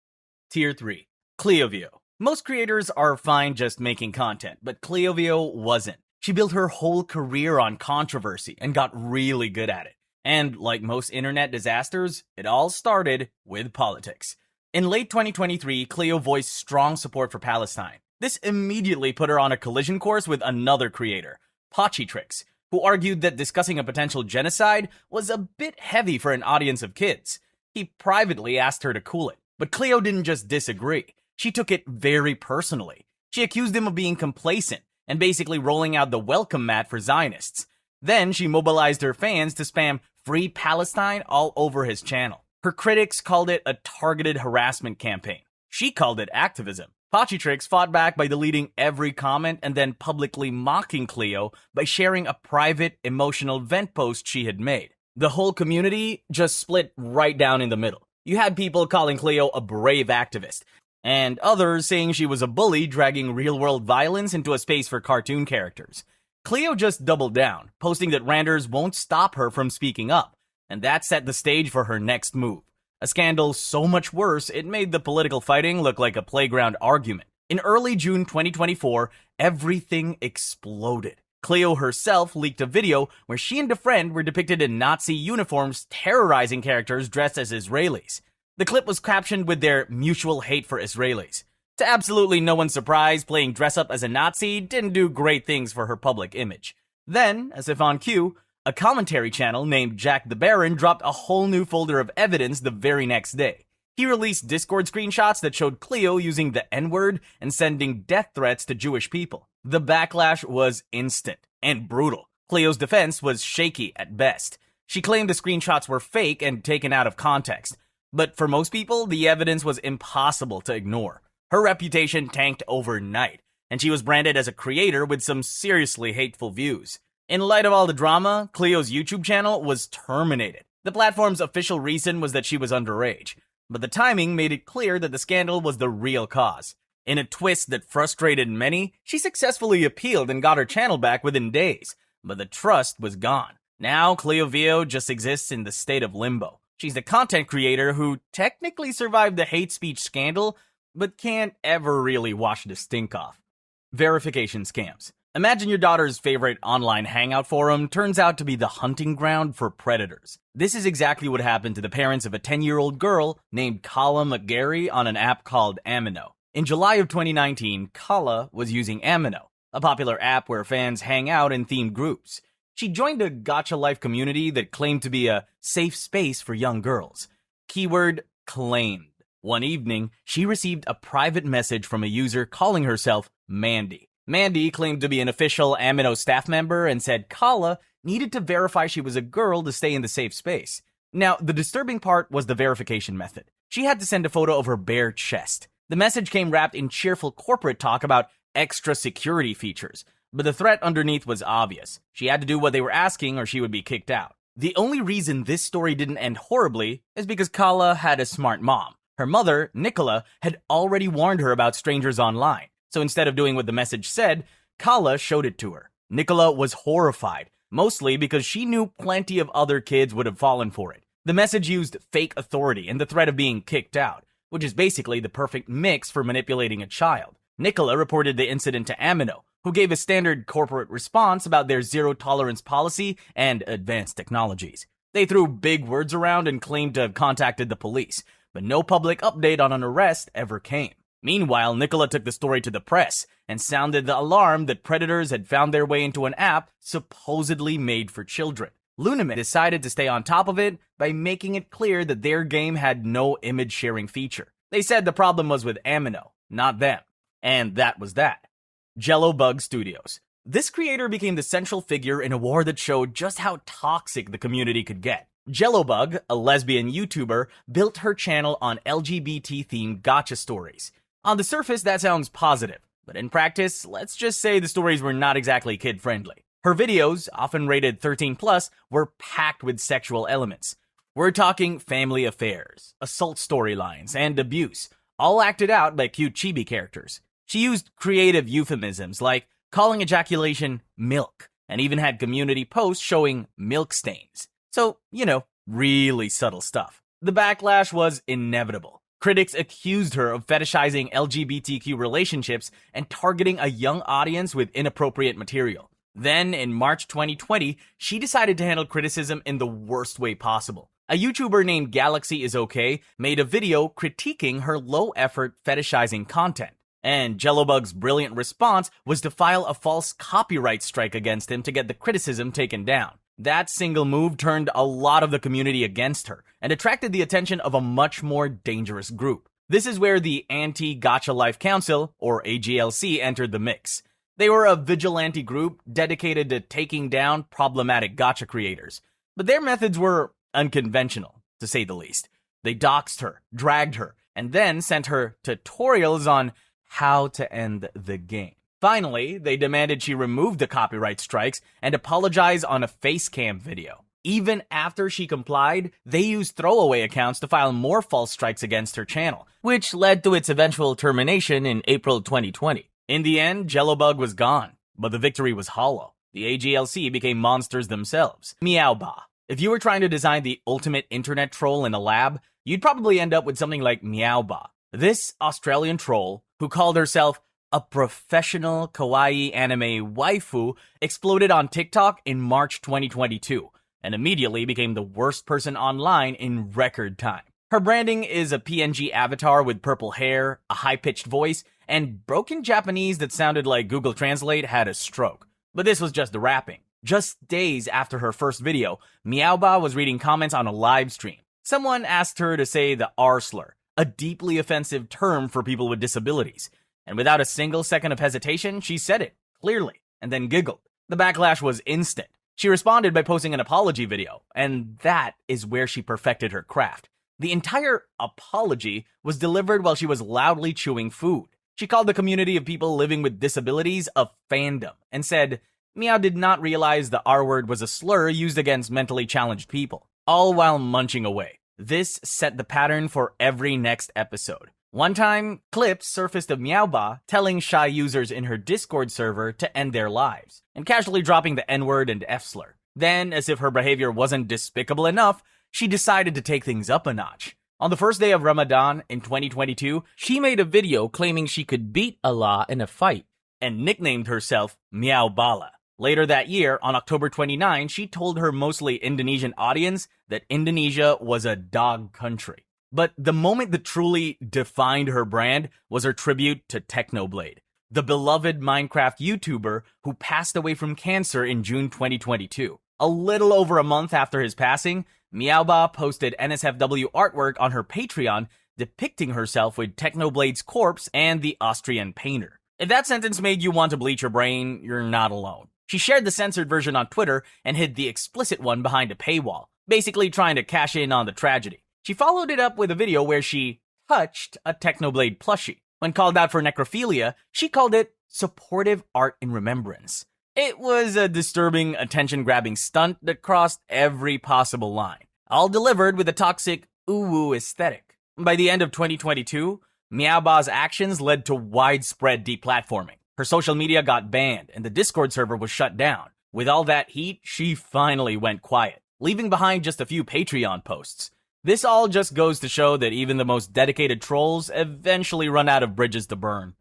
Tier 3. Cleovio. Most creators are fine just making content, but Cleovio wasn't. She built her whole career on controversy and got really good at it. And like most internet disasters, it all started with politics. In late 2023, Cleo voiced strong support for Palestine. This immediately put her on a collision course with another creator, Pachitrix, who argued that discussing a potential genocide was a bit heavy for an audience of kids. He privately asked her to cool it. But Cleo didn't just disagree. She took it very personally. She accused him of being complacent and basically rolling out the welcome mat for Zionists. Then she mobilized her fans to spam "Free Palestine" all over his channel. Her critics called it a targeted harassment campaign. She called it activism. Pachitrix fought back by deleting every comment and then publicly mocking Cleo by sharing a private, emotional vent post she had made. The whole community just split right down in the middle. You had people calling Cleo a brave activist, and others saying she was a bully dragging real-world violence into a space for cartoon characters. Cleo just doubled down, posting that randers won't stop her from speaking up, and that set the stage for her next move. A scandal so much worse, it made the political fighting look like a playground argument. In early June 2024, everything exploded. Cleo herself leaked a video where she and a friend were depicted in Nazi uniforms terrorizing characters dressed as Israelis. The clip was captioned with their mutual hate for Israelis. To absolutely no one's surprise, playing dress up as a Nazi didn't do great things for her public image. Then, as if on cue, a commentary channel named Jack the Baron dropped a whole new folder of evidence the very next day. He released Discord screenshots that showed Cleo using the N-word and sending death threats to Jewish people. The backlash was instant and brutal. Cleo's defense was shaky at best. She claimed the screenshots were fake and taken out of context. But for most people, the evidence was impossible to ignore. Her reputation tanked overnight, and she was branded as a creator with some seriously hateful views. In light of all the drama, Cleo's YouTube channel was terminated. The platform's official reason was that she was underage, but the timing made it clear that the scandal was the real cause. In a twist that frustrated many, she successfully appealed and got her channel back within days, but the trust was gone. Now, Cleovio just exists in the state of limbo. She's a content creator who technically survived the hate speech scandal, but can't ever really wash the stink off. Verification scams. Imagine your daughter's favorite online hangout forum turns out to be the hunting ground for predators. This is exactly what happened to the parents of a 10-year-old girl named Kala McGarry on an app called Amino. In July of 2019, Kala was using Amino, a popular app where fans hang out in themed groups. She joined a Gacha life community that claimed to be a safe space for young girls. Keyword claimed. One evening, she received a private message from a user calling herself Mandy. Mandy claimed to be an official Amino staff member and said Kala needed to verify she was a girl to stay in the safe space. Now, the disturbing part was the verification method. She had to send a photo of her bare chest. The message came wrapped in cheerful corporate talk about extra security features, but the threat underneath was obvious. She had to do what they were asking or she would be kicked out. The only reason this story didn't end horribly is because Kala had a smart mom. Her mother, Nicola, had already warned her about strangers online. So instead of doing what the message said, Kala showed it to her. Nicola was horrified, mostly because she knew plenty of other kids would have fallen for it. The message used fake authority and the threat of being kicked out, which is basically the perfect mix for manipulating a child. Nicola reported the incident to Amino, who gave a standard corporate response about their zero-tolerance policy and advanced technologies. They threw big words around and claimed to have contacted the police, but no public update on an arrest ever came. Meanwhile, Nicola took the story to the press and sounded the alarm that predators had found their way into an app supposedly made for children. Lunamit decided to stay on top of it by making it clear that their game had no image sharing feature. They said the problem was with Amino, not them. And that was that. Jellobug Studios. This creator became the central figure in a war that showed just how toxic the community could get. Jellobug, a lesbian YouTuber, built her channel on LGBT-themed gacha stories. On the surface, that sounds positive, but in practice, let's just say the stories were not exactly kid-friendly. Her videos, often rated 13+, were packed with sexual elements. We're talking family affairs, assault storylines, and abuse, all acted out by cute chibi characters. She used creative euphemisms like calling ejaculation milk, and even had community posts showing milk stains. So, really subtle stuff. The backlash was inevitable. Critics accused her of fetishizing LGBTQ relationships and targeting a young audience with inappropriate material. Then, in March 2020, she decided to handle criticism in the worst way possible. A YouTuber named Galaxy Is Okay made a video critiquing her low-effort fetishizing content. And Jellobug's brilliant response was to file a false copyright strike against him to get the criticism taken down. That single move turned a lot of the community against her and attracted the attention of a much more dangerous group. This is where the Anti-Gacha Life Council, or AGLC, entered the mix. They were a vigilante group dedicated to taking down problematic gacha creators. But their methods were unconventional, to say the least. They doxed her, dragged her, and then sent her tutorials on how to end the game. Finally, they demanded she remove the copyright strikes and apologize on a facecam video. Even after she complied, they used throwaway accounts to file more false strikes against her channel, which led to its eventual termination in April 2020. In the end, Jellobug was gone, but the victory was hollow. The AGLC became monsters themselves. Meowba. If you were trying to design the ultimate internet troll in a lab, you'd probably end up with something like Meowba. This Australian troll, who called herself a professional kawaii anime waifu, exploded on TikTok in March 2022 and immediately became the worst person online in record time. Her branding is a PNG avatar with purple hair, a high-pitched voice, and broken Japanese that sounded like Google Translate had a stroke. But this was just the wrapping. Just days after her first video, Meowba was reading comments on a live stream. Someone asked her to say the R slur, a deeply offensive term for people with disabilities. And without a single second of hesitation, she said it, clearly, and then giggled. The backlash was instant. She responded by posting an apology video, and that is where she perfected her craft. The entire apology was delivered while she was loudly chewing food. She called the community of people living with disabilities a fandom, and said, Meow did not realize the R word was a slur used against mentally challenged people, all while munching away. This set the pattern for every next episode. One time, clips surfaced of Meowba telling shy users in her Discord server to end their lives, and casually dropping the N-word and F-slur. Then, as if her behavior wasn't despicable enough, she decided to take things up a notch. On the first day of Ramadan in 2022, she made a video claiming she could beat Allah in a fight, and nicknamed herself Meowbala. Later that year, on October 29, she told her mostly Indonesian audience that Indonesia was a dog country. But the moment that truly defined her brand was her tribute to Technoblade, the beloved Minecraft YouTuber who passed away from cancer in June 2022. A little over a month after his passing, Meowba posted NSFW artwork on her Patreon depicting herself with Technoblade's corpse and the Austrian painter. If that sentence made you want to bleach your brain, you're not alone. She shared the censored version on Twitter and hid the explicit one behind a paywall, basically trying to cash in on the tragedy. She followed it up with a video where she touched a Technoblade plushie. When called out for necrophilia, she called it supportive art in remembrance. It was a disturbing, attention-grabbing stunt that crossed every possible line, all delivered with a toxic ooh-woo aesthetic. By the end of 2022, Meowba's actions led to widespread deplatforming. Her social media got banned, and the Discord server was shut down. With all that heat, she finally went quiet, leaving behind just a few Patreon posts. This all just goes to show that even the most dedicated trolls eventually run out of bridges to burn.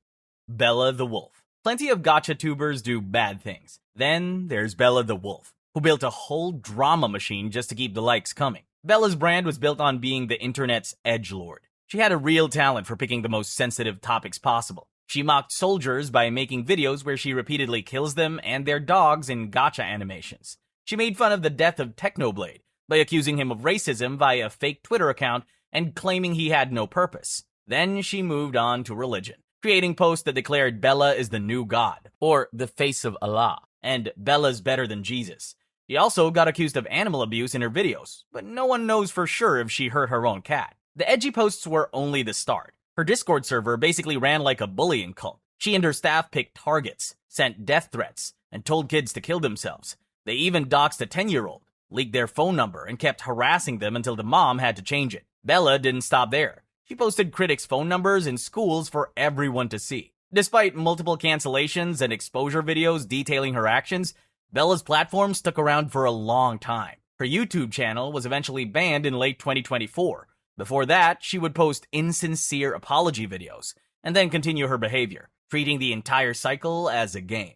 Bella the Wolf. Plenty of gacha tubers do bad things. Then there's Bella the Wolf, who built a whole drama machine just to keep the likes coming. Bella's brand was built on being the internet's edgelord. She had a real talent for picking the most sensitive topics possible. She mocked soldiers by making videos where she repeatedly kills them and their dogs in gacha animations. She made fun of the death of Technoblade by accusing him of racism via a fake Twitter account and claiming he had no purpose. Then she moved on to religion, creating posts that declared Bella is the new god, or the face of Allah, and Bella's better than Jesus. She also got accused of animal abuse in her videos, but no one knows for sure if she hurt her own cat. The edgy posts were only the start. Her Discord server basically ran like a bullying cult. She and her staff picked targets, sent death threats, and told kids to kill themselves. They even doxed a 10-year-old, leaked their phone number, and kept harassing them until the mom had to change it. Bella didn't stop there. She posted critics' phone numbers in schools for everyone to see. Despite multiple cancellations and exposure videos detailing her actions, Bella's platform stuck around for a long time. Her YouTube channel was eventually banned in late 2024. Before that, she would post insincere apology videos, and then continue her behavior, treating the entire cycle as a game.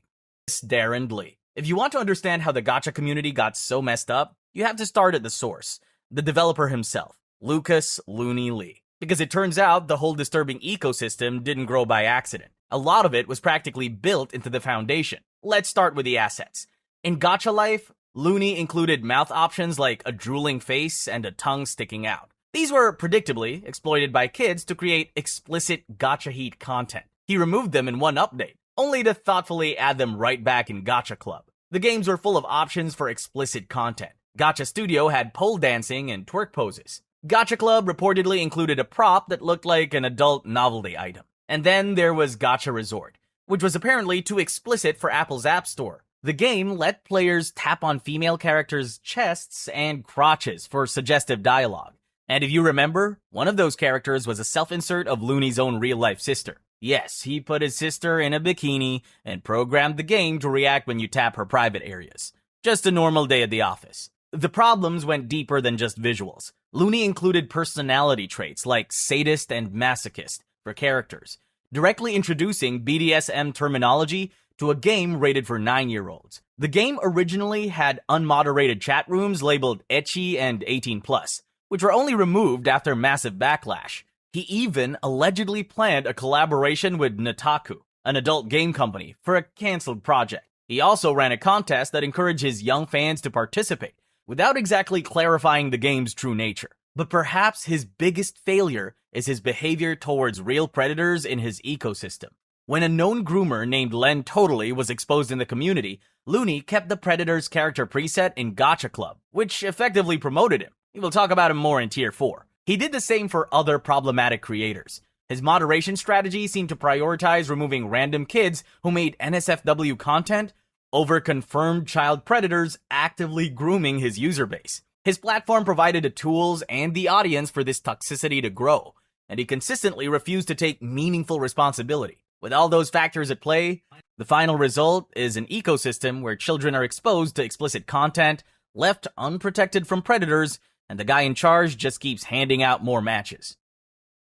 Darren Lee. If you want to understand how the gacha community got so messed up, you have to start at the source, the developer himself, Lucas Looney Lee. Because it turns out the whole disturbing ecosystem didn't grow by accident. A lot of it was practically built into the foundation. Let's start with the assets. In gacha life, Looney included mouth options like a drooling face and a tongue sticking out. These were predictably exploited by kids to create explicit gacha heat content. He removed them in one update, only to thoughtfully add them right back in Gacha Club. The games were full of options for explicit content. Gacha Studio had pole dancing and twerk poses. Gacha Club reportedly included a prop that looked like an adult novelty item. And then there was Gacha Resort, which was apparently too explicit for Apple's App Store. The game let players tap on female characters' chests and crotches for suggestive dialogue. And if you remember, one of those characters was a self-insert of Looney's own real-life sister. Yes, he put his sister in a bikini and programmed the game to react when you tap her private areas. Just a normal day at the office. The problems went deeper than just visuals. Looney included personality traits like sadist and masochist for characters, directly introducing BDSM terminology to a game rated for 9-year-olds. The game originally had unmoderated chat rooms labeled ecchi and 18+, which were only removed after massive backlash. He even allegedly planned a collaboration with Nataku, an adult game company, for a cancelled project. He also ran a contest that encouraged his young fans to participate, without exactly clarifying the game's true nature. But perhaps his biggest failure is his behavior towards real predators in his ecosystem. When a known groomer named Len Totally was exposed in the community, Looney kept the predator's character preset in Gacha Club, which effectively promoted him. We will talk about him more in Tier 4. He did the same for other problematic creators. His moderation strategy seemed to prioritize removing random kids who made NSFW content over confirmed child predators actively grooming his user base. His platform provided the tools and the audience for this toxicity to grow, and he consistently refused to take meaningful responsibility. With all those factors at play, the final result is an ecosystem where children are exposed to explicit content, left unprotected from predators, and the guy in charge just keeps handing out more matches.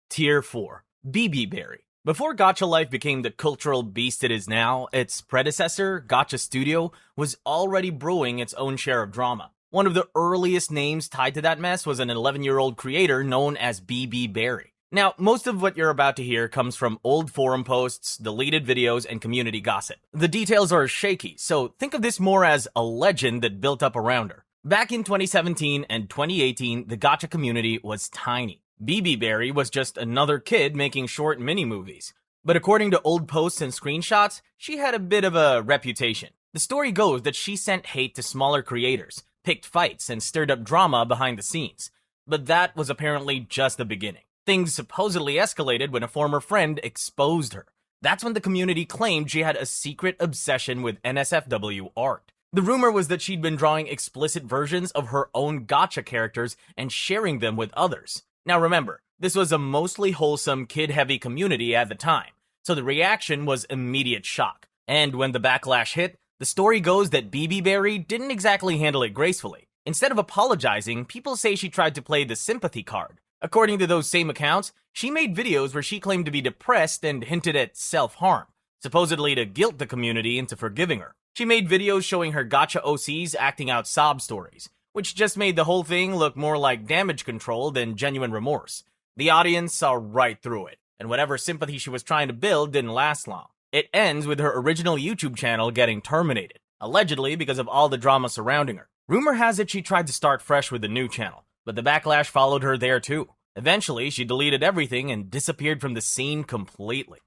Tier 4. BB Berry. Before Gacha Life became the cultural beast it is now, its predecessor, Gacha Studio, was already brewing its own share of drama. One of the earliest names tied to that mess was an 11-year-old creator known as BB Berry. Now, most of what you're about to hear comes from old forum posts, deleted videos, and community gossip. The details are shaky, so think of this more as a legend that built up around her. Back in 2017 and 2018, the Gacha community was tiny. BB Berry was just another kid making short mini-movies. But according to old posts and screenshots, she had a bit of a reputation. The story goes that she sent hate to smaller creators, picked fights, and stirred up drama behind the scenes. But that was apparently just the beginning. Things supposedly escalated when a former friend exposed her. That's when the community claimed she had a secret obsession with NSFW art. The rumor was that she'd been drawing explicit versions of her own gacha characters and sharing them with others. Now remember, this was a mostly wholesome, kid-heavy community at the time, so the reaction was immediate shock. And when the backlash hit, the story goes that BB Berry didn't exactly handle it gracefully. Instead of apologizing, people say she tried to play the sympathy card. According to those same accounts, she made videos where she claimed to be depressed and hinted at self-harm, supposedly to guilt the community into forgiving her. She made videos showing her Gacha OCs acting out sob stories, which just made the whole thing look more like damage control than genuine remorse. The audience saw right through it, and whatever sympathy she was trying to build didn't last long. It ends with her original YouTube channel getting terminated, allegedly because of all the drama surrounding her. Rumor has it she tried to start fresh with a new channel, but the backlash followed her there too. Eventually, she deleted everything and disappeared from the scene completely.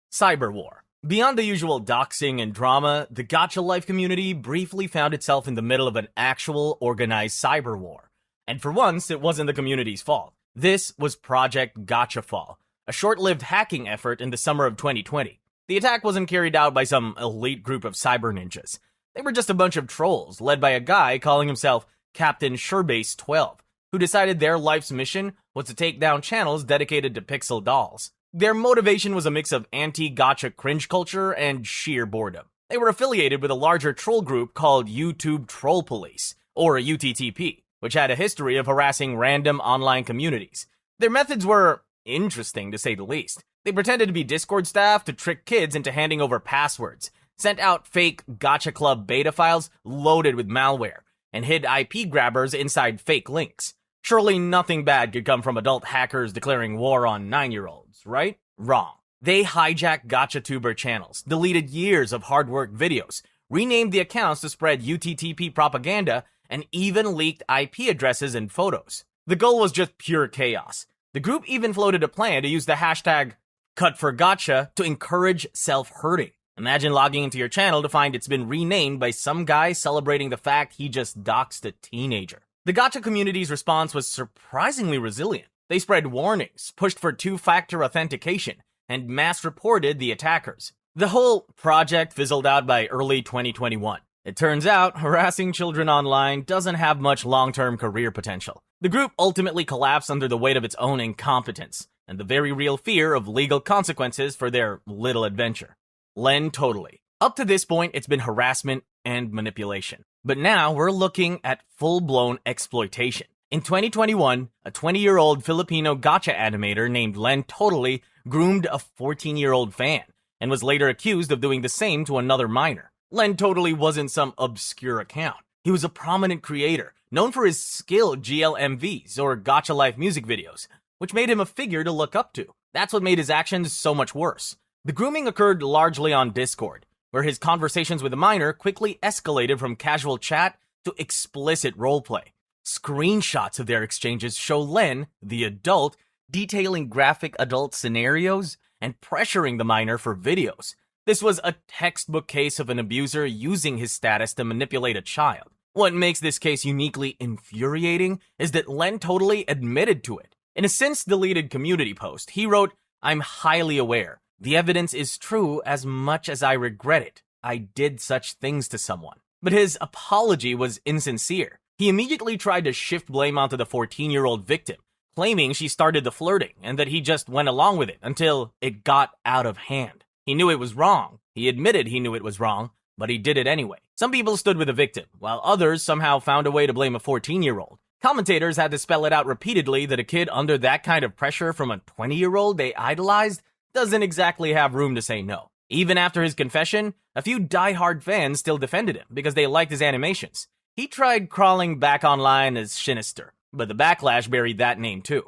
Cyber war. Beyond the usual doxing and drama, the Gacha life community briefly found itself in the middle of an actual organized cyber war. And for once, it wasn't the community's fault. This was Project Gachafall, a short-lived hacking effort in the summer of 2020. The attack wasn't carried out by some elite group of cyber ninjas. They were just a bunch of trolls, led by a guy calling himself Captain Surebase12, who decided their life's mission was to take down channels dedicated to pixel dolls. Their motivation was a mix of anti-gacha cringe culture and sheer boredom. They were affiliated with a larger troll group called YouTube Troll Police, or UTTP, which had a history of harassing random online communities. Their methods were interesting, to say the least. They pretended to be Discord staff to trick kids into handing over passwords, sent out fake Gacha Club beta files loaded with malware, and hid IP grabbers inside fake links. Surely nothing bad could come from adult hackers declaring war on 9-year-olds, right? Wrong. They hijacked GachaTuber channels, deleted years of hard work videos, renamed the accounts to spread UTTP propaganda, and even leaked IP addresses and photos. The goal was just pure chaos. The group even floated a plan to use the hashtag #CutForGacha to encourage self-hurting. Imagine logging into your channel to find it's been renamed by some guy celebrating the fact he just doxed a teenager. The Gacha community's response was surprisingly resilient. They spread warnings, pushed for two-factor authentication, and mass-reported the attackers. The whole project fizzled out by early 2021. It turns out, harassing children online doesn't have much long-term career potential. The group ultimately collapsed under the weight of its own incompetence, and the very real fear of legal consequences for their little adventure. Len Totally. Up to this point, it's been harassment and manipulation. But now we're looking at full-blown exploitation. In 2021, a 20-year-old Filipino gacha animator named Len Totally groomed a 14-year-old fan, and was later accused of doing the same to another minor. Len Totally wasn't some obscure account. He was a prominent creator, known for his skilled GLMVs, or Gacha Life music videos, which made him a figure to look up to. That's what made his actions so much worse. The grooming occurred largely on Discord, where his conversations with the minor quickly escalated from casual chat to explicit roleplay. Screenshots of their exchanges show Len, the adult, detailing graphic adult scenarios and pressuring the minor for videos. This was a textbook case of an abuser using his status to manipulate a child. What makes this case uniquely infuriating is that Len Totally admitted to it. In a since-deleted community post, he wrote, "I'm highly aware. The evidence is true as much as I regret it. I did such things to someone." But his apology was insincere. He immediately tried to shift blame onto the 14-year-old victim, claiming she started the flirting and that he just went along with it until it got out of hand. He knew it was wrong. He admitted he knew it was wrong, but he did it anyway. Some people stood with the victim, while others somehow found a way to blame a 14-year-old. Commentators had to spell it out repeatedly that a kid under that kind of pressure from a 20-year-old they idolized doesn't exactly have room to say no. Even after his confession, a few die-hard fans still defended him because they liked his animations. He tried crawling back online as Shinister, but the backlash buried that name too.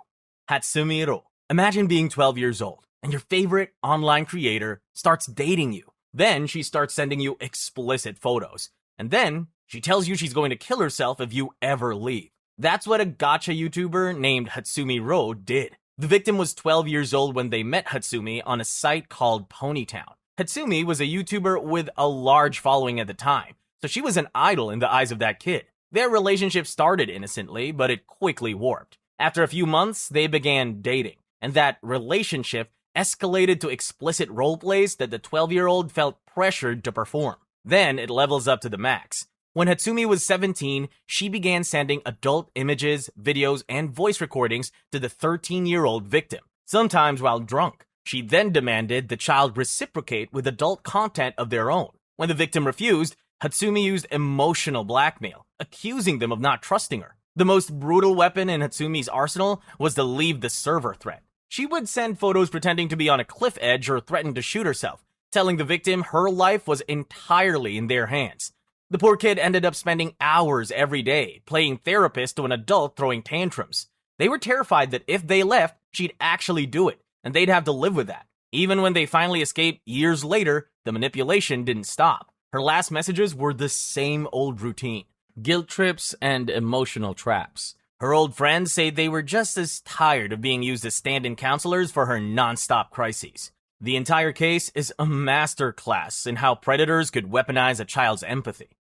Hatsumi Ro. Imagine being 12 years old, and your favorite online creator starts dating you. Then she starts sending you explicit photos. And then she tells you she's going to kill herself if you ever leave. That's what a gacha YouTuber named Hatsumi Ro did. The victim was 12 years old when they met Hatsumi on a site called Ponytown. Hatsumi was a YouTuber with a large following at the time, so she was an idol in the eyes of that kid. Their relationship started innocently, but it quickly warped. After a few months, they began dating, and that relationship escalated to explicit roleplays that the 12-year-old felt pressured to perform. Then it levels up to the max. When Hatsumi was 17, she began sending adult images, videos, and voice recordings to the 13-year-old victim, sometimes while drunk. She then demanded the child reciprocate with adult content of their own. When the victim refused, Hatsumi used emotional blackmail, accusing them of not trusting her. The most brutal weapon in Hatsumi's arsenal was the leave the server threat. She would send photos pretending to be on a cliff edge or threaten to shoot herself, telling the victim her life was entirely in their hands. The poor kid ended up spending hours every day playing therapist to an adult throwing tantrums. They were terrified that if they left, she'd actually do it, and they'd have to live with that. Even when they finally escaped years later, the manipulation didn't stop. Her last messages were the same old routine: guilt trips and emotional traps. Her old friends say they were just as tired of being used as stand-in counselors for her non-stop crises. The entire case is a masterclass in how predators could weaponize a child's empathy.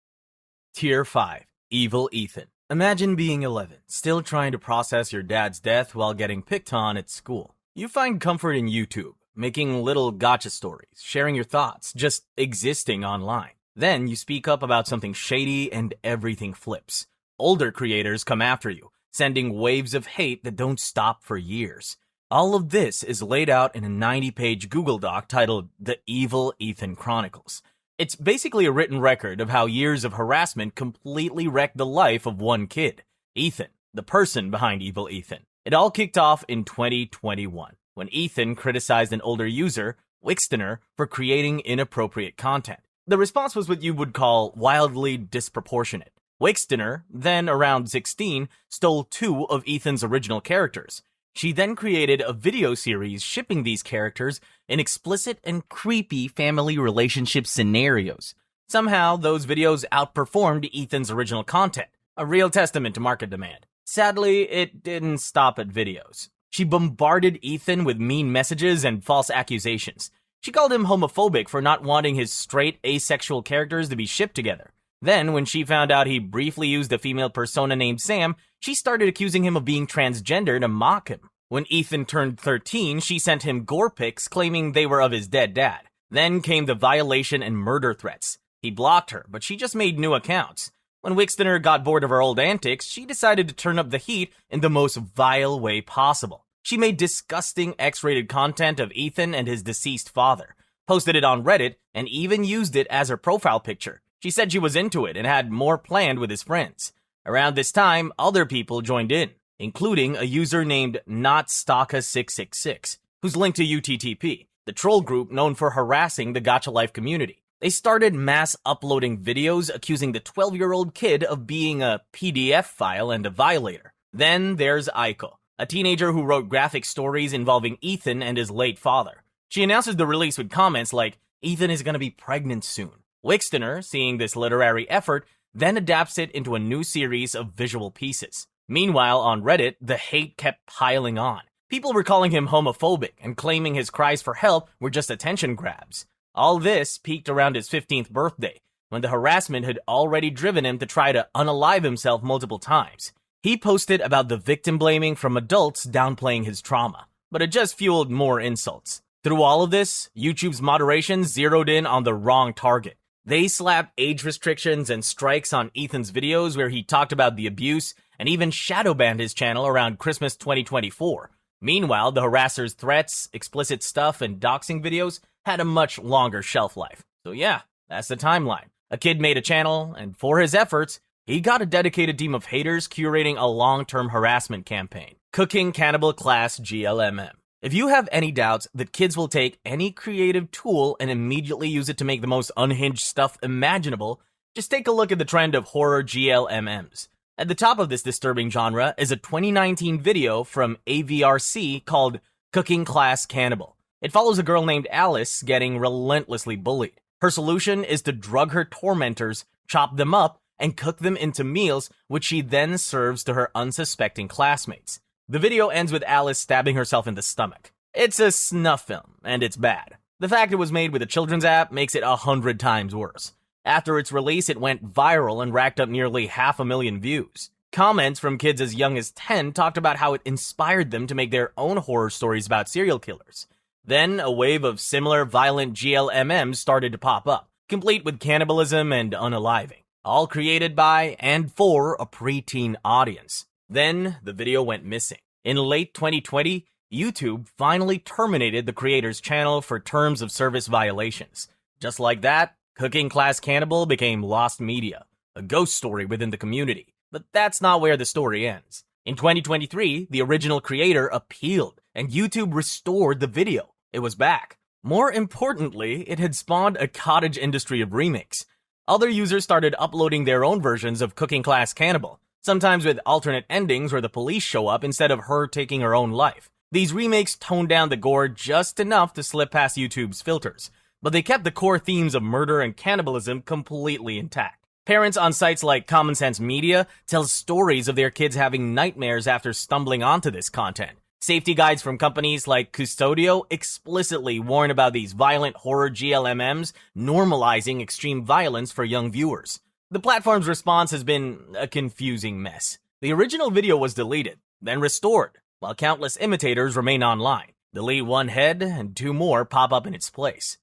Tier 5. Evil Ethan. Imagine being 11, still trying to process your dad's death while getting picked on at school. You find comfort in YouTube, making little gacha stories, sharing your thoughts, just existing online. Then you speak up about something shady and everything flips. Older creators come after you, sending waves of hate that don't stop for years. All of this is laid out in a 90-page Google Doc titled The Evil Ethan Chronicles. It's basically a written record of how years of harassment completely wrecked the life of one kid, Ethan, the person behind Evil Ethan. It all kicked off in 2021, when Ethan criticized an older user, Wixtener, for creating inappropriate content. The response was what you would call wildly disproportionate. Wixtener, then around 16, stole 2 of Ethan's original characters. She then created a video series shipping these characters in explicit and creepy family relationship scenarios. Somehow, those videos outperformed Ethan's original content, a real testament to market demand. Sadly, it didn't stop at videos. She bombarded Ethan with mean messages and false accusations. She called him homophobic for not wanting his straight, asexual characters to be shipped together. Then, when she found out he briefly used a female persona named Sam, she started accusing him of being transgender to mock him. When Ethan turned 13, she sent him gore pics claiming they were of his dead dad. Then came the violation and murder threats. He blocked her, but she just made new accounts. When Wixtener got bored of her old antics, she decided to turn up the heat in the most vile way possible. She made disgusting X-rated content of Ethan and his deceased father, posted it on Reddit, and even used it as her profile picture. She said she was into it and had more planned with his friends. Around this time, other people joined in, including a user named NotStaka666, who's linked to UTTP, the troll group known for harassing the Gacha Life community. They started mass uploading videos accusing the 12-year-old kid of being a PDF file and a violator. Then there's Aiko, a teenager who wrote graphic stories involving Ethan and his late father. She announces the release with comments like, "Ethan is gonna be pregnant soon." Wixtener, seeing this literary effort, then adapts it into a new series of visual pieces. Meanwhile, on Reddit, the hate kept piling on. People were calling him homophobic and claiming his cries for help were just attention grabs. All this peaked around his 15th birthday, when the harassment had already driven him to try to unalive himself multiple times. He posted about the victim blaming from adults downplaying his trauma, but it just fueled more insults. Through all of this, YouTube's moderation zeroed in on the wrong target. They slapped age restrictions and strikes on Ethan's videos where he talked about the abuse and even shadow banned his channel around Christmas 2024. Meanwhile, the harasser's threats, explicit stuff, and doxing videos had a much longer shelf life. So yeah, that's the timeline. A kid made a channel, and for his efforts, he got a dedicated team of haters curating a long-term harassment campaign. Cooking Cannibal Class GLMM. If you have any doubts that kids will take any creative tool and immediately use it to make the most unhinged stuff imaginable, just take a look at the trend of horror GLMMs. At the top of this disturbing genre is a 2019 video from AVRC called Cooking Class Cannibal. It follows a girl named Alice getting relentlessly bullied. Her solution is to drug her tormentors, chop them up, and cook them into meals, which she then serves to her unsuspecting classmates. The video ends with Alice stabbing herself in the stomach. It's a snuff film, and it's bad. The fact it was made with a children's app makes it 100 times worse. After its release, it went viral and racked up nearly 500,000 views. Comments from kids as young as 10 talked about how it inspired them to make their own horror stories about serial killers. Then, a wave of similar violent GLMMs started to pop up, complete with cannibalism and unaliving, all created by and for a preteen audience. Then, the video went missing. In late 2020, YouTube finally terminated the creator's channel for terms of service violations. Just like that, Cooking Class Cannibal became lost media, a ghost story within the community. But that's not where the story ends. In 2023, the original creator appealed, and YouTube restored the video. It was back. More importantly, it had spawned a cottage industry of remakes. Other users started uploading their own versions of Cooking Class Cannibal, sometimes with alternate endings where the police show up instead of her taking her own life. These remakes toned down the gore just enough to slip past YouTube's filters, but they kept the core themes of murder and cannibalism completely intact. Parents on sites like Common Sense Media tell stories of their kids having nightmares after stumbling onto this content. Safety guides from companies like Custodio explicitly warn about these violent horror GLMMs normalizing extreme violence for young viewers. The platform's response has been a confusing mess. The original video was deleted, then restored, while countless imitators remain online. Delete one head, and two more pop up in its place.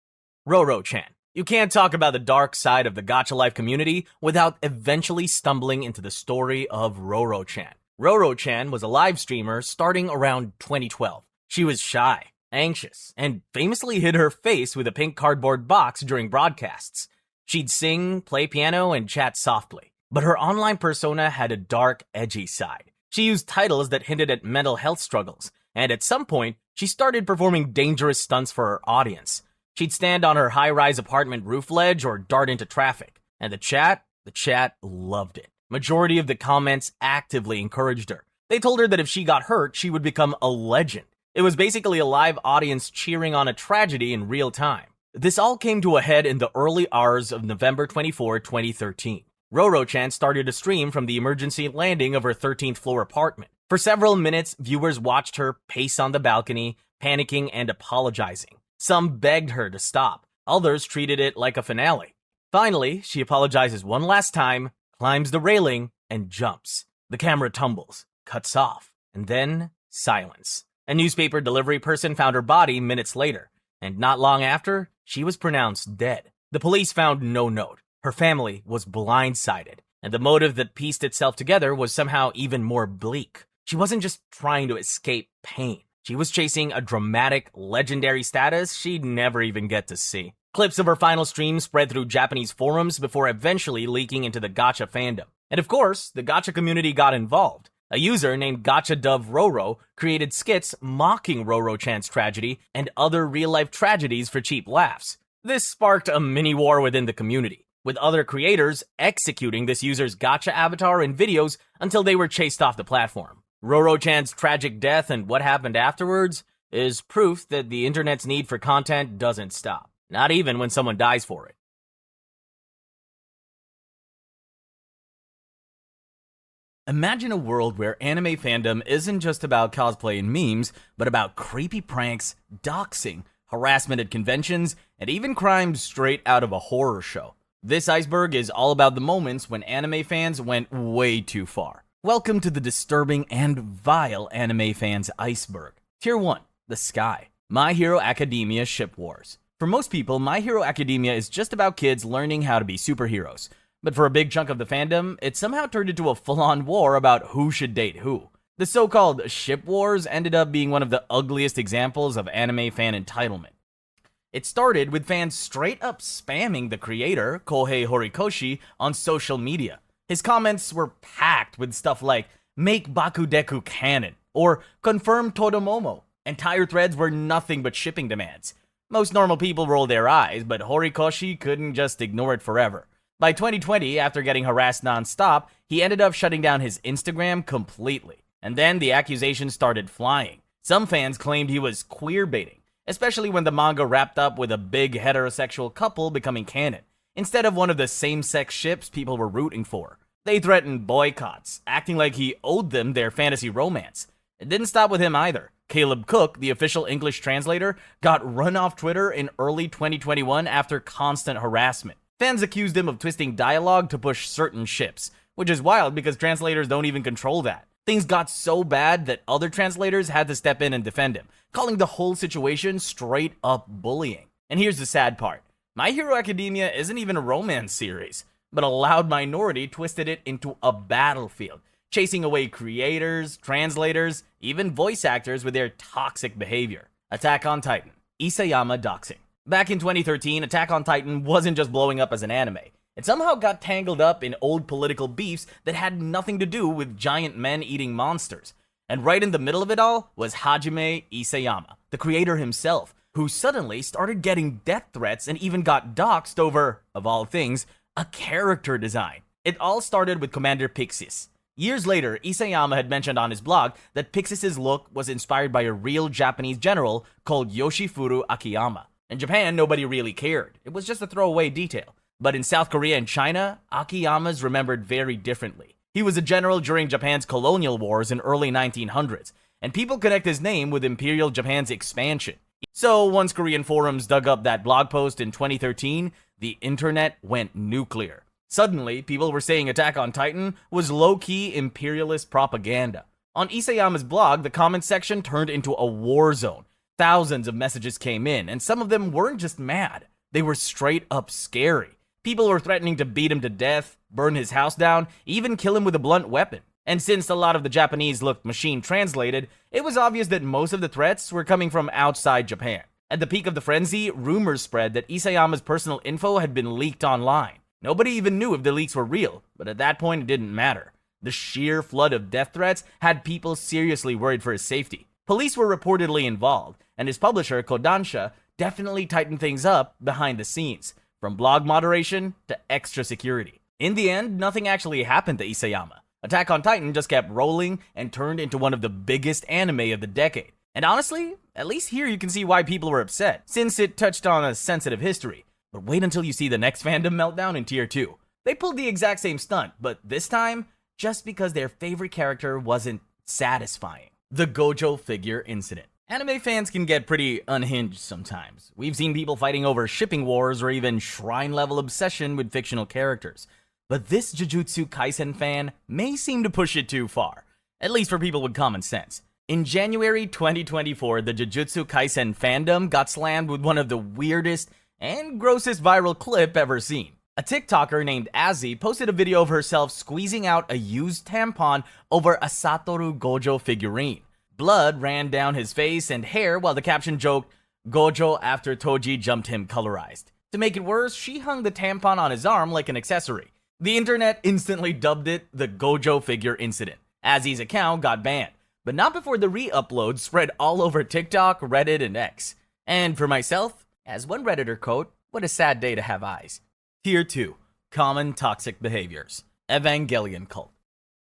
Roro-chan. You can't talk about the dark side of the Gacha Life community without eventually stumbling into the story of Roro-chan. Roro-chan was a live streamer starting around 2012. She was shy, anxious, and famously hid her face with a pink cardboard box during broadcasts. She'd sing, play piano, and chat softly. But her online persona had a dark, edgy side. She used titles that hinted at mental health struggles, and at some point, she started performing dangerous stunts for her audience. She'd stand on her high-rise apartment roof ledge or dart into traffic, and the chat loved it. Majority of the comments actively encouraged her. They told her that if she got hurt, she would become a legend. It was basically a live audience cheering on a tragedy in real time. This all came to a head in the early hours of November 24, 2013. Roro-chan started a stream from the emergency landing of her 13th floor apartment. For several minutes, viewers watched her pace on the balcony, panicking and apologizing. Some begged her to stop. Others treated it like a finale. Finally, she apologizes one last time, climbs the railing, and jumps. The camera tumbles, cuts off, and then silence. A newspaper delivery person found her body minutes later, and not long after, she was pronounced dead. The police found no note. Her family was blindsided, and the motive that pieced itself together was somehow even more bleak. She wasn't just trying to escape pain. She was chasing a dramatic, legendary status she'd never even get to see. Clips of her final stream spread through Japanese forums before eventually leaking into the Gacha fandom. And of course, the Gacha community got involved. A user named Gacha Dove Roro created skits mocking Roro-chan's tragedy and other real-life tragedies for cheap laughs. This sparked a mini-war within the community, with other creators executing this user's Gacha avatar in videos until they were chased off the platform. Roro-chan's tragic death and what happened afterwards is proof that the internet's need for content doesn't stop, not even when someone dies for it. Imagine a world where anime fandom isn't just about cosplay and memes, but about creepy pranks, doxing, harassment at conventions, and even crimes straight out of a horror show. This Iceberg is all about the moments when anime fans went way too far. Welcome to the disturbing and vile anime fans Iceberg. Tier 1, the sky. My Hero Academia Ship Wars. For most people, My Hero Academia is just about kids learning how to be superheroes. But for a big chunk of the fandom, it somehow turned into a full-on war about who should date who. The so-called ship wars ended up being one of the ugliest examples of anime fan entitlement. It started with fans straight up spamming the creator, Kohei Horikoshi, on social media. His comments were packed with stuff like, make Bakudeku canon, or confirm Todomomo. Entire threads were nothing but shipping demands. Most normal people rolled their eyes, but Horikoshi couldn't just ignore it forever. By 2020, after getting harassed non-stop, he ended up shutting down his Instagram completely. And then the accusations started flying. Some fans claimed he was queer-baiting, especially when the manga wrapped up with a big heterosexual couple becoming canon, instead of one of the same-sex ships people were rooting for. They threatened boycotts, acting like he owed them their fantasy romance. It didn't stop with him either. Caleb Cook, the official English translator, got run off Twitter in early 2021 after constant harassment. Fans accused him of twisting dialogue to push certain ships, which is wild because translators don't even control that. Things got so bad that other translators had to step in and defend him, calling the whole situation straight up bullying. And here's the sad part. My Hero Academia isn't even a romance series, but a loud minority twisted it into a battlefield, chasing away creators, translators, even voice actors with their toxic behavior. Attack on Titan, Isayama doxing. Back in 2013, Attack on Titan wasn't just blowing up as an anime. It somehow got tangled up in old political beefs that had nothing to do with giant men eating monsters. And right in the middle of it all was Hajime Isayama, the creator himself, who suddenly started getting death threats and even got doxxed over, of all things, a character design. It all started with Commander Pixis. Years later, Isayama had mentioned on his blog that Pixis' look was inspired by a real Japanese general called Yoshifuru Akiyama. In Japan, nobody really cared. It was just a throwaway detail. But in South Korea and China, Akiyama's remembered very differently. He was a general during Japan's colonial wars in early 1900s, and people connect his name with Imperial Japan's expansion. So once Korean forums dug up that blog post in 2013, the internet went nuclear. Suddenly, people were saying Attack on Titan was low-key imperialist propaganda. On Isayama's blog, the comments section turned into a war zone. Thousands of messages came in, and some of them weren't just mad. They were straight up scary. People were threatening to beat him to death, burn his house down, even kill him with a blunt weapon. And since a lot of the Japanese looked machine translated, it was obvious that most of the threats were coming from outside Japan. At the peak of the frenzy, rumors spread that Isayama's personal info had been leaked online. Nobody even knew if the leaks were real, but at that point it didn't matter. The sheer flood of death threats had people seriously worried for his safety. Police were reportedly involved, and his publisher, Kodansha, definitely tightened things up behind the scenes, from blog moderation to extra security. In the end, nothing actually happened to Isayama. Attack on Titan just kept rolling and turned into one of the biggest anime of the decade. And honestly, at least here you can see why people were upset, since it touched on a sensitive history. But wait until you see the next fandom meltdown in Tier 2. They pulled the exact same stunt, but this time, just because their favorite character wasn't satisfying. The Gojo figure incident. Anime fans can get pretty unhinged sometimes. We've seen people fighting over shipping wars or even shrine-level obsession with fictional characters. But this Jujutsu Kaisen fan may seem to push it too far, at least for people with common sense. In January 2024, the Jujutsu Kaisen fandom got slammed with one of the weirdest and grossest viral clip ever seen. A TikToker named Azzy posted a video of herself squeezing out a used tampon over a Satoru Gojo figurine. Blood ran down his face and hair while the caption joked, "Gojo after Toji jumped him colorized." To make it worse, she hung the tampon on his arm like an accessory. The internet instantly dubbed it the Gojo figure incident. Azzy's account got banned, but not before the re-upload spread all over TikTok, Reddit, and X. And for myself, as one Redditor quote, what a sad day to have eyes. Tier 2. Common Toxic Behaviors. Evangelion Cult.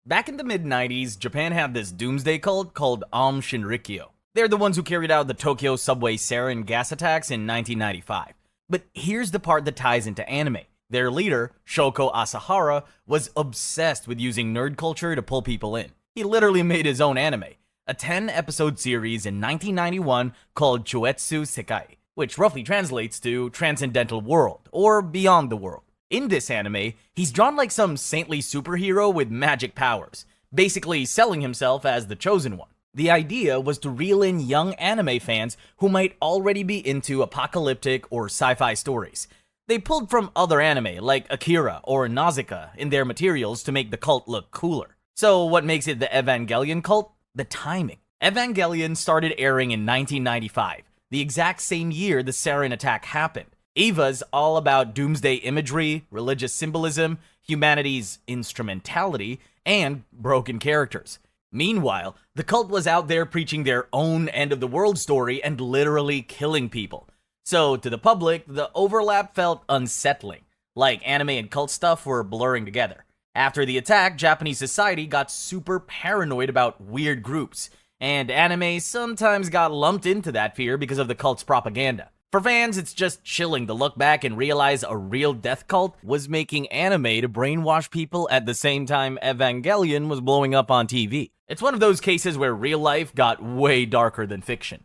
Back in the mid-90s, Japan had this doomsday cult called Aum Shinrikyo. They're the ones who carried out the Tokyo subway sarin gas attacks in 1995. But here's the part that ties into anime. Their leader, Shoko Asahara, was obsessed with using nerd culture to pull people in. He literally made his own anime, a 10-episode series in 1991 called Choetsu Sekai, which roughly translates to Transcendental World, or Beyond the World. In this anime, he's drawn like some saintly superhero with magic powers, basically selling himself as the chosen one. The idea was to reel in young anime fans who might already be into apocalyptic or sci-fi stories. They pulled from other anime like Akira or Nausicaa in their materials to make the cult look cooler. So what makes it the Evangelion cult? The timing. Evangelion started airing in 1995, the exact same year the sarin attack happened. EVA's all about doomsday imagery, religious symbolism, humanity's instrumentality, and broken characters. Meanwhile, the cult was out there preaching their own end-of-the-world story and literally killing people. So, to the public, the overlap felt unsettling, like anime and cult stuff were blurring together. After the attack, Japanese society got super paranoid about weird groups, and anime sometimes got lumped into that fear because of the cult's propaganda. For fans, it's just chilling to look back and realize a real death cult was making anime to brainwash people at the same time Evangelion was blowing up on TV. It's one of those cases where real life got way darker than fiction.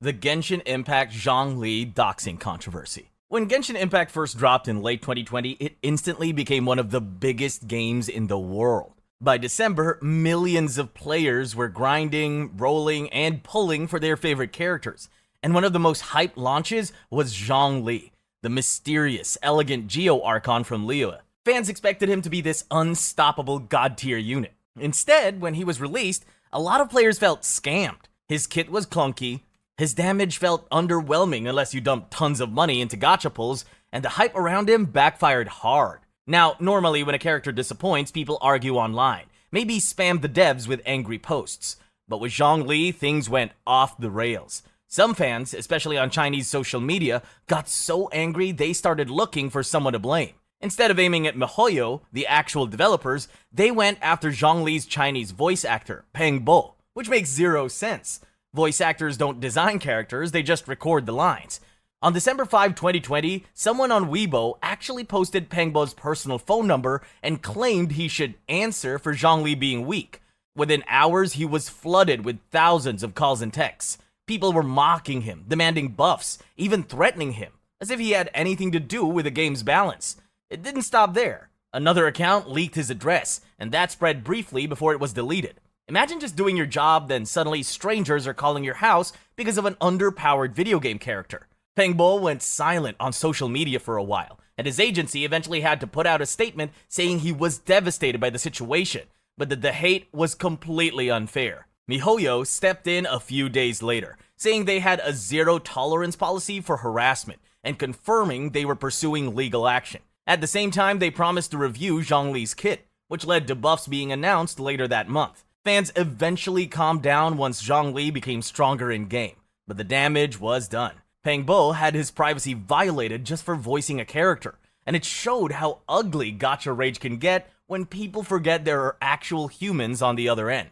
The Genshin Impact Zhongli doxing controversy. When Genshin Impact first dropped in late 2020, it instantly became one of the biggest games in the world. By December, millions of players were grinding, rolling, and pulling for their favorite characters. And one of the most hyped launches was Zhongli, the mysterious, elegant Geo Archon from Liyue. Fans expected him to be this unstoppable god-tier unit. Instead, when he was released, a lot of players felt scammed. His kit was clunky, his damage felt underwhelming unless you dumped tons of money into gacha pulls, and the hype around him backfired hard. Now, normally when a character disappoints, people argue online, maybe spam the devs with angry posts. But with Zhongli, things went off the rails. Some fans, especially on Chinese social media, got so angry they started looking for someone to blame. Instead of aiming at MiHoYo, the actual developers, they went after Zhongli's Chinese voice actor, Peng Bo, which makes zero sense. Voice actors don't design characters, they just record the lines. On December 5, 2020, someone on Weibo actually posted Peng Bo's personal phone number and claimed he should answer for Zhongli being weak. Within hours, he was flooded with thousands of calls and texts. People were mocking him, demanding buffs, even threatening him, as if he had anything to do with the game's balance. It didn't stop there. Another account leaked his address, and that spread briefly before it was deleted. Imagine just doing your job, then suddenly strangers are calling your house because of an underpowered video game character. Peng Bo went silent on social media for a while, and his agency eventually had to put out a statement saying he was devastated by the situation, but that the hate was completely unfair. MiHoYo stepped in a few days later, saying they had a zero-tolerance policy for harassment, and confirming they were pursuing legal action. At the same time, they promised to review Zhongli's kit, which led to buffs being announced later that month. Fans eventually calmed down once Zhongli became stronger in-game, but the damage was done. Peng Bo had his privacy violated just for voicing a character, and it showed how ugly gacha rage can get when people forget there are actual humans on the other end.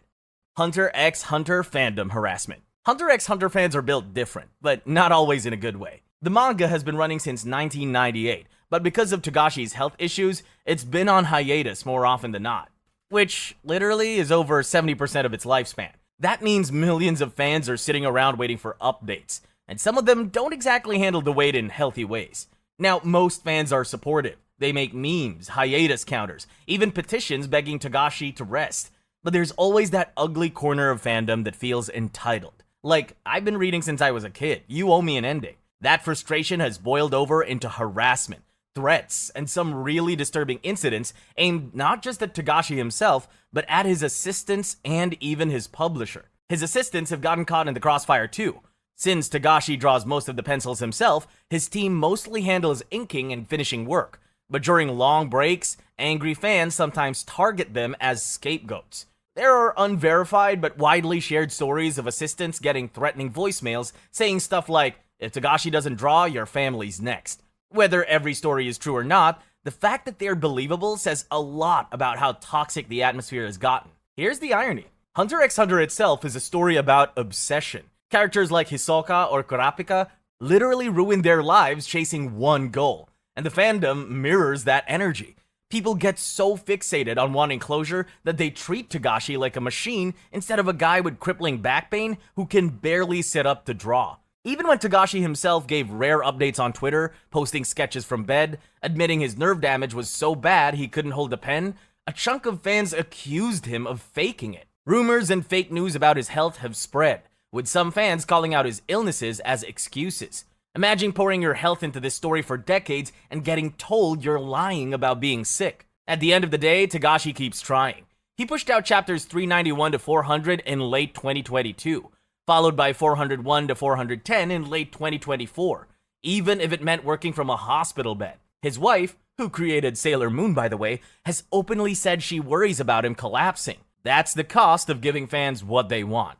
Hunter x Hunter fandom harassment. Hunter x Hunter fans are built different, but not always in a good way. The manga has been running since 1998, but because of Togashi's health issues, it's been on hiatus more often than not, which literally is over 70% of its lifespan. That means millions of fans are sitting around waiting for updates, and some of them don't exactly handle the wait in healthy ways. Now, most fans are supportive. They make memes, hiatus counters, even petitions begging Togashi to rest. But there's always that ugly corner of fandom that feels entitled. Like, I've been reading since I was a kid. You owe me an ending. That frustration has boiled over into harassment, threats, and some really disturbing incidents aimed not just at Togashi himself, but at his assistants and even his publisher. His assistants have gotten caught in the crossfire too. Since Togashi draws most of the pencils himself, his team mostly handles inking and finishing work. But during long breaks, angry fans sometimes target them as scapegoats. There are unverified but widely shared stories of assistants getting threatening voicemails saying stuff like, "If Togashi doesn't draw, your family's next." Whether every story is true or not, the fact that they're believable says a lot about how toxic the atmosphere has gotten. Here's the irony. Hunter x Hunter itself is a story about obsession. Characters like Hisoka or Kurapika literally ruin their lives chasing one goal, and the fandom mirrors that energy. People get so fixated on wanting closure that they treat Togashi like a machine instead of a guy with crippling back pain who can barely sit up to draw. Even when Togashi himself gave rare updates on Twitter, posting sketches from bed, admitting his nerve damage was so bad he couldn't hold a pen, a chunk of fans accused him of faking it. Rumors and fake news about his health have spread, with some fans calling out his illnesses as excuses. Imagine pouring your health into this story for decades and getting told you're lying about being sick. At the end of the day, Togashi keeps trying. He pushed out chapters 391 to 400 in late 2022, followed by 401 to 410 in late 2024, even if it meant working from a hospital bed. His wife, who created Sailor Moon by the way, has openly said she worries about him collapsing. That's the cost of giving fans what they want.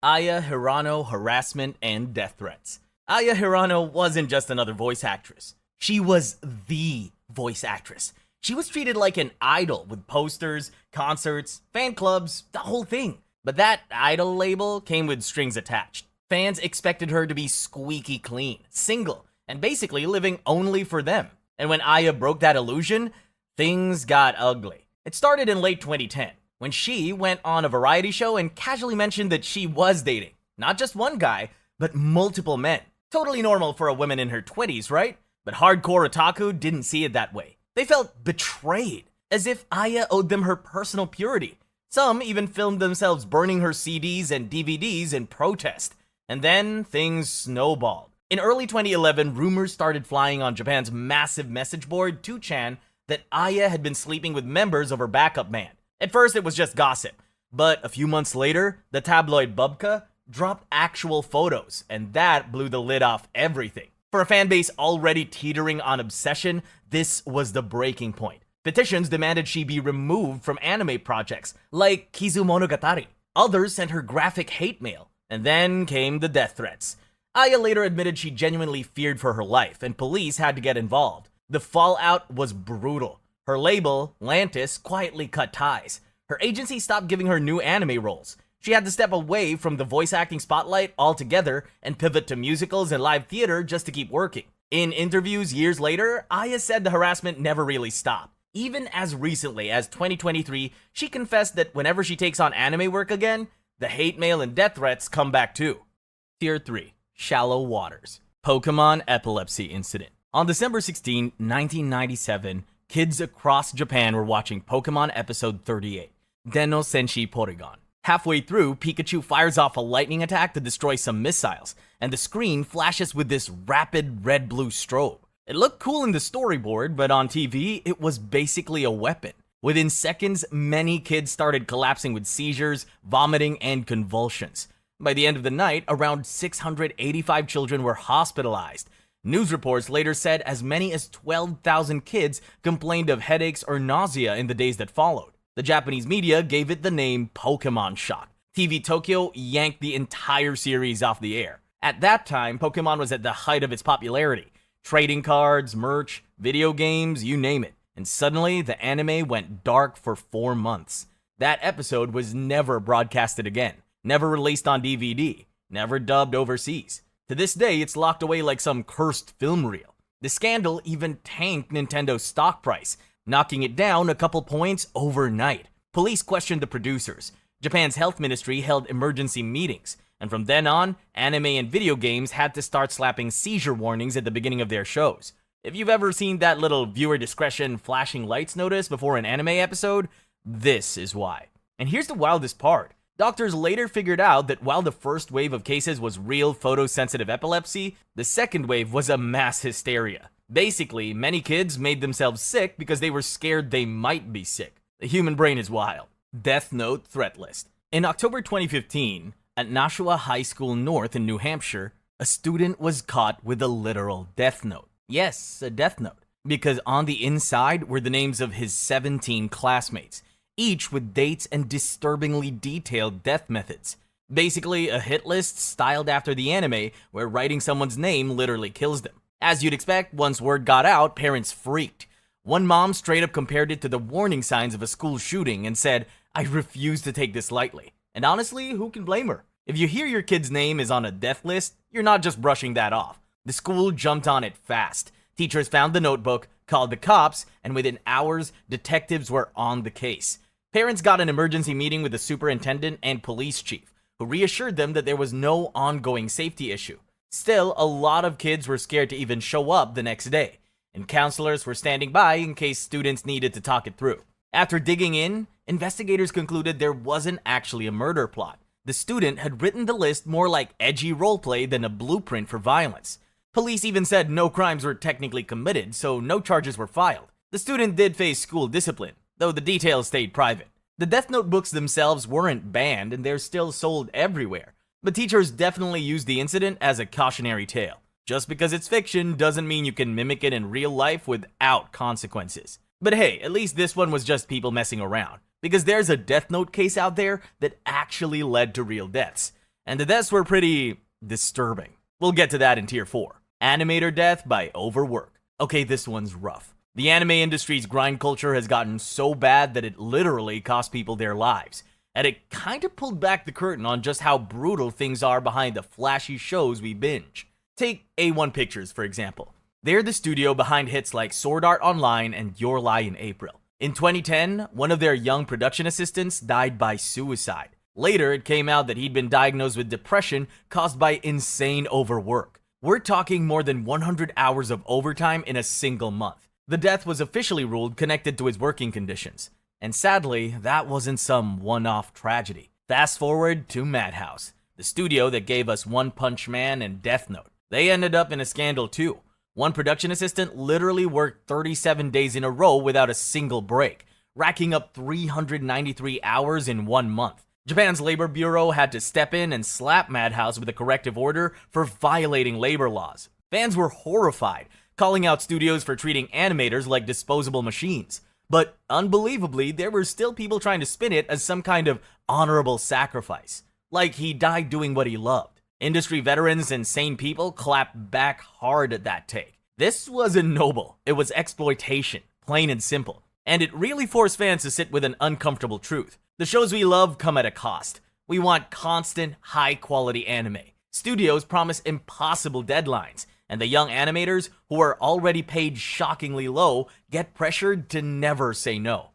Aya Hirano harassment and death threats. Aya Hirano wasn't just another voice actress. She was the voice actress. She was treated like an idol with posters, concerts, fan clubs, the whole thing. But that idol label came with strings attached. Fans expected her to be squeaky clean, single, and basically living only for them. And when Aya broke that illusion, things got ugly. It started in late 2010, when she went on a variety show and casually mentioned that she was dating. Not just one guy, but multiple men. Totally normal for a woman in her 20s, right? But hardcore otaku didn't see it that way. They felt betrayed, as if Aya owed them her personal purity. Some even filmed themselves burning her CDs and DVDs in protest. And then things snowballed. In early 2011, rumors started flying on Japan's massive message board, 2chan, that Aya had been sleeping with members of her backup band. At first, it was just gossip, but a few months later, the tabloid Bubka dropped actual photos, and that blew the lid off everything. For a fanbase already teetering on obsession, this was the breaking point. Petitions demanded she be removed from anime projects, like Kizumonogatari. Others sent her graphic hate mail, and then came the death threats. Aya later admitted she genuinely feared for her life, and police had to get involved. The fallout was brutal. Her label, Lantis, quietly cut ties. Her agency stopped giving her new anime roles. She had to step away from the voice acting spotlight altogether and pivot to musicals and live theater just to keep working. In interviews years later, Aya said the harassment never really stopped. Even as recently as 2023, she confessed that whenever she takes on anime work again, the hate mail and death threats come back too. Tier 3. Shallow Waters. Pokemon Epilepsy Incident. On December 16, 1997, kids across Japan were watching Pokemon Episode 38, Deno Senshi Porygon. Halfway through, Pikachu fires off a lightning attack to destroy some missiles, and the screen flashes with this rapid red-blue strobe. It looked cool in the storyboard, but on TV, it was basically a weapon. Within seconds, many kids started collapsing with seizures, vomiting, and convulsions. By the end of the night, around 685 children were hospitalized. News reports later said as many as 12,000 kids complained of headaches or nausea in the days that followed. The Japanese media gave it the name Pokemon Shock. TV Tokyo yanked the entire series off the air. At that time, Pokemon was at the height of its popularity. Trading cards, merch, video games, you name it. And suddenly, the anime went dark for 4 months. That episode was never broadcasted again, never released on DVD, never dubbed overseas. To this day, it's locked away like some cursed film reel. The scandal even tanked Nintendo's stock price, knocking it down a couple points overnight. Police questioned the producers. Japan's health ministry held emergency meetings. And from then on, anime and video games had to start slapping seizure warnings at the beginning of their shows. If you've ever seen that little viewer discretion flashing lights notice before an anime episode, this is why. And here's the wildest part. Doctors later figured out that while the first wave of cases was real photosensitive epilepsy, the second wave was a mass hysteria. Basically, many kids made themselves sick because they were scared they might be sick. The human brain is wild. Death Note threat list. In October 2015, at Nashua High School North in New Hampshire, a student was caught with a literal death note. Yes, a death note. Because on the inside were the names of his 17 classmates, each with dates and disturbingly detailed death methods. Basically, a hit list styled after the anime where writing someone's name literally kills them. As you'd expect, once word got out, parents freaked. One mom straight up compared it to the warning signs of a school shooting and said, "I refuse to take this lightly." And honestly, who can blame her? If you hear your kid's name is on a death list, you're not just brushing that off. The school jumped on it fast. Teachers found the notebook, called the cops, and within hours, detectives were on the case. Parents got an emergency meeting with the superintendent and police chief, who reassured them that there was no ongoing safety issue. Still, a lot of kids were scared to even show up the next day, and counselors were standing by in case students needed to talk it through. After digging in, investigators concluded there wasn't actually a murder plot. The student had written the list more like edgy roleplay than a blueprint for violence. Police even said no crimes were technically committed, so no charges were filed. The student did face school discipline, though the details stayed private. The Death Note books themselves weren't banned, and they're still sold everywhere. But teachers definitely used the incident as a cautionary tale. Just because it's fiction doesn't mean you can mimic it in real life without consequences. But hey, at least this one was just people messing around. Because there's a Death Note case out there that actually led to real deaths. And the deaths were pretty disturbing. We'll get to that in Tier 4. Animator death by overwork. Okay, this one's rough. The anime industry's grind culture has gotten so bad that it literally cost people their lives. And it kinda pulled back the curtain on just how brutal things are behind the flashy shows we binge. Take A1 Pictures, for example. They're the studio behind hits like Sword Art Online and Your Lie in April. In 2010, one of their young production assistants died by suicide. Later, it came out that he'd been diagnosed with depression caused by insane overwork. We're talking more than 100 hours of overtime in a single month. The death was officially ruled connected to his working conditions. And sadly, that wasn't some one-off tragedy. Fast forward to Madhouse, the studio that gave us One Punch Man and Death Note. They ended up in a scandal too. One production assistant literally worked 37 days in a row without a single break, racking up 393 hours in 1 month. Japan's Labor Bureau had to step in and slap Madhouse with a corrective order for violating labor laws. Fans were horrified, calling out studios for treating animators like disposable machines. But unbelievably, there were still people trying to spin it as some kind of honorable sacrifice, like he died doing what he loved. Industry veterans and sane people clapped back hard at that take. This wasn't noble, it was exploitation, plain and simple. And it really forced fans to sit with an uncomfortable truth. The shows we love come at a cost. We want constant, high-quality anime. Studios promise impossible deadlines, and the young animators, who are already paid shockingly low, get pressured to never say no.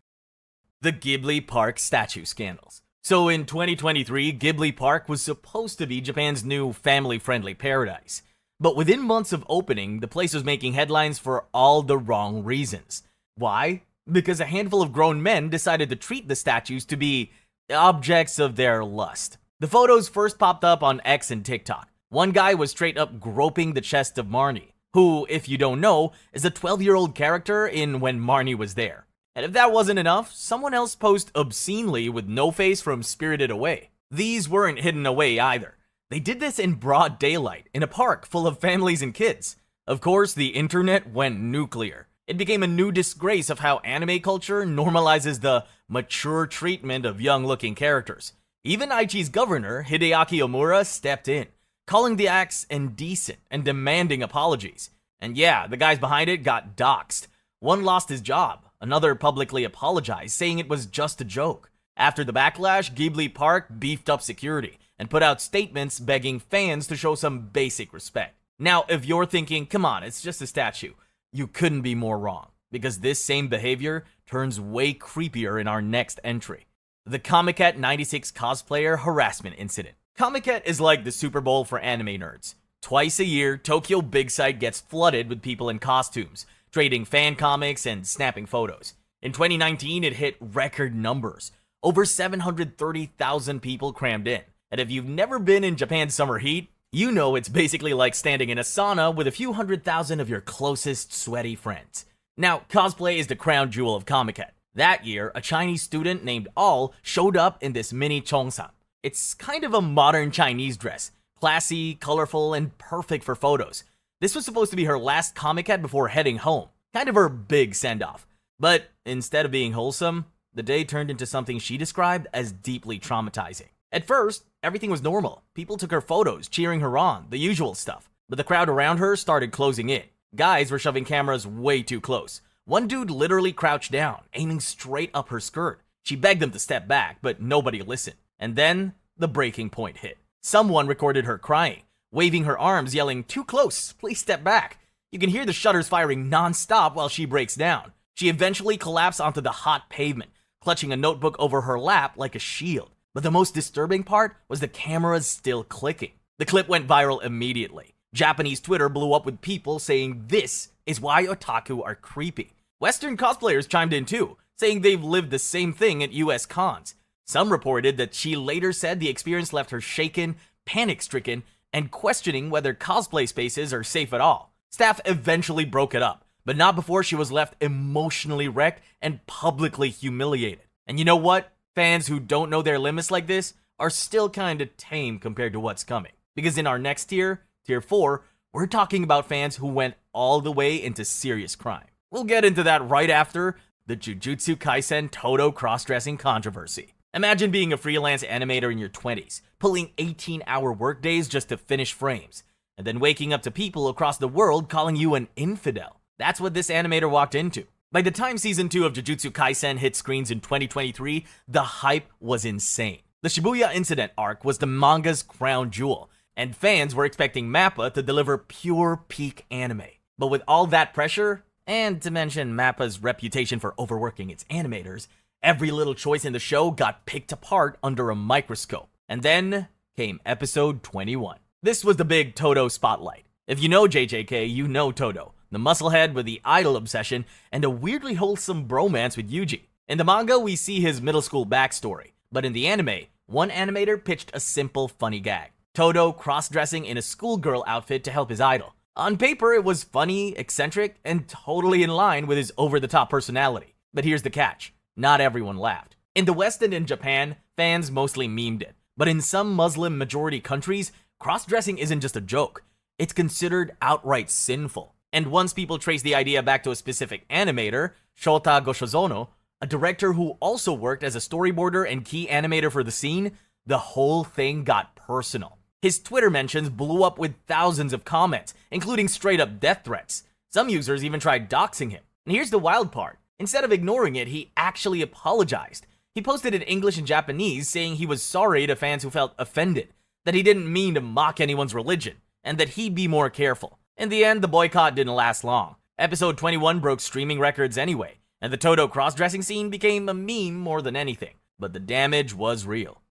The Ghibli Park statue scandals. So in 2023, Ghibli Park was supposed to be Japan's new family-friendly paradise. But within months of opening, the place was making headlines for all the wrong reasons. Why? Because a handful of grown men decided to treat the statues to be objects of their lust. The photos first popped up on X and TikTok. One guy was straight up groping the chest of Marnie, who, if you don't know, is a 12-year-old character in When Marnie Was There. And if that wasn't enough, someone else posed obscenely with No Face from Spirited Away. These weren't hidden away either. They did this in broad daylight, in a park full of families and kids. Of course, the internet went nuclear. It became a new disgrace of how anime culture normalizes the mature treatment of young-looking characters. Even Aichi's governor, Hideaki Omura, stepped in, calling the acts indecent and demanding apologies. And yeah, the guys behind it got doxxed. One lost his job, another publicly apologized, saying it was just a joke. After the backlash, Ghibli Park beefed up security and put out statements begging fans to show some basic respect. Now, if you're thinking, come on, it's just a statue, you couldn't be more wrong, because this same behavior turns way creepier in our next entry. The Comiket 96 cosplayer harassment incident. Comiket is like the Super Bowl for anime nerds. Twice a year, Tokyo Big Sight gets flooded with people in costumes, trading fan comics and snapping photos. In 2019, it hit record numbers. Over 730,000 people crammed in. And if you've never been in Japan's summer heat, you know it's basically like standing in a sauna with a few 100,000 of your closest sweaty friends. Now, cosplay is the crown jewel of Comiket. That year, a Chinese student named All showed up in this mini cheongsam. It's kind of a modern Chinese dress, classy, colorful, and perfect for photos. This was supposed to be her last Comiket before heading home, kind of her big send-off. But instead of being wholesome, the day turned into something she described as deeply traumatizing. At first, everything was normal. People took her photos, cheering her on, the usual stuff. But the crowd around her started closing in. Guys were shoving cameras way too close. One dude literally crouched down, aiming straight up her skirt. She begged them to step back, but nobody listened. And then, the breaking point hit. Someone recorded her crying, waving her arms, yelling, "Too close, please step back." You can hear the shutters firing non-stop while she breaks down. She eventually collapsed onto the hot pavement, clutching a notebook over her lap like a shield. But the most disturbing part was the cameras still clicking. The clip went viral immediately. Japanese Twitter blew up with people saying this is why otaku are creepy. Western cosplayers chimed in too, saying they've lived the same thing at US cons. Some reported that she later said the experience left her shaken, panic-stricken, and questioning whether cosplay spaces are safe at all. Staff eventually broke it up, but not before she was left emotionally wrecked and publicly humiliated. And you know what? Fans who don't know their limits like this are still kinda tame compared to what's coming. Because in our next tier, Tier 4, we're talking about fans who went all the way into serious crime. We'll get into that right after the Jujutsu Kaisen Todo cross-dressing controversy. Imagine being a freelance animator in your 20s, pulling 18-hour workdays just to finish frames, and then waking up to people across the world calling you an infidel. That's what this animator walked into. By the time Season 2 of Jujutsu Kaisen hit screens in 2023, the hype was insane. The Shibuya Incident arc was the manga's crown jewel, and fans were expecting MAPPA to deliver pure peak anime. But with all that pressure, and to mention MAPPA's reputation for overworking its animators, every little choice in the show got picked apart under a microscope. And then came episode 21. This was the big Todo spotlight. If you know JJK, you know Todo, the musclehead with the idol obsession and a weirdly wholesome bromance with Yuji. In the manga, we see his middle school backstory, but in the anime, one animator pitched a simple, funny gag. Todo cross-dressing in a schoolgirl outfit to help his idol. On paper, it was funny, eccentric, and totally in line with his over-the-top personality. But here's the catch. not everyone laughed. In the West and in Japan, fans mostly memed it. But in some Muslim majority countries, cross-dressing isn't just a joke. It's considered outright sinful. And once people trace the idea back to a specific animator, Shota Goshozono, a director who also worked as a storyboarder and key animator for the scene, the whole thing got personal. His Twitter mentions blew up with thousands of comments, including straight-up death threats. Some users even tried doxing him. And here's the wild part. Instead of ignoring it, he actually apologized. He posted in English and Japanese saying he was sorry to fans who felt offended, that he didn't mean to mock anyone's religion, and that he'd be more careful. In the end, the boycott didn't last long. Episode 21 broke streaming records anyway, and the Todo cross-dressing scene became a meme more than anything. But the damage was real.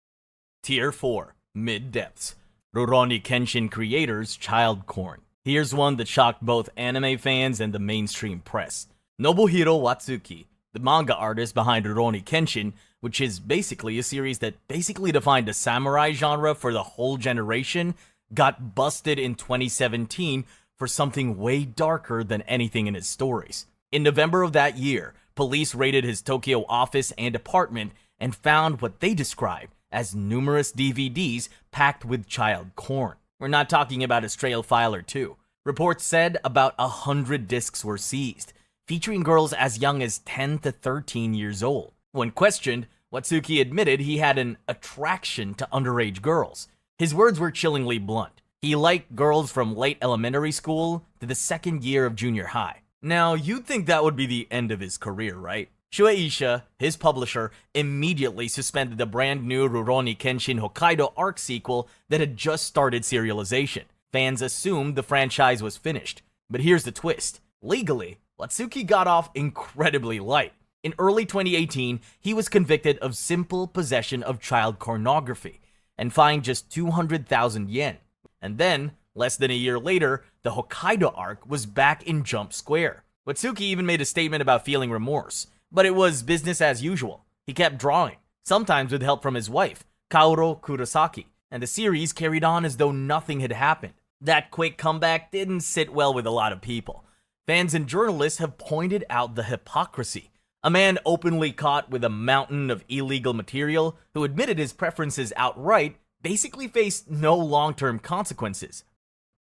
Tier 4. Mid-depths. Rurouni Kenshin creators child corn. Here's one that shocked both anime fans and the mainstream press. Nobuhiro Watsuki, the manga artist behind Rurouni Kenshin, which is basically a series that basically defined the samurai genre for the whole generation, got busted in 2017 for something way darker than anything in his stories. In November of that year, police raided his Tokyo office and apartment and found what they described as numerous DVDs packed with child corn. We're not talking about a stray file or two. Reports said about 100 discs were seized, featuring girls as young as 10 to 13 years old. When questioned, Watsuki admitted he had an attraction to underage girls. His words were chillingly blunt. He liked girls from late elementary school to the second year of junior high. Now, you'd think that would be the end of his career, right? Shueisha, his publisher, immediately suspended the brand new Rurouni Kenshin Hokkaido arc sequel that had just started serialization. Fans assumed the franchise was finished. But here's the twist. Legally, Watsuki got off incredibly light. In early 2018, he was convicted of simple possession of child pornography and fined just 200,000 yen. And then, less than a year later, the Hokkaido arc was back in Jump Square. Watsuki even made a statement about feeling remorse, but it was business as usual. He kept drawing, sometimes with help from his wife, Kaoru Kurosaki, and the series carried on as though nothing had happened. That quick comeback didn't sit well with a lot of people. Fans and journalists have pointed out the hypocrisy. A man openly caught with a mountain of illegal material, who admitted his preferences outright, basically faced no long-term consequences.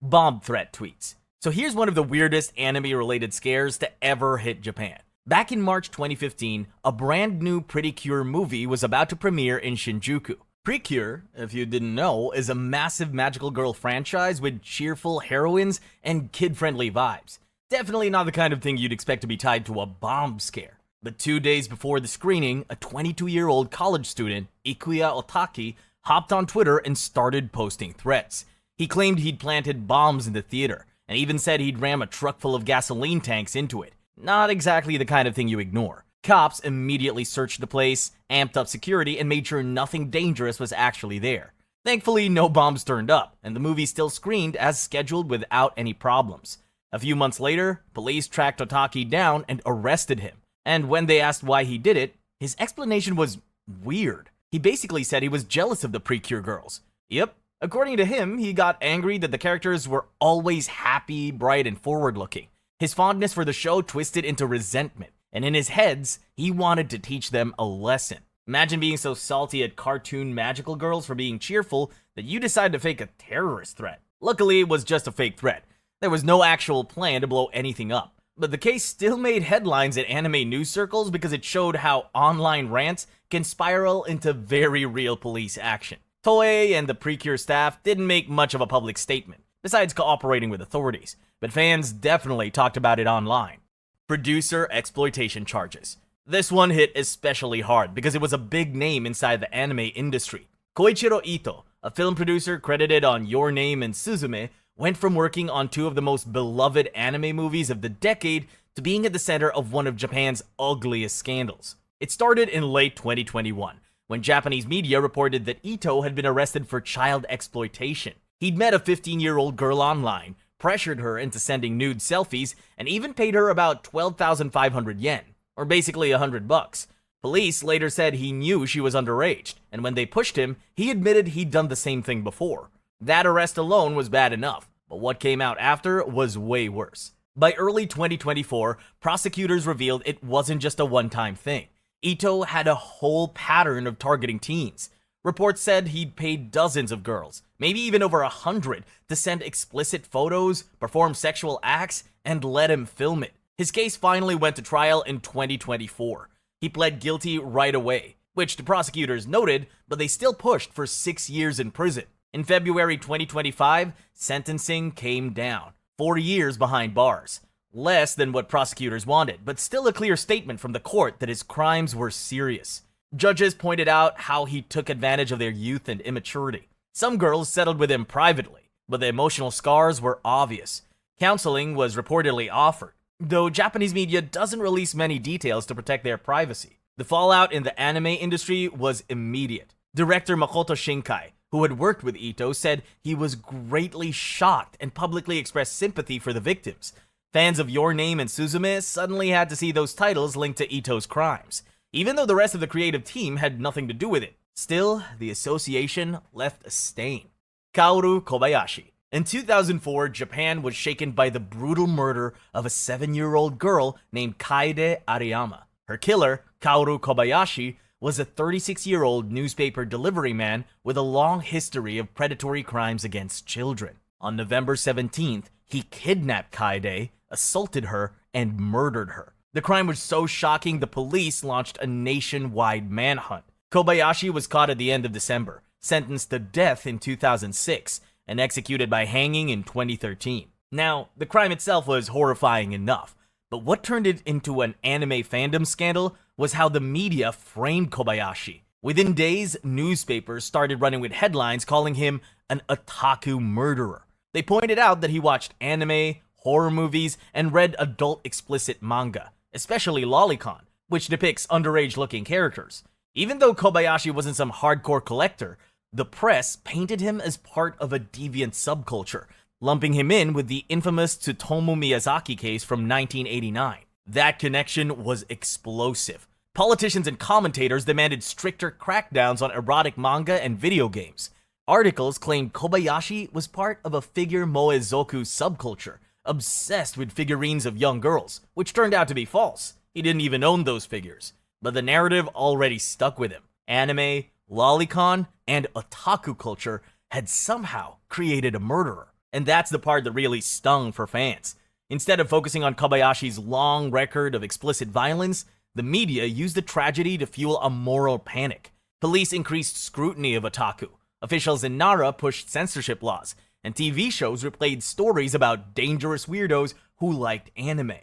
Bomb threat tweets. So here's one of the weirdest anime-related scares to ever hit Japan. Back in March 2015, a brand new Pretty Cure movie was about to premiere in Shinjuku. Pretty Cure, if you didn't know, is a massive magical girl franchise with cheerful heroines and kid-friendly vibes. Definitely not the kind of thing you'd expect to be tied to a bomb scare. But 2 days before the screening, a 22-year-old college student, Ikuya Otaki, hopped on Twitter and started posting threats. He claimed he'd planted bombs in the theater, and even said he'd ram a truck full of gasoline tanks into it. Not exactly the kind of thing you ignore. Cops immediately searched the place, amped up security, and made sure nothing dangerous was actually there. Thankfully, no bombs turned up, and the movie still screened as scheduled without any problems. A few months later, police tracked Otaki down and arrested him. And when they asked why he did it, his explanation was weird. He basically said he was jealous of the Precure girls. Yep, according to him, he got angry that the characters were always happy, bright, and forward-looking. His fondness for the show twisted into resentment, and in his heads, he wanted to teach them a lesson. Imagine being so salty at cartoon magical girls for being cheerful that you decide to fake a terrorist threat. Luckily, it was just a fake threat. There was no actual plan to blow anything up. But the case still made headlines in anime news circles because it showed how online rants can spiral into very real police action. Toei and the Precure staff didn't make much of a public statement, besides cooperating with authorities, but fans definitely talked about it online. Producer exploitation charges. This one hit especially hard because it was a big name inside the anime industry. Koichiro Ito, a film producer credited on Your Name and Suzume, went from working on two of the most beloved anime movies of the decade to being at the center of one of Japan's ugliest scandals. It started in late 2021, when Japanese media reported that Ito had been arrested for child exploitation. He'd met a 15-year-old girl online, pressured her into sending nude selfies, and even paid her about 12,500 yen, or basically $100. Police later said he knew she was underage, and when they pushed him, he admitted he'd done the same thing before. That arrest alone was bad enough, but what came out after was way worse. By early 2024, prosecutors revealed it wasn't just a one-time thing. Ito had a whole pattern of targeting teens. Reports said he'd paid dozens of girls, maybe even over 100, to send explicit photos, perform sexual acts, and let him film it. His case finally went to trial in 2024. He pled guilty right away, which the prosecutors noted, but they still pushed for 6 years in prison. In February 2025, sentencing came down, 4 years behind bars. Less than what prosecutors wanted, but still a clear statement from the court that his crimes were serious. Judges pointed out how he took advantage of their youth and immaturity. Some girls settled with him privately, but the emotional scars were obvious. Counseling was reportedly offered, though Japanese media doesn't release many details to protect their privacy. The fallout in the anime industry was immediate. Director Makoto Shinkai, who had worked with Ito, said he was greatly shocked and publicly expressed sympathy for the victims. Fans of Your Name and Suzume suddenly had to see those titles linked to Ito's crimes, even though the rest of the creative team had nothing to do with it. Still, the association left a stain. Kaoru Kobayashi. In 2004, Japan was shaken by the brutal murder of a 7-year-old girl named Kaede Ariyama. Her killer, Kaoru Kobayashi, was a 36-year-old newspaper delivery man with a long history of predatory crimes against children. On November 17th, he kidnapped Kaede, assaulted her, and murdered her. The crime was so shocking the police launched a nationwide manhunt. Kobayashi was caught at the end of December, sentenced to death in 2006, and executed by hanging in 2013. Now, the crime itself was horrifying enough, but what turned it into an anime fandom scandal was how the media framed Kobayashi. Within days, newspapers started running with headlines calling him an otaku murderer. They pointed out that he watched anime, horror movies, and read adult explicit manga, especially Lolicon, which depicts underage-looking characters. Even though Kobayashi wasn't some hardcore collector, the press painted him as part of a deviant subculture, lumping him in with the infamous Tsutomu Miyazaki case from 1989. That connection was explosive. Politicians and commentators demanded stricter crackdowns on erotic manga and video games. Articles claimed Kobayashi was part of a figure moezoku subculture, obsessed with figurines of young girls, which turned out to be false. He didn't even own those figures. But the narrative already stuck with him. Anime, lolicon, and otaku culture had somehow created a murderer. And that's the part that really stung for fans. Instead of focusing on Kobayashi's long record of explicit violence, the media used the tragedy to fuel a moral panic. Police increased scrutiny of otaku. Officials in Nara pushed censorship laws, and TV shows replayed stories about dangerous weirdos who liked anime.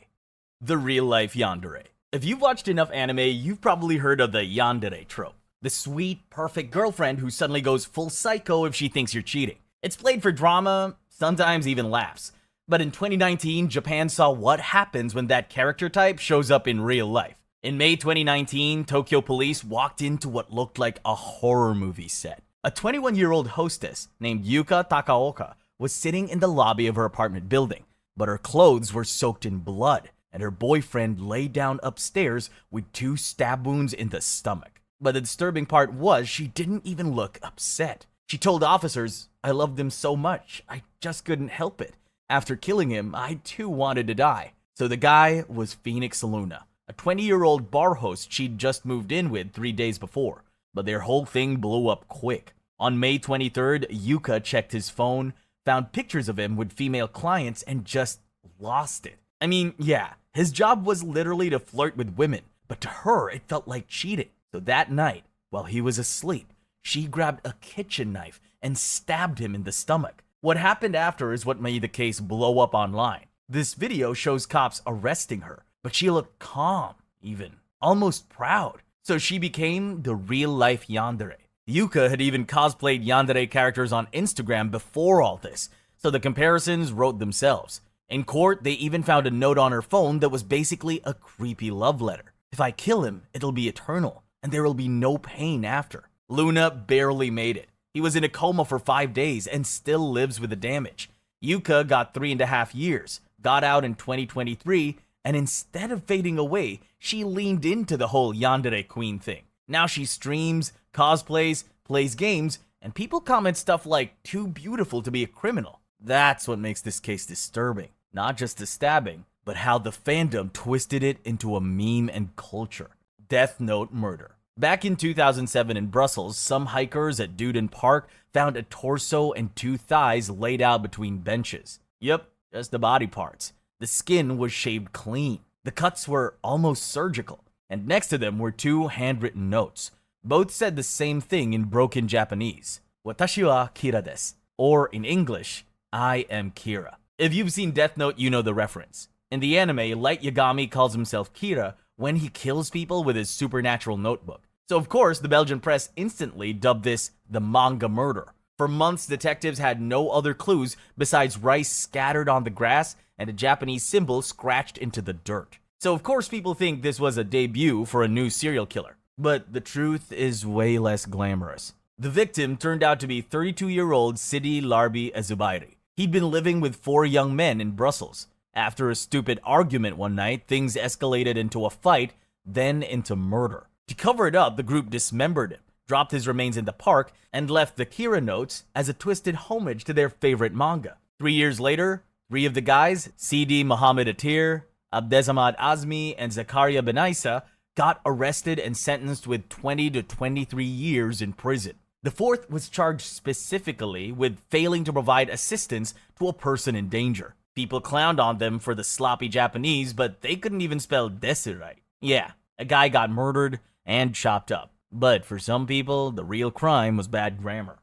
The real-life yandere. If you've watched enough anime, you've probably heard of the yandere trope. The sweet, perfect girlfriend who suddenly goes full psycho if she thinks you're cheating. It's played for drama, sometimes even laughs. But in 2019, Japan saw what happens when that character type shows up in real life. In May 2019, Tokyo police walked into what looked like a horror movie set. A 21-year-old hostess named Yuka Takaoka was sitting in the lobby of her apartment building, but her clothes were soaked in blood, and her boyfriend lay down upstairs with 2 stab wounds in the stomach. But the disturbing part was she didn't even look upset. She told officers, "I loved him so much, I just couldn't help it. After killing him, I too wanted to die." So the guy was Phoenix Luna, a 20-year-old bar host she'd just moved in with 3 days before. But their whole thing blew up quick. On May 23rd, Yuka checked his phone, found pictures of him with female clients, and just lost it. I mean, yeah, his job was literally to flirt with women, but to her, it felt like cheating. So that night, while he was asleep, she grabbed a kitchen knife and stabbed him in the stomach. What happened after is what made the case blow up online. This video shows cops arresting her, but she looked calm, even almost proud. So she became the real-life yandere. Yuka had even cosplayed yandere characters on Instagram before all this, so the comparisons wrote themselves. In court, they even found a note on her phone that was basically a creepy love letter. "If I kill him, it'll be eternal, and there will be no pain after." Luna barely made it. He was in a coma for 5 days and still lives with the damage. Yuka got 3.5 years, got out in 2023, and instead of fading away, she leaned into the whole yandere queen thing. Now she streams, cosplays, plays games, and people comment stuff like, "too beautiful to be a criminal." That's what makes this case disturbing. Not just the stabbing, but how the fandom twisted it into a meme and culture. Death Note murder. Back in 2007 in Brussels, some hikers at Duden Park found a torso and 2 thighs laid out between benches. Yep, just the body parts. The skin was shaved clean. The cuts were almost surgical. And next to them were 2 handwritten notes. Both said the same thing in broken Japanese. Watashi wa Kira desu. Or in English, I am Kira. If you've seen Death Note, you know the reference. In the anime, Light Yagami calls himself Kira when he kills people with his supernatural notebook. So of course, the Belgian press instantly dubbed this the manga murder. For months, detectives had no other clues besides rice scattered on the grass and a Japanese symbol scratched into the dirt. So of course, people think this was a debut for a new serial killer. But the truth is way less glamorous. The victim turned out to be 32-year-old Sidi Larbi Azubairi. He'd been living with 4 young men in Brussels. After a stupid argument one night, things escalated into a fight, then into murder. To cover it up, the group dismembered him, dropped his remains in the park, and left the Kira notes as a twisted homage to their favorite manga. 3 years later, 3 of the guys, Sidi Mohammed Atir, Abdesamad Azmi, and Zakaria Benaisa, got arrested and sentenced with 20 to 23 years in prison. The 4th was charged specifically with failing to provide assistance to a person in danger. People clowned on them for the sloppy Japanese, but they couldn't even spell desu right. Yeah, a guy got murdered and chopped up. But for some people, the real crime was bad grammar.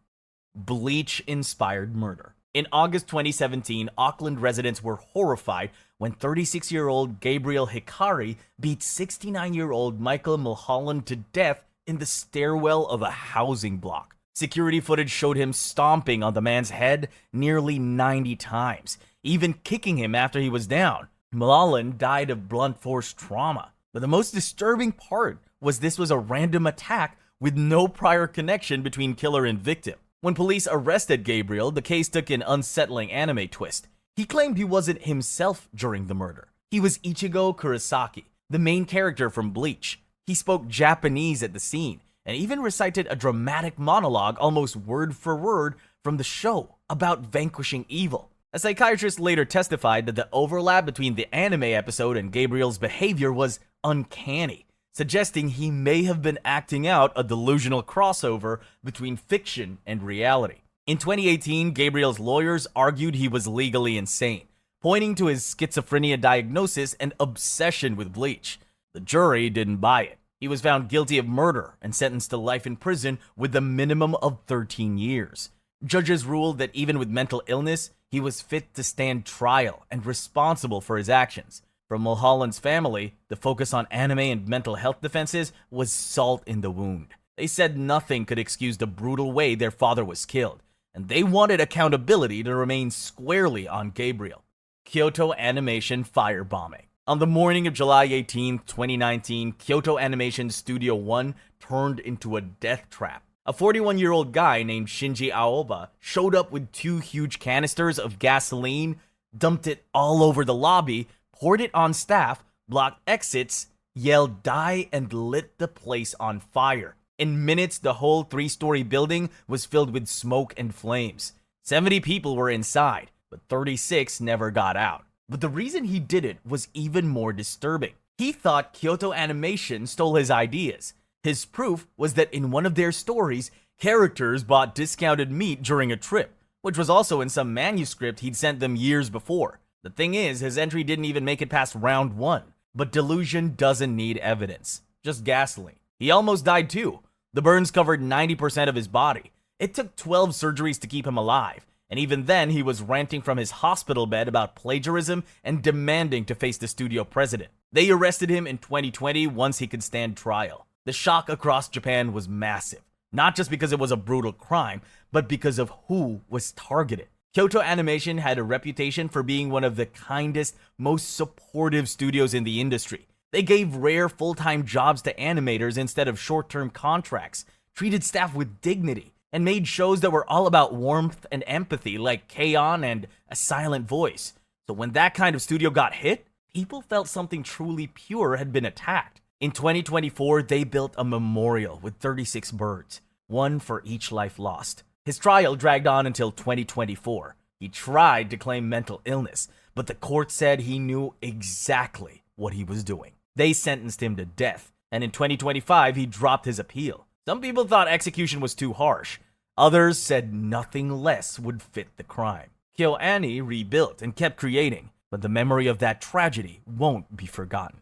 Bleach-inspired murder. In August 2017, Auckland residents were horrified when 36-year-old Gabriel Hikari beat 69-year-old Michael Mulholland to death in the stairwell of a housing block. Security footage showed him stomping on the man's head nearly 90 times, even kicking him after he was down. Mulholland died of blunt force trauma. But the most disturbing part was this was a random attack with no prior connection between killer and victim. When police arrested Gabriel, the case took an unsettling anime twist. He claimed he wasn't himself during the murder. He was Ichigo Kurosaki, the main character from Bleach. He spoke Japanese at the scene and even recited a dramatic monologue almost word for word from the show about vanquishing evil. A psychiatrist later testified that the overlap between the anime episode and Gabriel's behavior was uncanny, suggesting he may have been acting out a delusional crossover between fiction and reality. In 2018, Gabriel's lawyers argued he was legally insane, pointing to his schizophrenia diagnosis and obsession with Bleach. The jury didn't buy it. He was found guilty of murder and sentenced to life in prison with a minimum of 13 years. Judges ruled that even with mental illness, he was fit to stand trial and responsible for his actions. From Mulholland's family, the focus on anime and mental health defenses was salt in the wound. They said nothing could excuse the brutal way their father was killed, and they wanted accountability to remain squarely on Gabriel. Kyoto Animation firebombing. On the morning of July 18, 2019, Kyoto Animation Studio 1 turned into a death trap. A 41-year-old guy named Shinji Aoba showed up with 2 huge canisters of gasoline, dumped it all over the lobby, poured it on staff, blocked exits, yelled "die," and lit the place on fire. In minutes, the whole 3-story building was filled with smoke and flames. 70 people were inside, but 36 never got out. But the reason he did it was even more disturbing. He thought Kyoto Animation stole his ideas. His proof was that in one of their stories, characters bought discounted meat during a trip, which was also in some manuscript he'd sent them years before. The thing is, his entry didn't even make it past round 1. But delusion doesn't need evidence, just gasoline. He almost died too. The burns covered 90% of his body. It took 12 surgeries to keep him alive, and even then he was ranting from his hospital bed about plagiarism and demanding to face the studio president. They arrested him in 2020 once he could stand trial. The shock across Japan was massive, not just because it was a brutal crime, but because of who was targeted. Kyoto Animation had a reputation for being one of the kindest, most supportive studios in the industry. They gave rare full-time jobs to animators instead of short-term contracts, treated staff with dignity, and made shows that were all about warmth and empathy like K-On! And A Silent Voice. So when that kind of studio got hit, people felt something truly pure had been attacked. In 2024, they built a memorial with 36 birds, one for each life lost. His trial dragged on until 2024. He tried to claim mental illness, but the court said he knew exactly what he was doing. They sentenced him to death, and in 2025 he dropped his appeal. Some people thought execution was too harsh. Others said nothing less would fit the crime. KyoAni rebuilt and kept creating, but the memory of that tragedy won't be forgotten.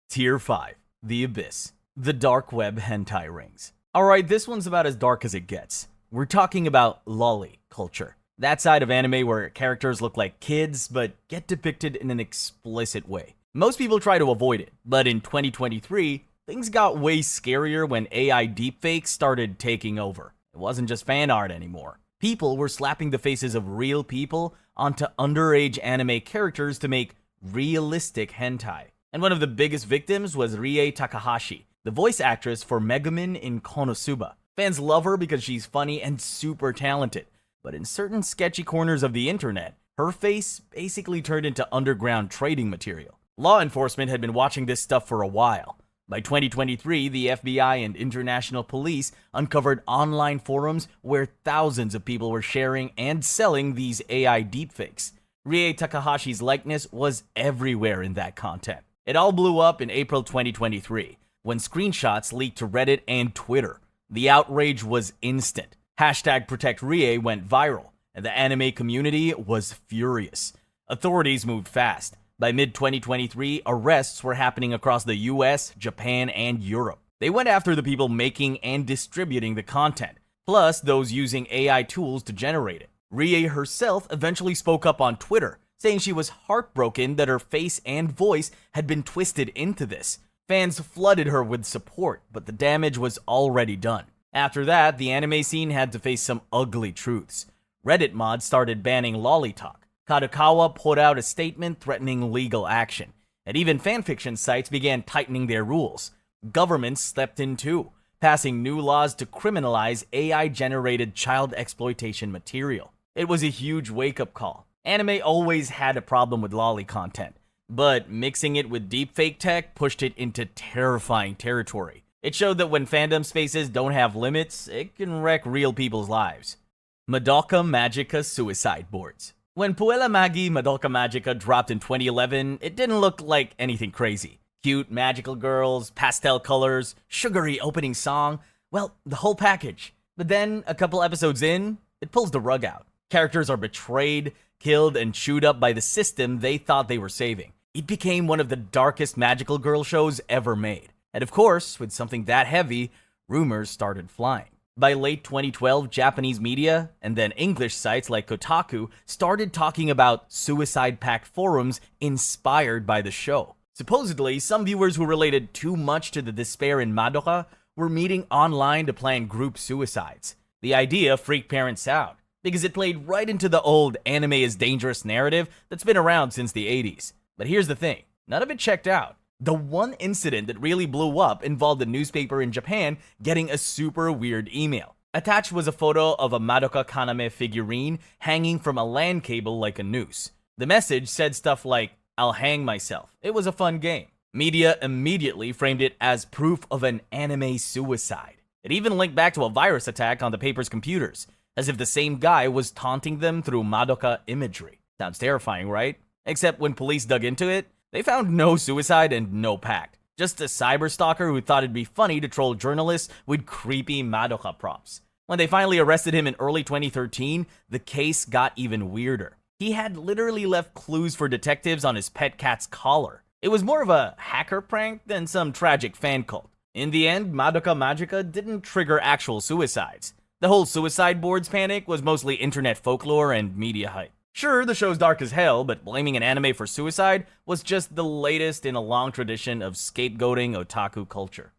Tier 5. The Abyss. The Dark Web Hentai Rings. Alright, this one's about as dark as it gets. We're talking about lolly culture. That side of anime where characters look like kids, but get depicted in an explicit way. Most people try to avoid it, but in 2023, things got way scarier when AI deepfakes started taking over. It wasn't just fan art anymore. People were slapping the faces of real people onto underage anime characters to make realistic hentai. And one of the biggest victims was Rie Takahashi, the voice actress for Megumin in Konosuba. Fans love her because she's funny and super talented, but in certain sketchy corners of the internet, her face basically turned into underground trading material. Law enforcement had been watching this stuff for a while. By 2023, the FBI and international police uncovered online forums where thousands of people were sharing and selling these AI deepfakes. Rie Takahashi's likeness was everywhere in that content. It all blew up in April 2023, when screenshots leaked to Reddit and Twitter. The outrage was instant. #ProtectRie went viral, and the anime community was furious. Authorities moved fast. By mid-2023, arrests were happening across the US, Japan, and Europe. They went after the people making and distributing the content, plus those using AI tools to generate it. Rie herself eventually spoke up on Twitter, saying she was heartbroken that her face and voice had been twisted into this. Fans flooded her with support, but the damage was already done. After that, the anime scene had to face some ugly truths. Reddit mods started banning lolly talk. Kadokawa put out a statement threatening legal action, and even fanfiction sites began tightening their rules. Governments stepped in too, passing new laws to criminalize AI-generated child exploitation material. It was a huge wake-up call. Anime always had a problem with lolly content, but mixing it with deepfake tech pushed it into terrifying territory. It showed that when fandom spaces don't have limits, it can wreck real people's lives. Madoka Magica suicide boards. When Puella Magi Madoka Magica dropped in 2011, it didn't look like anything crazy. Cute magical girls, pastel colors, sugary opening song, well, the whole package. But then, a couple episodes in, it pulls the rug out. Characters are betrayed, killed, and chewed up by the system they thought they were saving. It became one of the darkest magical girl shows ever made. And of course, with something that heavy, rumors started flying. By late 2012, Japanese media, and then English sites like Kotaku, started talking about suicide pact forums inspired by the show. Supposedly, some viewers who related too much to the despair in Madoka were meeting online to plan group suicides. The idea freaked parents out, because it played right into the old anime is dangerous narrative that's been around since the 80s. But here's the thing, none of it checked out. The one incident that really blew up involved a newspaper in Japan getting a super weird email. Attached was a photo of a Madoka Kaname figurine hanging from a LAN cable like a noose. The message said stuff like, "I'll hang myself. It was a fun game." Media immediately framed it as proof of an anime suicide. It even linked back to a virus attack on the paper's computers, as if the same guy was taunting them through Madoka imagery. Sounds terrifying, right? Except when police dug into it, they found no suicide and no pact. Just a cyber stalker who thought it'd be funny to troll journalists with creepy Madoka props. When they finally arrested him in early 2013, the case got even weirder. He had literally left clues for detectives on his pet cat's collar. It was more of a hacker prank than some tragic fan cult. In the end, Madoka Magica didn't trigger actual suicides. The whole suicide boards panic was mostly internet folklore and media hype. Sure, the show's dark as hell, but blaming an anime for suicide was just the latest in a long tradition of scapegoating otaku culture.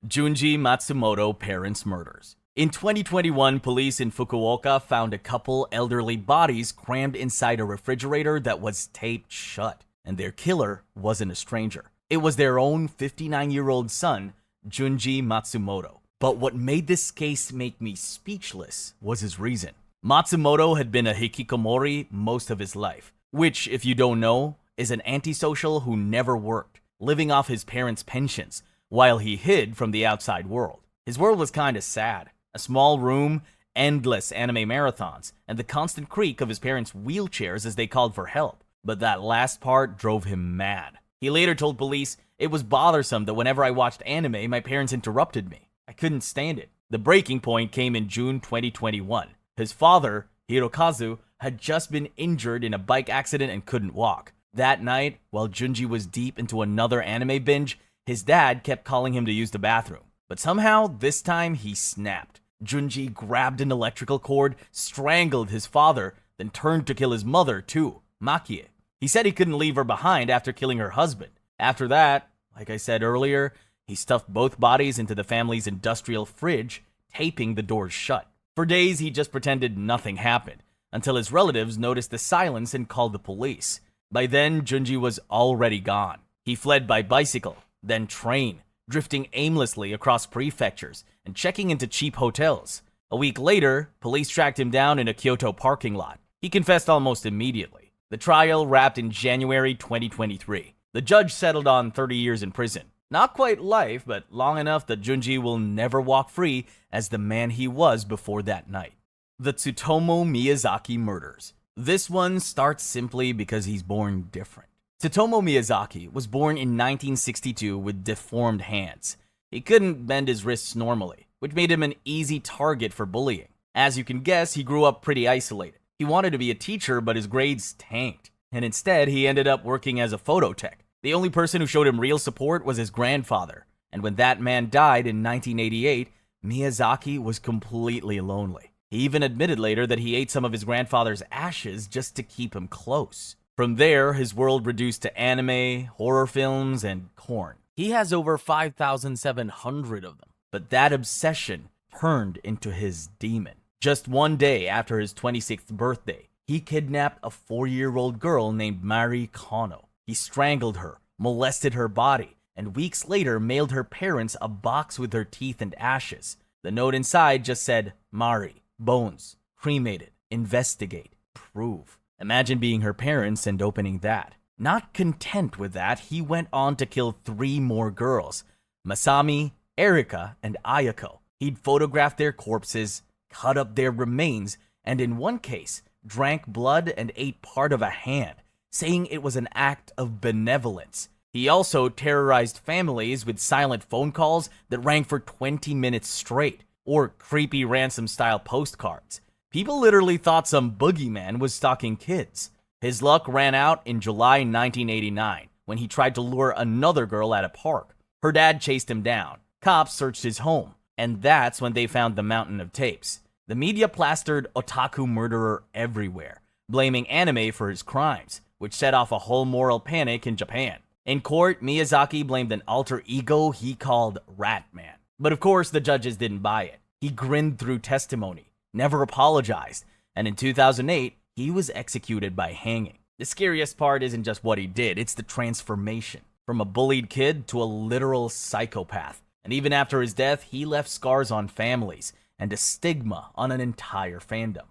Junji Matsumoto parents' murders. In 2021, police in Fukuoka found a couple elderly bodies crammed inside a refrigerator that was taped shut, and their killer wasn't a stranger. It was their own 59-year-old son, Junji Matsumoto. But what made this case make me speechless was his reason. Matsumoto had been a hikikomori most of his life, which, if you don't know, is an antisocial who never worked, living off his parents' pensions, while he hid from the outside world. His world was kinda sad. A small room, endless anime marathons, and the constant creak of his parents' wheelchairs as they called for help. But that last part drove him mad. He later told police, It was bothersome that whenever I watched anime, my parents interrupted me. I couldn't stand it. The breaking point came in June 2021. His father, Hirokazu, had just been injured in a bike accident and couldn't walk. That night, while Junji was deep into another anime binge, his dad kept calling him to use the bathroom. But somehow, this time, he snapped. Junji grabbed an electrical cord, strangled his father, then turned to kill his mother too, Makie. He said he couldn't leave her behind after killing her husband. After that, like I said earlier, he stuffed both bodies into the family's industrial fridge, taping the doors shut. For days, he just pretended nothing happened, until his relatives noticed the silence and called the police. By then, Junji was already gone. He fled by bicycle, then train, drifting aimlessly across prefectures and checking into cheap hotels. A week later, police tracked him down in a Kyoto parking lot. He confessed almost immediately. The trial wrapped in January 2023. The judge settled on 30 years in prison. Not quite life, but long enough that Junji will never walk free as the man he was before that night. The Tsutomu Miyazaki murders. This one starts simply because he's born different. Tsutomu Miyazaki was born in 1962 with deformed hands. He couldn't bend his wrists normally, which made him an easy target for bullying. As you can guess, he grew up pretty isolated. He wanted to be a teacher, but his grades tanked, and instead he ended up working as a photo tech. The only person who showed him real support was his grandfather, and when that man died in 1988, Miyazaki was completely lonely. He even admitted later that he ate some of his grandfather's ashes just to keep him close. From there, his world reduced to anime, horror films, and corn. He has over 5,700 of them, but that obsession turned into his demon. Just one day after his 26th birthday, he kidnapped a 4-year-old girl named Mari Kano. He strangled her, molested her body, and weeks later mailed her parents a box with her teeth and ashes. The note inside just said, Mari, bones, cremated, investigate, prove. Imagine being her parents and opening that. Not content with that, he went on to kill 3 more girls, Masami, Erika, and Ayako. He'd photographed their corpses, cut up their remains, and in one case, drank blood and ate part of a hand, saying it was an act of benevolence. He also terrorized families with silent phone calls that rang for 20 minutes straight, or creepy ransom-style postcards. People literally thought some boogeyman was stalking kids. His luck ran out in July 1989, when he tried to lure another girl at a park. Her dad chased him down. Cops searched his home, and that's when they found the mountain of tapes. The media plastered otaku murderer everywhere, blaming anime for his crimes, which set off a whole moral panic in Japan. In court, Miyazaki blamed an alter ego he called Ratman. But of course, the judges didn't buy it. He grinned through testimony, never apologized, and in 2008, he was executed by hanging. The scariest part isn't just what he did, it's the transformation. From a bullied kid to a literal psychopath. And even after his death, he left scars on families and a stigma on an entire fandom.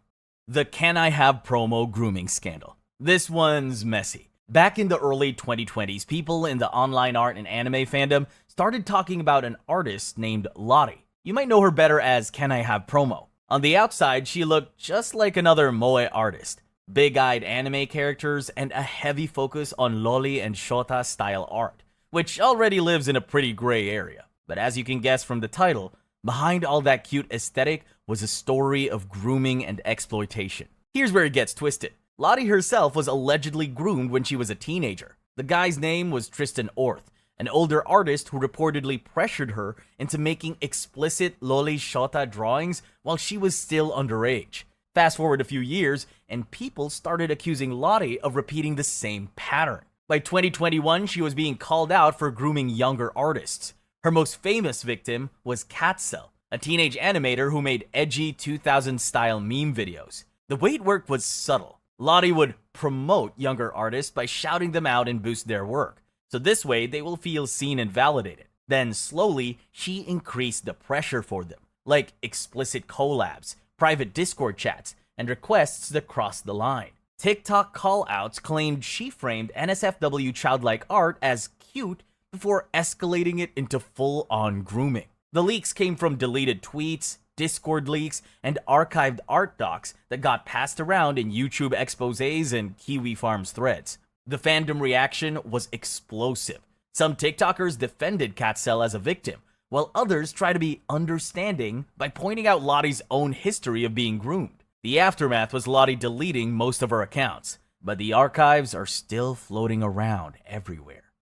The Can I Have promo grooming scandal. This one's messy. Back in the early 2020s, people in the online art and anime fandom started talking about an artist named Lottie. You might know her better as Can I Have promo. On the outside, she looked just like another moe artist. Big-eyed anime characters and a heavy focus on loli and shota style art, which already lives in a pretty gray area. But as you can guess from the title, behind all that cute aesthetic was a story of grooming and exploitation. Here's where it gets twisted. Lottie herself was allegedly groomed when she was a teenager. The guy's name was Tristan Orth, an older artist who reportedly pressured her into making explicit loli shota drawings while she was still underage. Fast forward a few years, and people started accusing Lottie of repeating the same pattern. By 2021, she was being called out for grooming younger artists. Her most famous victim was Katzel, a teenage animator who made edgy 2000s-style meme videos. The way it worked was subtle. Lottie would promote younger artists by shouting them out and boost their work. So this way, they will feel seen and validated. Then, slowly, she increased the pressure for them, like explicit collabs, private Discord chats, and requests that crossed the line. TikTok call-outs claimed she framed NSFW childlike art as cute before escalating it into full-on grooming. The leaks came from deleted tweets, Discord leaks, and archived art docs that got passed around in YouTube exposés and Kiwi Farms threads. The fandom reaction was explosive. Some TikTokers defended Catcell as a victim, while others try to be understanding by pointing out Lottie's own history of being groomed. The aftermath was Lottie deleting most of her accounts, but the archives are still floating around everywhere.